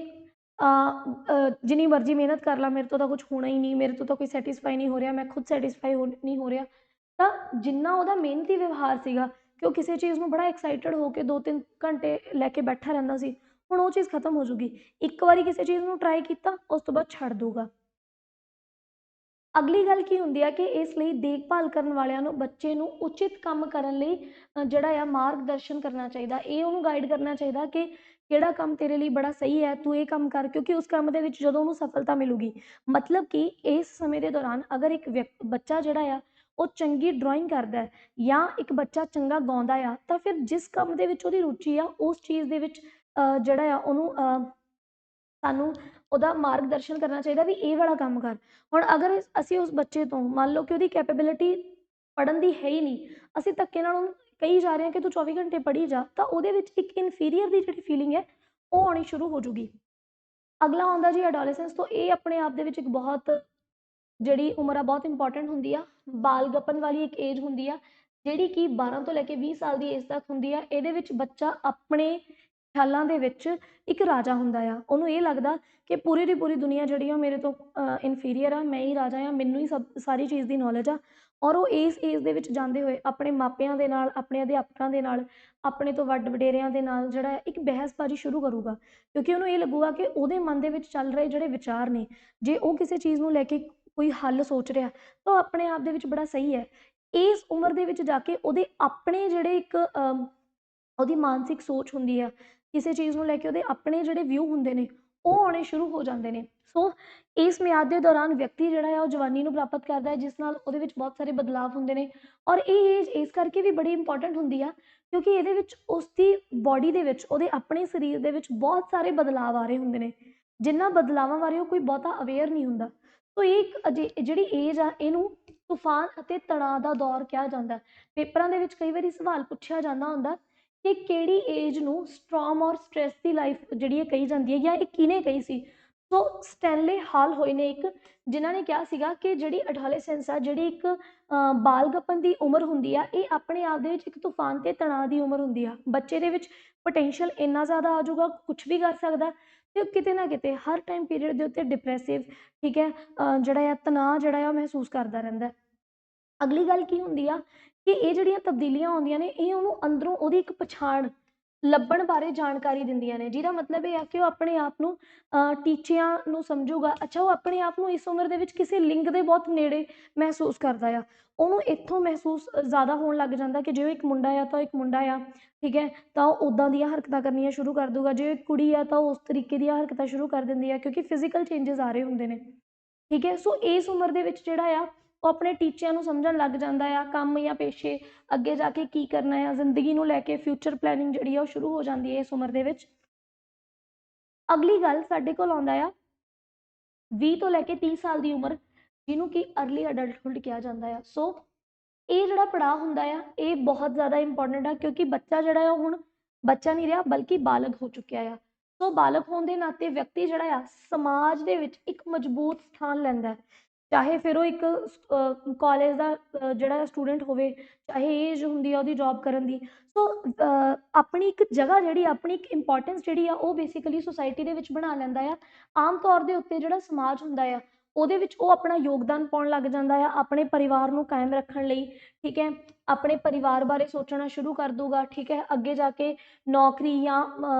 ਜਿੰਨੀ ਮਰਜ਼ੀ ਮਿਹਨਤ ਕਰ ਲਾਂ ਮੇਰੇ ਤੋਂ ਤਾਂ ਕੁਛ ਹੋਣਾ ਹੀ ਨਹੀਂ, ਮੇਰੇ ਤੋਂ ਤਾਂ ਕੋਈ ਸੈਟਿਸਫਾਈ ਨਹੀਂ ਹੋ ਰਿਹਾ, ਮੈਂ ਖੁਦ ਸੈਟਿਸਫਾਈ ਨਹੀਂ ਹੋ ਰਿਹਾ। ਤਾਂ ਜਿੰਨਾ ਉਹਦਾ ਮਿਹਨਤੀ ਵਿਵਹਾਰ ਸੀਗਾ ਕਿ ਉਹ ਕਿਸੇ ਚੀਜ਼ ਨੂੰ ਬੜਾ ਐਕਸਾਈਟਡ ਹੋ ਕੇ 2-3 ਘੰਟੇ ਲੈ ਕੇ ਬੈਠਾ ਰਹਿੰਦਾ ਸੀ, ਹੁਣ ਉਹ ਚੀਜ਼ ਖਤਮ ਹੋ ਜੂਗੀ। ਇੱਕ ਵਾਰੀ ਕਿਸੇ ਚੀਜ਼ ਨੂੰ ਟਰਾਈ ਕੀਤਾ, ਉਸ ਤੋਂ ਬਾਅਦ ਛੱਡ ਦੂਗਾ। ਅਗਲੀ ਗੱਲ ਕੀ ਹੁੰਦੀ ਆ ਕਿ ਇਸ ਲਈ ਦੇਖਭਾਲ ਕਰਨ ਵਾਲਿਆਂ ਨੂੰ ਬੱਚੇ ਨੂੰ ਉਚਿਤ ਕੰਮ ਕਰਨ ਲਈ ਜਿਹੜਾ ਆ ਮਾਰਗਦਰਸ਼ਨ ਕਰਨਾ ਚਾਹੀਦਾ। ਇਹ ਉਹਨੂੰ ਗਾਈਡ ਕਰਨਾ ਚਾਹੀਦਾ ਕਿ ਕਿਹੜਾ ਕੰਮ ਤੇਰੇ ਲਈ ਬੜਾ ਸਹੀ ਹੈ, ਤੂੰ ਇਹ ਕੰਮ ਕਰ, ਕਿਉਂਕਿ ਉਸ ਕੰਮ ਦੇ ਵਿੱਚ ਜਦੋਂ ਉਹਨੂੰ ਸਫਲਤਾ ਮਿਲੂਗੀ, ਮਤਲਬ ਕਿ ਇਸ ਸਮੇਂ ਦੇ ਦੌਰਾਨ ਅਗਰ ਇੱਕ ਬੱਚਾ ਜਿਹੜਾ ਆ ਉਹ ਚੰਗੀ ਡਰਾਇੰਗ ਕਰਦਾ ਹੈ ਜਾਂ ਇੱਕ ਬੱਚਾ ਚੰਗਾ ਗਾਉਂਦਾ ਆ, ਤਾਂ ਫਿਰ ਜਿਸ ਕੰਮ ਦੇ ਵਿੱਚ ਉਹਦੀ ਰੁਚੀ ਆ ਉਸ ਚੀਜ਼ ਦੇ ਵਿੱਚ ਜਿਹੜਾ ਆ ਉਹਨੂੰ ਸਾਨੂੰ ਉਹਦਾ ਮਾਰਗਦਰਸ਼ਨ ਕਰਨਾ ਚਾਹੀਦਾ ਵੀ ਇਹ ਵਾਲਾ ਕੰਮ ਕਰ। ਹੁਣ ਅਗਰ ਅਸੀਂ ਉਸ ਬੱਚੇ ਤੋਂ ਮੰਨ ਲਓ ਕਿ ਉਹਦੀ ਕੈਪੇਬਿਲਿਟੀ ਪੜ੍ਹਨ ਦੀ ਹੈ ਹੀ ਨਹੀਂ, ਅਸੀਂ ਧੱਕੇ ਨਾਲ ਉਹਨੂੰ ਕਹੀ ਜਾ ਰਹੇ ਹਾਂ ਕਿ ਤੂੰ 24 ਘੰਟੇ ਪੜ੍ਹੀ ਜਾ, ਤਾਂ ਉਹਦੇ ਵਿੱਚ ਇੱਕ ਇਨਫੀਰੀਅਰ ਦੀ ਜਿਹੜੀ ਫੀਲਿੰਗ ਹੈ ਉਹ ਆਉਣੀ ਸ਼ੁਰੂ ਹੋ ਜੂਗੀ। ਅਗਲਾ ਆਉਂਦਾ ਜੀ ਐਡੋਲੈਸੈਂਸ ਤੋਂ। ਇਹ ਆਪਣੇ ਆਪ ਦੇ ਵਿੱਚ ਇੱਕ ਬਹੁਤ ਜਿਹੜੀ ਉਮਰ ਆ ਬਹੁਤ ਇੰਪੋਰਟੈਂਟ ਹੁੰਦੀ ਆ। ਬਾਲਗਪਨ ਵਾਲੀ ਇੱਕ ਏਜ ਹੁੰਦੀ ਆ ਜਿਹੜੀ ਕਿ 12 ਤੋਂ ਲੈ ਕੇ 20 ਸਾਲ ਦੀ ਏਜ ਤੱਕ ਹੁੰਦੀ ਆ। ਇਹਦੇ ਵਿੱਚ ਬੱਚਾ ਆਪਣੇ ਖਿਆਲਾਂ ਦੇ ਵਿੱਚ ਇੱਕ ਰਾਜਾ ਹੁੰਦਾ ਆ। ਉਹਨੂੰ ਇਹ ਲੱਗਦਾ ਕਿ ਪੂਰੀ ਦੀ ਪੂਰੀ ਦੁਨੀਆ ਜਿਹੜੀ ਆ ਮੇਰੇ ਤੋਂ ਇਨਫੀਰੀਅਰ ਆ, ਮੈਂ ਹੀ ਰਾਜਾ ਆ, ਮੈਨੂੰ ਹੀ ਸਾਰੀ ਚੀਜ਼ ਦੀ ਨੌਲੇਜ ਆ। ਔਰ ਉਹ ਇਸ ਏਜ ਦੇ ਵਿੱਚ ਜਾਂਦੇ ਹੋਏ ਆਪਣੇ ਮਾਪਿਆਂ ਦੇ ਨਾਲ, ਆਪਣੇ ਅਧਿਆਪਕਾਂ ਦੇ ਨਾਲ, ਆਪਣੇ ਤੋਂ ਵੱਡ ਵਡੇਰਿਆਂ ਦੇ ਨਾਲ ਜਿਹੜਾ ਇੱਕ ਬਹਿਸਬਾਜ਼ੀ ਸ਼ੁਰੂ ਕਰੂਗਾ, ਕਿਉਂਕਿ ਉਹਨੂੰ ਇਹ ਲੱਗੂਗਾ ਕਿ ਉਹਦੇ ਮਨ ਦੇ ਵਿੱਚ ਚੱਲ ਰਹੇ ਜਿਹੜੇ ਵਿਚਾਰ ਨੇ, ਜੇ ਉਹ ਕਿਸੇ ਚੀਜ਼ ਨੂੰ ਲੈ ਕੇ ਕੋਈ ਹੱਲ ਸੋਚ ਰਿਹਾ ਤਾਂ ਉਹ ਆਪਣੇ ਆਪ ਦੇ ਵਿੱਚ ਬੜਾ ਸਹੀ ਹੈ। ਇਸ ਉਮਰ ਦੇ ਵਿੱਚ ਜਾ ਕੇ ਉਹਦੇ ਆਪਣੇ ਜਿਹੜੇ ਇੱਕ ਉਹਦੀ ਮਾਨਸਿਕ ਸੋਚ ਹੁੰਦੀ ਆ, ਕਿਸੇ ਚੀਜ਼ ਨੂੰ ਲੈ ਕੇ ਉਹਦੇ ਆਪਣੇ ਜਿਹੜੇ ਵਿਊ ਹੁੰਦੇ ਨੇ ਉਹ ਆਉਣੇ ਸ਼ੁਰੂ ਹੋ ਜਾਂਦੇ ਨੇ। ਸੋ ਇਸ ਮਿਆਦ ਦੇ ਦੌਰਾਨ ਵਿਅਕਤੀ ਜਿਹੜਾ ਆ ਉਹ ਜਵਾਨੀ ਨੂੰ ਪ੍ਰਾਪਤ ਕਰਦਾ ਹੈ, ਜਿਸ ਨਾਲ ਉਹਦੇ ਵਿੱਚ ਬਹੁਤ ਸਾਰੇ ਬਦਲਾਵ ਹੁੰਦੇ ਨੇ। ਔਰ ਇਹ ਏਜ ਇਸ ਕਰਕੇ ਵੀ ਬੜੀ ਇੰਪੋਰਟੈਂਟ ਹੁੰਦੀ ਆ ਕਿਉਂਕਿ ਇਹਦੇ ਵਿੱਚ ਉਸਦੀ ਬਾਡੀ ਦੇ ਵਿੱਚ, ਉਹਦੇ ਆਪਣੇ ਸਰੀਰ ਦੇ ਵਿੱਚ ਬਹੁਤ ਸਾਰੇ ਬਦਲਾਵ ਆ ਰਹੇ ਹੁੰਦੇ ਨੇ, ਜਿਨ੍ਹਾਂ ਬਦਲਾਵਾਂ ਬਾਰੇ ਉਹ ਕੋਈ ਬਹੁਤਾ ਅਵੇਅਰ ਨਹੀਂ ਹੁੰਦਾ। ਸੋ ਇਹ ਜਿਹੜੀ ਏਜ ਆ ਇਹਨੂੰ ਤੂਫਾਨ ਅਤੇ ਤਣਾਅ ਦਾ ਦੌਰ ਕਿਹਾ ਜਾਂਦਾ। ਪੇਪਰਾਂ ਦੇ ਵਿੱਚ ਕਈ ਵਾਰੀ ਸਵਾਲ ਪੁੱਛਿਆ ਜਾਂਦਾ ਹੁੰਦਾ ਕਿ ਕਿਹੜੀ ਏਜ ਨੂੰ ਸਟ੍ਰੋਮ ਔਰ ਸਟ੍ਰੈਸ ਦੀ ਲਾਈਫ ਜਿਹੜੀ ਇਹ ਕਹੀ ਜਾਂਦੀ ਹੈ, ਜਾਂ ਇਹ ਕਿਹਨੇ ਕਹੀ ਸੀ। ਸੋ ਸਟੈਨਲੇ ਹਾਲ ਹੋਏ ਨੇ ਇੱਕ, ਜਿਨ੍ਹਾਂ ਨੇ ਕਿਹਾ ਸੀਗਾ ਕਿ ਜਿਹੜੀ ਐਡੋਲੈਸੈਂਸ ਆ, ਜਿਹੜੀ ਇੱਕ ਬਾਲਗਪਨ ਦੀ ਉਮਰ ਹੁੰਦੀ ਆ, ਇਹ ਆਪਣੇ ਆਪ ਦੇ ਵਿੱਚ ਇੱਕ ਤੂਫਾਨ ਤੇ ਤਣਾਅ ਦੀ ਉਮਰ ਹੁੰਦੀ ਆ। ਬੱਚੇ ਦੇ ਵਿੱਚ ਪੋਟੈਂਸ਼ੀਅਲ ਇੰਨਾ ਜ਼ਿਆਦਾ ਆ ਜਾਊਗਾ, ਕੁਛ ਵੀ ਕਰ ਸਕਦਾ, ਤੇ ਕਿਤੇ ਨਾ ਕਿਤੇ ਹਰ ਟਾਈਮ ਪੀਰੀਅਡ ਦੇ ਉੱਤੇ ਡਿਪਰੈਸਿਵ, ਠੀਕ ਹੈ, ਜਿਹੜਾ ਆ ਤਣਾਅ ਜਿਹੜਾ ਆ ਮਹਿਸੂਸ ਕਰਦਾ ਰਹਿੰਦਾ। ਅਗਲੀ ਗੱਲ ਕੀ ਹੁੰਦੀ ਆ ਕਿ ਇਹ ਜਿਹੜੀਆਂ ਤਬਦੀਲੀਆਂ ਆਉਂਦੀਆਂ ਨੇ ਇਹ ਉਹਨੂੰ ਅੰਦਰੋਂ ਉਹਦੀ ਇੱਕ ਪਛਾਣ ਲੱਭਣ ਬਾਰੇ ਜਾਣਕਾਰੀ ਦਿੰਦੀਆਂ ਨੇ, ਜਿਹਦਾ ਮਤਲਬ ਇਹ ਆ ਕਿ ਉਹ ਆਪਣੇ ਆਪ ਨੂੰ ਟੀਚਿਆਂ ਨੂੰ ਸਮਝੂਗਾ। ਅੱਛਾ, ਉਹ ਆਪਣੇ ਆਪ ਨੂੰ ਇਸ ਉਮਰ ਦੇ ਵਿੱਚ ਕਿਸੇ ਲਿੰਗ ਦੇ ਬਹੁਤ ਨੇੜੇ ਮਹਿਸੂਸ ਕਰਦਾ ਆ। ਉਹਨੂੰ ਇੱਥੋਂ ਮਹਿਸੂਸ ਜ਼ਿਆਦਾ ਹੋਣ ਲੱਗ ਜਾਂਦਾ ਕਿ ਜੇ ਉਹ ਇੱਕ ਮੁੰਡਾ ਆ ਤਾਂ ਉਹ ਇੱਕ ਮੁੰਡਾ ਆ, ਠੀਕ ਹੈ, ਤਾਂ ਉਹ ਉੱਦਾਂ ਦੀਆਂ ਹਰਕਤਾਂ ਕਰਨੀਆਂ ਸ਼ੁਰੂ ਕਰ ਦੂਗਾ। ਜੇ ਇੱਕ ਕੁੜੀ ਆ ਤਾਂ ਉਹ ਉਸ ਤਰੀਕੇ ਦੀਆਂ ਹਰਕਤਾਂ ਸ਼ੁਰੂ ਕਰ ਦਿੰਦੀ ਆ, ਕਿਉਂਕਿ ਫਿਜ਼ੀਕਲ ਚੇਂਜਸ ਆ ਰਹੇ ਹੁੰਦੇ ਨੇ, ਠੀਕ ਹੈ। ਸੋ ਇਸ ਉਮਰ ਦੇ ਵਿੱਚ ਜਿਹੜਾ ਆ ਉਹ ਆਪਣੇ ਟੀਚਿਆਂ ਨੂੰ ਸਮਝਣ ਲੱਗ ਜਾਂਦਾ ਆ, ਕੰਮ ਜਾਂ ਪੇਸ਼ੇ ਅੱਗੇ ਜਾ ਕੇ ਕੀ ਕਰਨਾ ਆ, ਜ਼ਿੰਦਗੀ ਨੂੰ ਲੈ ਕੇ ਫਿਊਚਰ ਪਲੈਨਿੰਗ ਜਿਹੜੀ ਆ ਉਹ ਸ਼ੁਰੂ ਹੋ ਜਾਂਦੀ ਹੈ ਇਸ ਉਮਰ ਦੇ ਵਿੱਚ। ਅਗਲੀ ਗੱਲ ਸਾਡੇ ਕੋਲ ਆਉਂਦਾ ਆ 20 ਤੋਂ ਲੈ ਕੇ 30 ਸਾਲ ਦੀ ਉਮਰ, ਜਿਹਨੂੰ ਕਿ ਅਰਲੀ ਅਡਲਟਹੁੱਡ ਕਿਹਾ ਜਾਂਦਾ ਆ। ਸੋ ਇਹ ਜਿਹੜਾ ਪੜਾਅ ਹੁੰਦਾ ਆ ਇਹ ਬਹੁਤ ਜ਼ਿਆਦਾ ਇੰਪੋਰਟੈਂਟ ਆ, ਕਿਉਂਕਿ ਬੱਚਾ ਜਿਹੜਾ ਆ ਉਹ ਹੁਣ ਬੱਚਾ ਨਹੀਂ ਰਿਹਾ ਬਲਕਿ ਬਾਲਗ ਹੋ ਚੁੱਕਿਆ ਆ। ਸੋ ਬਾਲਗ ਹੋਣ ਦੇ ਨਾਤੇ ਵਿਅਕਤੀ ਜਿਹੜਾ ਆ ਸਮਾਜ ਦੇ ਵਿੱਚ ਇੱਕ ਮਜ਼ਬੂਤ ਸਥਾਨ ਲੈਂਦਾ, ਚਾਹੇ ਫਿਰ ਉਹ ਇੱਕ ਕਾਲਜ ਦਾ ਜਿਹੜਾ ਸਟੂਡੈਂਟ ਹੋਵੇ, ਚਾਹੇ ਏਜ ਹੁੰਦੀ ਆ ਉਹਦੀ ਜੋਬ ਕਰਨ ਦੀ। ਸੋ ਆਪਣੀ ਇੱਕ ਜਗ੍ਹਾ ਜਿਹੜੀ ਆਪਣੀ ਇੱਕ ਇੰਪੋਰਟੈਂਸ ਜਿਹੜੀ ਆ ਉਹ ਬੇਸਿਕਲੀ ਸੁਸਾਇਟੀ ਦੇ ਵਿੱਚ ਬਣਾ ਲੈਂਦਾ ਆ। ਆਮ ਤੌਰ ਦੇ ਉੱਤੇ ਜਿਹੜਾ ਸਮਾਜ ਹੁੰਦਾ ਆ ਉਹਦੇ ਵਿੱਚ ਉਹ ਆਪਣਾ ਯੋਗਦਾਨ ਪਾਉਣ ਲੱਗ ਜਾਂਦਾ ਆ ਆਪਣੇ ਪਰਿਵਾਰ ਨੂੰ ਕਾਇਮ ਰੱਖਣ ਲਈ, ਠੀਕ ਹੈ, ਆਪਣੇ ਪਰਿਵਾਰ ਬਾਰੇ ਸੋਚਣਾ ਸ਼ੁਰੂ ਕਰ ਦੂਗਾ, ਠੀਕ ਹੈ, ਅੱਗੇ ਜਾ ਕੇ ਨੌਕਰੀ ਜਾਂ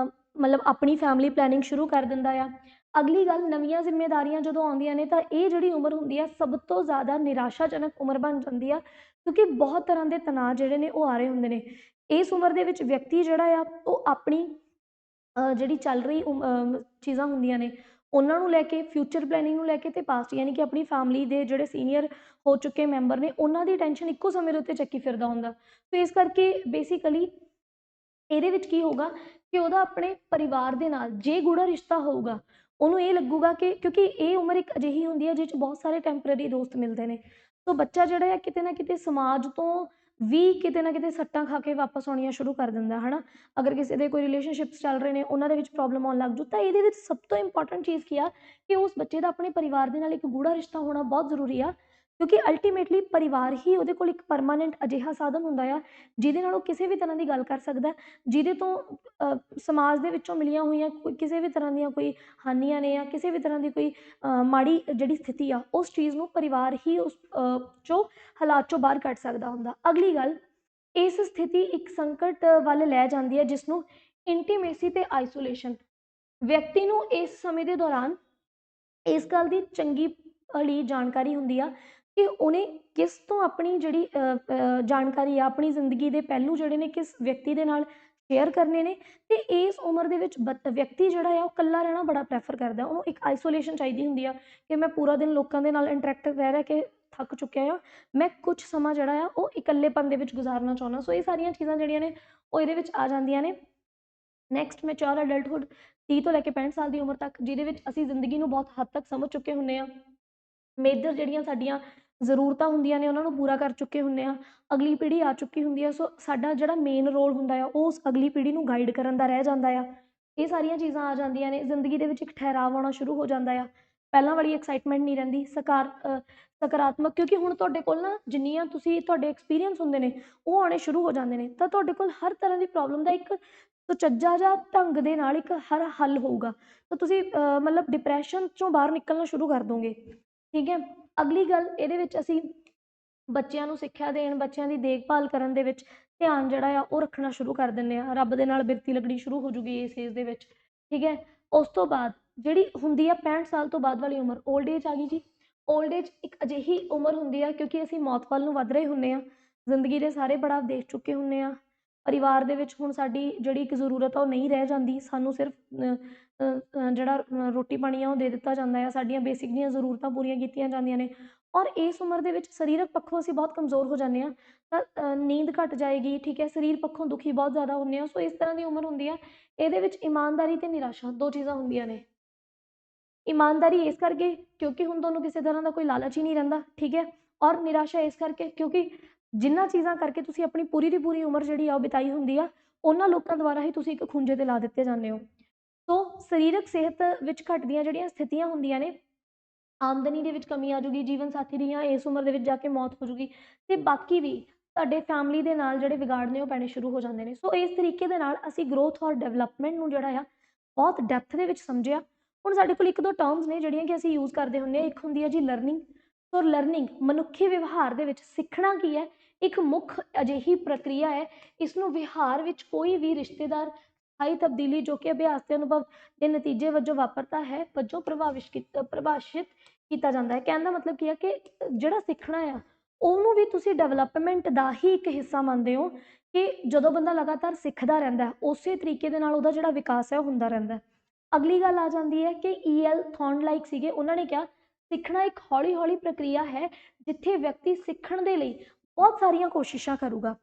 ਮਤਲਬ ਆਪਣੀ ਫੈਮਿਲੀ ਪਲੈਨਿੰਗ ਸ਼ੁਰੂ ਕਰ ਦਿੰਦਾ ਆ। ਅਗਲੀ ਗੱਲ, ਨਵੀਆਂ ਜ਼ਿੰਮੇਦਾਰੀਆਂ ਜਦੋਂ ਆਉਂਦੀਆਂ ਨੇ ਤਾਂ ਇਹ ਜਿਹੜੀ ਉਮਰ ਹੁੰਦੀ ਆ ਸਭ ਤੋਂ ਜ਼ਿਆਦਾ ਨਿਰਾਸ਼ਾਜਨਕ ਉਮਰ ਬਣ ਜਾਂਦੀ ਆ, ਕਿਉਂਕਿ ਬਹੁਤ ਤਰ੍ਹਾਂ ਦੇ ਤਣਾਅ ਜਿਹੜੇ ਨੇ ਉਹ ਆ ਰਹੇ ਹੁੰਦੇ ਨੇ। ਇਸ ਉਮਰ ਦੇ ਵਿੱਚ ਵਿਅਕਤੀ ਜਿਹੜਾ ਆ ਉਹ ਆਪਣੀ ਜਿਹੜੀ ਚੱਲ ਰਹੀ ਚੀਜ਼ਾਂ ਹੁੰਦੀਆਂ ਨੇ ਉਹਨਾਂ ਨੂੰ ਲੈ ਕੇ, ਫਿਊਚਰ ਪਲੈਨਿੰਗ ਨੂੰ ਲੈ ਕੇ, ਤੇ ਪਾਸਟ ਯਾਨੀ ਕਿ ਆਪਣੀ ਫੈਮਿਲੀ ਦੇ ਜਿਹੜੇ ਸੀਨੀਅਰ ਹੋ ਚੁੱਕੇ ਮੈਂਬਰ ਨੇ ਉਹਨਾਂ ਦੀ ਟੈਨਸ਼ਨ ਇੱਕੋ ਸਮੇਂ ਦੇ ਉੱਤੇ ਚੱਕੀ ਫਿਰਦਾ ਹੁੰਦਾ। ਸੋ ਇਸ ਕਰਕੇ ਬੇਸਿਕਲੀ ਇਹਦੇ ਵਿੱਚ ਕੀ ਹੋਊਗਾ ਕਿ ਉਹਦਾ ਆਪਣੇ ਪਰਿਵਾਰ ਦੇ ਨਾਲ ਜੇ ਗੂੜਾ ਰਿਸ਼ਤਾ ਹੋਊਗਾ, ਉਹਨੂੰ ਇਹ ਲੱਗੂਗਾ ਕਿ ਕਿਉਂਕਿ ਇਹ ਉਮਰ ਇੱਕ ਅਜਿਹੀ ਹੁੰਦੀ ਹੈ ਜਿਸ 'ਚ ਬਹੁਤ ਸਾਰੇ ਟੈਂਪਰੇਰੀ ਦੋਸਤ ਮਿਲਦੇ ਨੇ। ਸੋ ਬੱਚਾ ਜਿਹੜਾ ਹੈ ਕਿਤੇ ਨਾ ਕਿਤੇ ਸਮਾਜ ਤੋਂ ਵੀ ਕਿਤੇ ਨਾ ਕਿਤੇ ਸੱਟਾਂ ਖਾ ਕੇ ਵਾਪਸ ਆਉਣੀਆਂ ਸ਼ੁਰੂ ਕਰ ਦਿੰਦਾ ਹੈ ਨਾ। ਅਗਰ ਕਿਸੇ ਦੇ ਕੋਈ ਰਿਲੇਸ਼ਨਸ਼ਿਪਸ ਚੱਲ ਰਹੇ ਨੇ ਉਹਨਾਂ ਦੇ ਵਿੱਚ ਪ੍ਰੋਬਲਮ ਆਉਣ ਲੱਗ ਜੂ, ਤਾਂ ਇਹਦੇ ਵਿੱਚ ਸਭ ਤੋਂ ਇੰਪੋਰਟੈਂਟ ਚੀਜ਼ ਕੀ ਆ ਕਿ ਉਸ ਬੱਚੇ ਦਾ ਆਪਣੇ ਪਰਿਵਾਰ ਦੇ ਨਾਲ ਇੱਕ ਗੂੜਾ ਰਿਸ਼ਤਾ ਹੋਣਾ ਬਹੁਤ ਜ਼ਰੂਰੀ ਆ, ਕਿਉਂਕਿ ਅਲਟੀਮੇਟਲੀ ਪਰਿਵਾਰ ਹੀ ਉਹਦੇ ਕੋਲ ਇੱਕ ਪਰਮਾਨੈਂਟ ਅਜਿਹਾ ਸਾਧਨ ਹੁੰਦਾ ਆ ਜਿਹਦੇ ਨਾਲ ਉਹ ਕਿਸੇ ਵੀ ਤਰ੍ਹਾਂ ਦੀ ਗੱਲ ਕਰ ਸਕਦਾ, ਜਿਹਦੇ ਤੋਂ ਸਮਾਜ ਦੇ ਵਿੱਚੋਂ ਮਿਲੀਆਂ ਹੋਈਆਂ ਕਿਸੇ ਵੀ ਤਰ੍ਹਾਂ ਦੀਆਂ ਕੋਈ ਹਾਨੀਆਂ ਨੇ ਜਾਂ ਕਿਸੇ ਵੀ ਤਰ੍ਹਾਂ ਦੀ ਕੋਈ ਮਾੜੀ ਜਿਹੜੀ ਸਥਿਤੀ ਆ ਉਸ ਚੀਜ਼ ਨੂੰ ਪਰਿਵਾਰ ਹੀ ਉਸ ਚੋਂ ਹਾਲਾਤ ਚੋਂ ਬਾਹਰ ਕੱਢ ਸਕਦਾ ਹੁੰਦਾ। ਅਗਲੀ ਗੱਲ, ਇਸ ਸਥਿਤੀ ਇੱਕ ਸੰਕਟ ਵੱਲ ਲੈ ਜਾਂਦੀ ਹੈ ਜਿਸ ਨੂੰ ਇੰਟੀਮੇਸੀ ਤੇ ਆਈਸੋਲੇਸ਼ਨ। ਵਿਅਕਤੀ ਨੂੰ ਇਸ ਸਮੇਂ ਦੇ ਦੌਰਾਨ ਇਸ ਗੱਲ ਦੀ ਚੰਗੀ ਭਲੀ ਜਾਣਕਾਰੀ ਹੁੰਦੀ ਆ ਕਿ ਉਹਨੇ ਕਿਸ ਤੋਂ ਆਪਣੀ ਜਿਹੜੀ ਜਾਣਕਾਰੀ ਆ, ਆਪਣੀ ਜ਼ਿੰਦਗੀ ਦੇ ਪਹਿਲੂ ਜਿਹੜੇ ਨੇ ਕਿਸ ਵਿਅਕਤੀ ਦੇ ਨਾਲ ਸ਼ੇਅਰ ਕਰਨੇ ਨੇ। ਤੇ ਇਸ ਉਮਰ ਦੇ ਵਿੱਚ ਵਿਅਕਤੀ ਜਿਹੜਾ ਆ ਉਹ ਇਕੱਲਾ ਰਹਿਣਾ ਬੜਾ ਪ੍ਰੈਫਰ ਕਰਦਾ, ਉਹਨੂੰ ਇੱਕ ਆਈਸੋਲੇਸ਼ਨ ਚਾਹੀਦੀ ਹੁੰਦੀ ਆ ਕਿ ਮੈਂ ਪੂਰਾ ਦਿਨ ਲੋਕਾਂ ਦੇ ਨਾਲ ਇੰਟਰੈਕਟ ਰਹਿ ਕੇ ਥੱਕ ਚੁੱਕਿਆ ਆ, ਮੈਂ ਕੁਝ ਸਮਾਂ ਜਿਹੜਾ ਆ ਉਹ ਇਕੱਲੇਪਨ ਦੇ ਵਿੱਚ ਗੁਜ਼ਾਰਨਾ ਚਾਹੁੰਦਾ। ਸੋ ਇਹ ਸਾਰੀਆਂ ਚੀਜ਼ਾਂ ਜਿਹੜੀਆਂ ਨੇ ਉਹ ਇਹਦੇ ਵਿੱਚ ਆ ਜਾਂਦੀਆਂ ਨੇ। ਨੈਕਸਟ, ਮੈਚੋਰ ਅਡਲਟਹੁੱਡ, 30 ਤੋਂ ਲੈ ਕੇ 65 ਸਾਲ ਦੀ ਉਮਰ ਤੱਕ, ਜਿਹਦੇ ਵਿੱਚ ਅਸੀਂ ਜ਼ਿੰਦਗੀ ਨੂੰ ਬਹੁਤ ਹੱਦ ਤੱਕ ਸਮਝ ਚੁੱਕੇ ਹੁੰਦੇ ਹਾਂ, ਮੇਜਰ ਜਿਹੜੀਆਂ ਸਾਡੀਆਂ ਜ਼ਰੂਰਤਾਂ ਹੁੰਦੀਆਂ ਨੇ ਉਹਨਾਂ ਨੂੰ ਪੂਰਾ ਕਰ ਚੁੱਕੇ ਹੁੰਦੇ ਆ, ਅਗਲੀ ਪੀੜ੍ਹੀ ਆ ਚੁੱਕੀ ਹੁੰਦੀ ਆ। ਸੋ ਸਾਡਾ ਜਿਹੜਾ ਮੇਨ ਰੋਲ ਹੁੰਦਾ ਆ ਉਹ ਉਸ ਅਗਲੀ ਪੀੜ੍ਹੀ ਨੂੰ ਗਾਈਡ ਕਰਨ ਦਾ ਰਹਿ ਜਾਂਦਾ ਆ। ਇਹ ਸਾਰੀਆਂ ਚੀਜ਼ਾਂ ਆ ਜਾਂਦੀਆਂ ਨੇ, ਜ਼ਿੰਦਗੀ ਦੇ ਵਿੱਚ ਇੱਕ ਠਹਿਰਾਵ ਆਉਣਾ ਸ਼ੁਰੂ ਹੋ ਜਾਂਦਾ ਆ, ਪਹਿਲਾਂ ਵਾਲੀ ਐਕਸਾਈਟਮੈਂਟ ਨਹੀਂ ਰਹਿੰਦੀ, ਸਕਾਰਾਤਮਕ, ਕਿਉਂਕਿ ਹੁਣ ਤੁਹਾਡੇ ਕੋਲ ਨਾ ਜਿੰਨੀਆਂ ਤੁਸੀਂ ਤੁਹਾਡੇ ਐਕਸਪੀਰੀਅੰਸ ਹੁੰਦੇ ਨੇ ਉਹ ਆਉਣੇ ਸ਼ੁਰੂ ਹੋ ਜਾਂਦੇ ਨੇ, ਤਾਂ ਤੁਹਾਡੇ ਕੋਲ ਹਰ ਤਰ੍ਹਾਂ ਦੀ ਪ੍ਰੋਬਲਮ ਦਾ ਇੱਕ ਸੁਚੱਜਾ ਜਿਹਾ ਢੰਗ ਦੇ ਨਾਲ ਇੱਕ ਹੱਲ ਹੋਊਗਾ, ਤਾਂ ਤੁਸੀਂ ਮਤਲਬ ਡਿਪਰੈਸ਼ਨ ਚੋਂ ਬਾਹਰ ਨਿਕਲਣਾ ਸ਼ੁਰੂ ਕਰ ਦੋਗੇ। ਠੀਕ ਹੈ, ਅਗਲੀ ਗੱਲ, ਇਹਦੇ ਵਿੱਚ ਅਸੀਂ ਬੱਚਿਆਂ ਨੂੰ ਸਿੱਖਿਆ ਦੇਣ, ਬੱਚਿਆਂ ਦੀ ਦੇਖਭਾਲ ਕਰਨ ਦੇ ਵਿੱਚ ਧਿਆਨ ਜਿਹੜਾ ਆ ਉਹ ਰੱਖਣਾ ਸ਼ੁਰੂ ਕਰ ਦਿੰਦੇ ਆ, ਰੱਬ ਦੇ ਨਾਲ ਬਿਰਤੀ ਲੱਗਣੀ ਸ਼ੁਰੂ ਹੋ ਜੂਗੀ ਇਸ ਏਜ ਦੇ ਵਿੱਚ। ਠੀਕ ਹੈ, ਉਸ ਤੋਂ ਬਾਅਦ ਜਿਹੜੀ ਹੁੰਦੀ ਆ 65 ਸਾਲ ਤੋਂ ਬਾਅਦ ਵਾਲੀ ਉਮਰ, ਓਲਡ ਏਜ ਆ ਗਈ ਜੀ। ਓਲਡ ਏਜ ਇੱਕ ਅਜਿਹੀ ਉਮਰ ਹੁੰਦੀ ਆ ਕਿਉਂਕਿ ਅਸੀਂ ਮੌਤ ਵੱਲ ਨੂੰ ਵੱਧ ਰਹੇ ਹੁੰਦੇ ਹਾਂ, ਜ਼ਿੰਦਗੀ ਦੇ ਸਾਰੇ ਪੜਾਅ ਦੇਖ ਚੁੱਕੇ ਹੁੰਦੇ ਹਾਂ, ਪਰਿਵਾਰ ਦੇ ਵਿੱਚ ਹੁਣ ਸਾਡੀ ਜਿਹੜੀ ਇੱਕ ਜ਼ਰੂਰਤ ਆ ਉਹ ਨਹੀਂ ਰਹਿ ਜਾਂਦੀ, ਸਾਨੂੰ ਸਿਰਫ ਜਿਹੜਾ ਰੋਟੀ ਪਾਣੀ ਆ ਉਹ ਦੇ ਦਿੱਤਾ ਜਾਂਦਾ ਆ, ਸਾਡੀਆਂ ਬੇਸਿਕ ਦੀਆਂ ਜ਼ਰੂਰਤਾਂ ਪੂਰੀਆਂ ਕੀਤੀਆਂ ਜਾਂਦੀਆਂ ਨੇ। ਔਰ ਇਸ ਉਮਰ ਦੇ ਵਿੱਚ ਸਰੀਰਕ ਪੱਖੋਂ ਅਸੀਂ ਬਹੁਤ ਕਮਜ਼ੋਰ ਹੋ ਜਾਂਦੇ ਹਾਂ, ਤਾਂ ਨੀਂਦ ਘੱਟ ਜਾਏਗੀ। ਠੀਕ ਹੈ, ਸਰੀਰ ਪੱਖੋਂ ਦੁਖੀ ਬਹੁਤ ਜ਼ਿਆਦਾ ਹੁੰਦੇ ਆ। ਸੋ ਇਸ ਤਰ੍ਹਾਂ ਦੀ ਉਮਰ ਹੁੰਦੀ ਆ, ਇਹਦੇ ਵਿੱਚ ਇਮਾਨਦਾਰੀ ਤੇ ਨਿਰਾਸ਼ਾ ਦੋ ਚੀਜ਼ਾਂ ਹੁੰਦੀਆਂ ਨੇ। ਇਮਾਨਦਾਰੀ ਇਸ ਕਰਕੇ ਕਿਉਂਕਿ ਹੁਣ ਤੁਹਾਨੂੰ ਕਿਸੇ ਤਰ੍ਹਾਂ ਦਾ ਕੋਈ ਲਾਲਚ ਹੀ ਨਹੀਂ ਰਹਿੰਦਾ। ਠੀਕ ਹੈ, ਔਰ ਨਿਰਾਸ਼ਾ ਇਸ ਕਰਕੇ ਕਿਉਂਕਿ ਜਿਨ੍ਹਾਂ ਚੀਜ਼ਾਂ ਕਰਕੇ ਤੁਸੀਂ ਆਪਣੀ ਪੂਰੀ ਦੀ ਪੂਰੀ ਉਮਰ ਜਿਹੜੀ ਆ ਉਹ ਬਿਤਾਈ ਹੁੰਦੀ ਆ, ਉਹਨਾਂ ਲੋਕਾਂ ਦੁਆਰਾ ਹੀ ਤੁਸੀਂ ਇੱਕ ਖੂੰਜੇ ਤੇ ਲਾ ਦਿੱਤੇ ਜਾਂਦੇ ਹੋ। ਸੋ ਸਰੀਰਕ ਸਿਹਤ ਵਿੱਚ ਘਟਦੀਆਂ ਜਿਹੜੀਆਂ ਸਥਿਤੀਆਂ ਹੁੰਦੀਆਂ ਨੇ, ਆਮਦਨੀ ਦੇ ਵਿੱਚ ਕਮੀ ਆ ਜੂਗੀ, ਜੀਵਨ ਸਾਥੀ ਦੀਆਂ ਇਸ ਉਮਰ ਦੇ ਵਿੱਚ ਜਾ ਕੇ ਮੌਤ ਹੋ ਜੂਗੀ, ਤੇ ਬਾਕੀ ਵੀ ਤੁਹਾਡੇ ਫੈਮਿਲੀ ਦੇ ਨਾਲ ਜਿਹੜੇ ਵਿਗਾੜ ਨੇ ਉਹ ਪੈਣੇ ਸ਼ੁਰੂ ਹੋ ਜਾਂਦੇ ਨੇ। ਸੋ ਇਸ ਤਰੀਕੇ ਦੇ ਨਾਲ ਅਸੀਂ ਗਰੋਥ ਔਰ ਡਿਵੈਲਪਮੈਂਟ ਨੂੰ ਜਿਹੜਾ ਆ ਬਹੁਤ ਡੈਪਥ ਦੇ ਵਿੱਚ ਸਮਝਿਆ। ਹੁਣ ਸਾਡੇ ਕੋਲ ਇੱਕ ਦੋ ਟਰਮਸ ਨੇ ਜਿਹੜੀਆਂ ਕਿ ਅਸੀਂ ਯੂਜ਼ ਕਰਦੇ ਹੁੰਦੇ ਹਾਂ। ਇੱਕ ਹੁੰਦੀ ਹੈ ਜੀ ਲਰਨਿੰਗ। ਸੋ ਲਰਨਿੰਗ ਮਨੁੱਖੀ ਵਿਵਹਾਰ ਦੇ ਵਿੱਚ ਸਿੱਖਣਾ ਕੀ ਹੈ, ਇੱਕ ਮੁੱਖ ਅਜਿਹੀ ਪ੍ਰਕਿਰਿਆ ਹੈ, ਇਸ ਨੂੰ ਵਿਹਾਰ ਵਿੱਚ ਕੋਈ ਵੀ ਰਿਸ਼ਤੇਦਾਰ ਸਥਾਈ ਤਬਦੀਲੀ ਜੋ ਕਿ ਅਭਿਆਸ ਦੇ ਅਨੁਭਵ ਦੇ ਨਤੀਜੇ ਵਜੋਂ ਵਾਪਰਦਾ ਹੈ ਵਜੋਂ ਪ੍ਰਭਾਸ਼ਿਤ ਕੀਤਾ ਜਾਂਦਾ ਹੈ। ਕਹਿਣ ਦਾ ਮਤਲਬ ਕੀ ਹੈ ਕਿ ਜਿਹੜਾ ਸਿੱਖਣਾ ਆ ਉਹਨੂੰ ਵੀ ਤੁਸੀਂ ਡਿਵੈਲਪਮੈਂਟ ਦਾ ਹੀ ਇੱਕ ਹਿੱਸਾ ਮੰਨਦੇ ਹੋ, ਕਿ ਜਦੋਂ ਬੰਦਾ ਲਗਾਤਾਰ ਸਿੱਖਦਾ ਰਹਿੰਦਾ ਉਸੇ ਤਰੀਕੇ ਦੇ ਨਾਲ ਉਹਦਾ ਜਿਹੜਾ ਵਿਕਾਸ ਹੈ ਉਹ ਹੁੰਦਾ ਰਹਿੰਦਾ। ਅਗਲੀ ਗੱਲ ਆ ਜਾਂਦੀ ਹੈ ਕਿ E.L. ਥੌਰਨਡਾਈਕ ਸੀਗੇ, ਉਹਨਾਂ ਨੇ ਕਿਹਾ ਸਿੱਖਣਾ ਇੱਕ ਹੌਲੀ ਹੌਲੀ ਪ੍ਰਕਿਰਿਆ ਹੈ ਜਿੱਥੇ ਵਿਅਕਤੀ ਸਿੱਖਣ ਦੇ ਲਈ ਬਹੁਤ ਸਾਰੀਆਂ ਕੋਸ਼ਿਸ਼ਾਂ ਕਰੂਗਾ।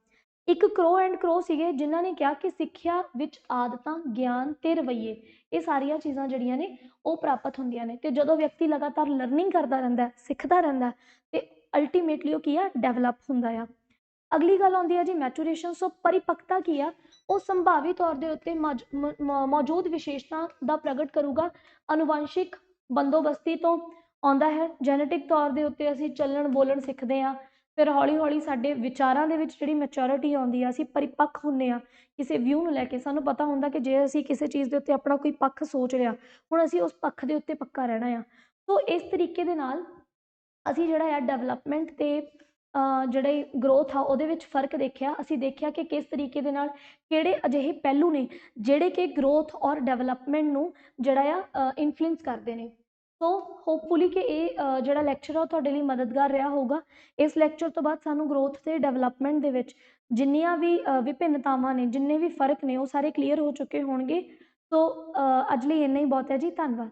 ਇੱਕ ਕਰੋ ਐਂਡ ਕਰੋ ਸੀਗੇ ਜਿਨ੍ਹਾਂ ਨੇ ਕਿਹਾ ਕਿ ਸਿੱਖਿਆ ਵਿੱਚ ਆਦਤਾਂ, ਗਿਆਨ ਤੇ ਰਵੱਈਏ, ਇਹ ਸਾਰੀਆਂ ਚੀਜ਼ਾਂ ਜਿਹੜੀਆਂ ਨੇ ਉਹ ਪ੍ਰਾਪਤ ਹੁੰਦੀਆਂ ਨੇ। ਤੇ ਜਦੋਂ ਵਿਅਕਤੀ ਲਗਾਤਾਰ ਲਰਨਿੰਗ ਕਰਦਾ ਰਹਿੰਦਾ, ਸਿੱਖਦਾ ਰਹਿੰਦਾ, ਤੇ ਅਲਟੀਮੇਟਲੀ ਉਹ ਕੀ ਆ, ਡਿਵੈਲਪ ਹੁੰਦਾ ਆ। ਅਗਲੀ ਗੱਲ ਆਉਂਦੀ ਹੈ ਜੀ ਮੈਚੂਰੇਸ਼ਨ। ਸੋ ਪਰਿਪੱਕਤਾ ਕੀ ਆ, ਉਹ ਸੰਭਾਵੀ ਤੌਰ ਦੇ ਉੱਤੇ ਮੌਜੂਦ ਵਿਸ਼ੇਸ਼ਤਾ ਦਾ ਪ੍ਰਗਟ ਕਰੂਗਾ। ਆਨੁਵੰਸ਼ਿਕ ਬੰਦੋਬਸਤੀ ਤੋਂ ਆਉਂਦਾ ਹੈ, ਜੈਨੇਟਿਕ ਤੌਰ ਦੇ ਉੱਤੇ ਅਸੀਂ ਚੱਲਣ ਬੋਲਣ ਸਿੱਖਦੇ ਹਾਂ, ਫਿਰ ਹੌਲੀ ਹੌਲੀ ਸਾਡੇ ਵਿਚਾਰਾਂ ਦੇ ਵਿੱਚ ਜਿਹੜੀ ਮੈਚੋਰਿਟੀ ਆਉਂਦੀ ਆ, ਅਸੀਂ ਪਰਿਪੱਕ ਹੁੰਦੇ ਹਾਂ ਕਿਸੇ ਵਿਊ ਨੂੰ ਲੈ ਕੇ। ਸਾਨੂੰ ਪਤਾ ਹੁੰਦਾ ਕਿ ਜੇ ਅਸੀਂ ਕਿਸੇ ਚੀਜ਼ ਦੇ ਉੱਤੇ ਆਪਣਾ ਕੋਈ ਪੱਖ ਸੋਚ ਰਿਹਾ, ਹੁਣ ਅਸੀਂ ਉਸ ਪੱਖ ਦੇ ਉੱਤੇ ਪੱਕਾ ਰਹਿਣਾ ਆ। ਸੋ ਇਸ ਤਰੀਕੇ ਦੇ ਨਾਲ ਅਸੀਂ ਜਿਹੜਾ ਆ ਡਿਵੈਲਪਮੈਂਟ ਤੇ ਜਿਹੜੇ ਗਰੋਥ ਆ ਉਹਦੇ ਵਿੱਚ ਫਰਕ ਦੇਖਿਆ। ਅਸੀਂ ਦੇਖਿਆ ਕਿ ਕਿਸ ਤਰੀਕੇ ਦੇ ਨਾਲ ਕਿਹੜੇ ਅਜਿਹੇ ਪਹਿਲੂ ਨੇ ਜਿਹੜੇ ਕਿ ਗਰੋਥ ਔਰ ਡਿਵੈਲਪਮੈਂਟ ਨੂੰ ਜਿਹੜਾ ਆ ਇਨਫਲੂਐਂਸ ਕਰਦੇ ਨੇ। ਸੋ ਹੋਪਫੁਲੀ ਕਿ ਇਹ ਜਿਹੜਾ ਲੈਕਚਰ ਆ ਉਹ ਤੁਹਾਡੇ ਲਈ ਮਦਦਗਾਰ ਰਿਹਾ ਹੋਊਗਾ। ਇਸ ਲੈਕਚਰ ਤੋਂ ਬਾਅਦ ਸਾਨੂੰ ਗਰੋਥ ਤੇ ਡਿਵੈਲਪਮੈਂਟ ਦੇ ਵਿੱਚ ਜਿੰਨੀਆਂ ਵੀ ਵਿਭਿੰਨਤਾਵਾਂ ਨੇ, ਜਿੰਨੇ ਵੀ ਫਰਕ ਨੇ, ਉਹ ਸਾਰੇ ਕਲੀਅਰ ਹੋ ਚੁੱਕੇ ਹੋਣਗੇ। ਸੋ ਅੱਜ ਲਈ ਇੰਨਾ ਹੀ ਬਹੁਤ ਹੈ ਜੀ, ਧੰਨਵਾਦ।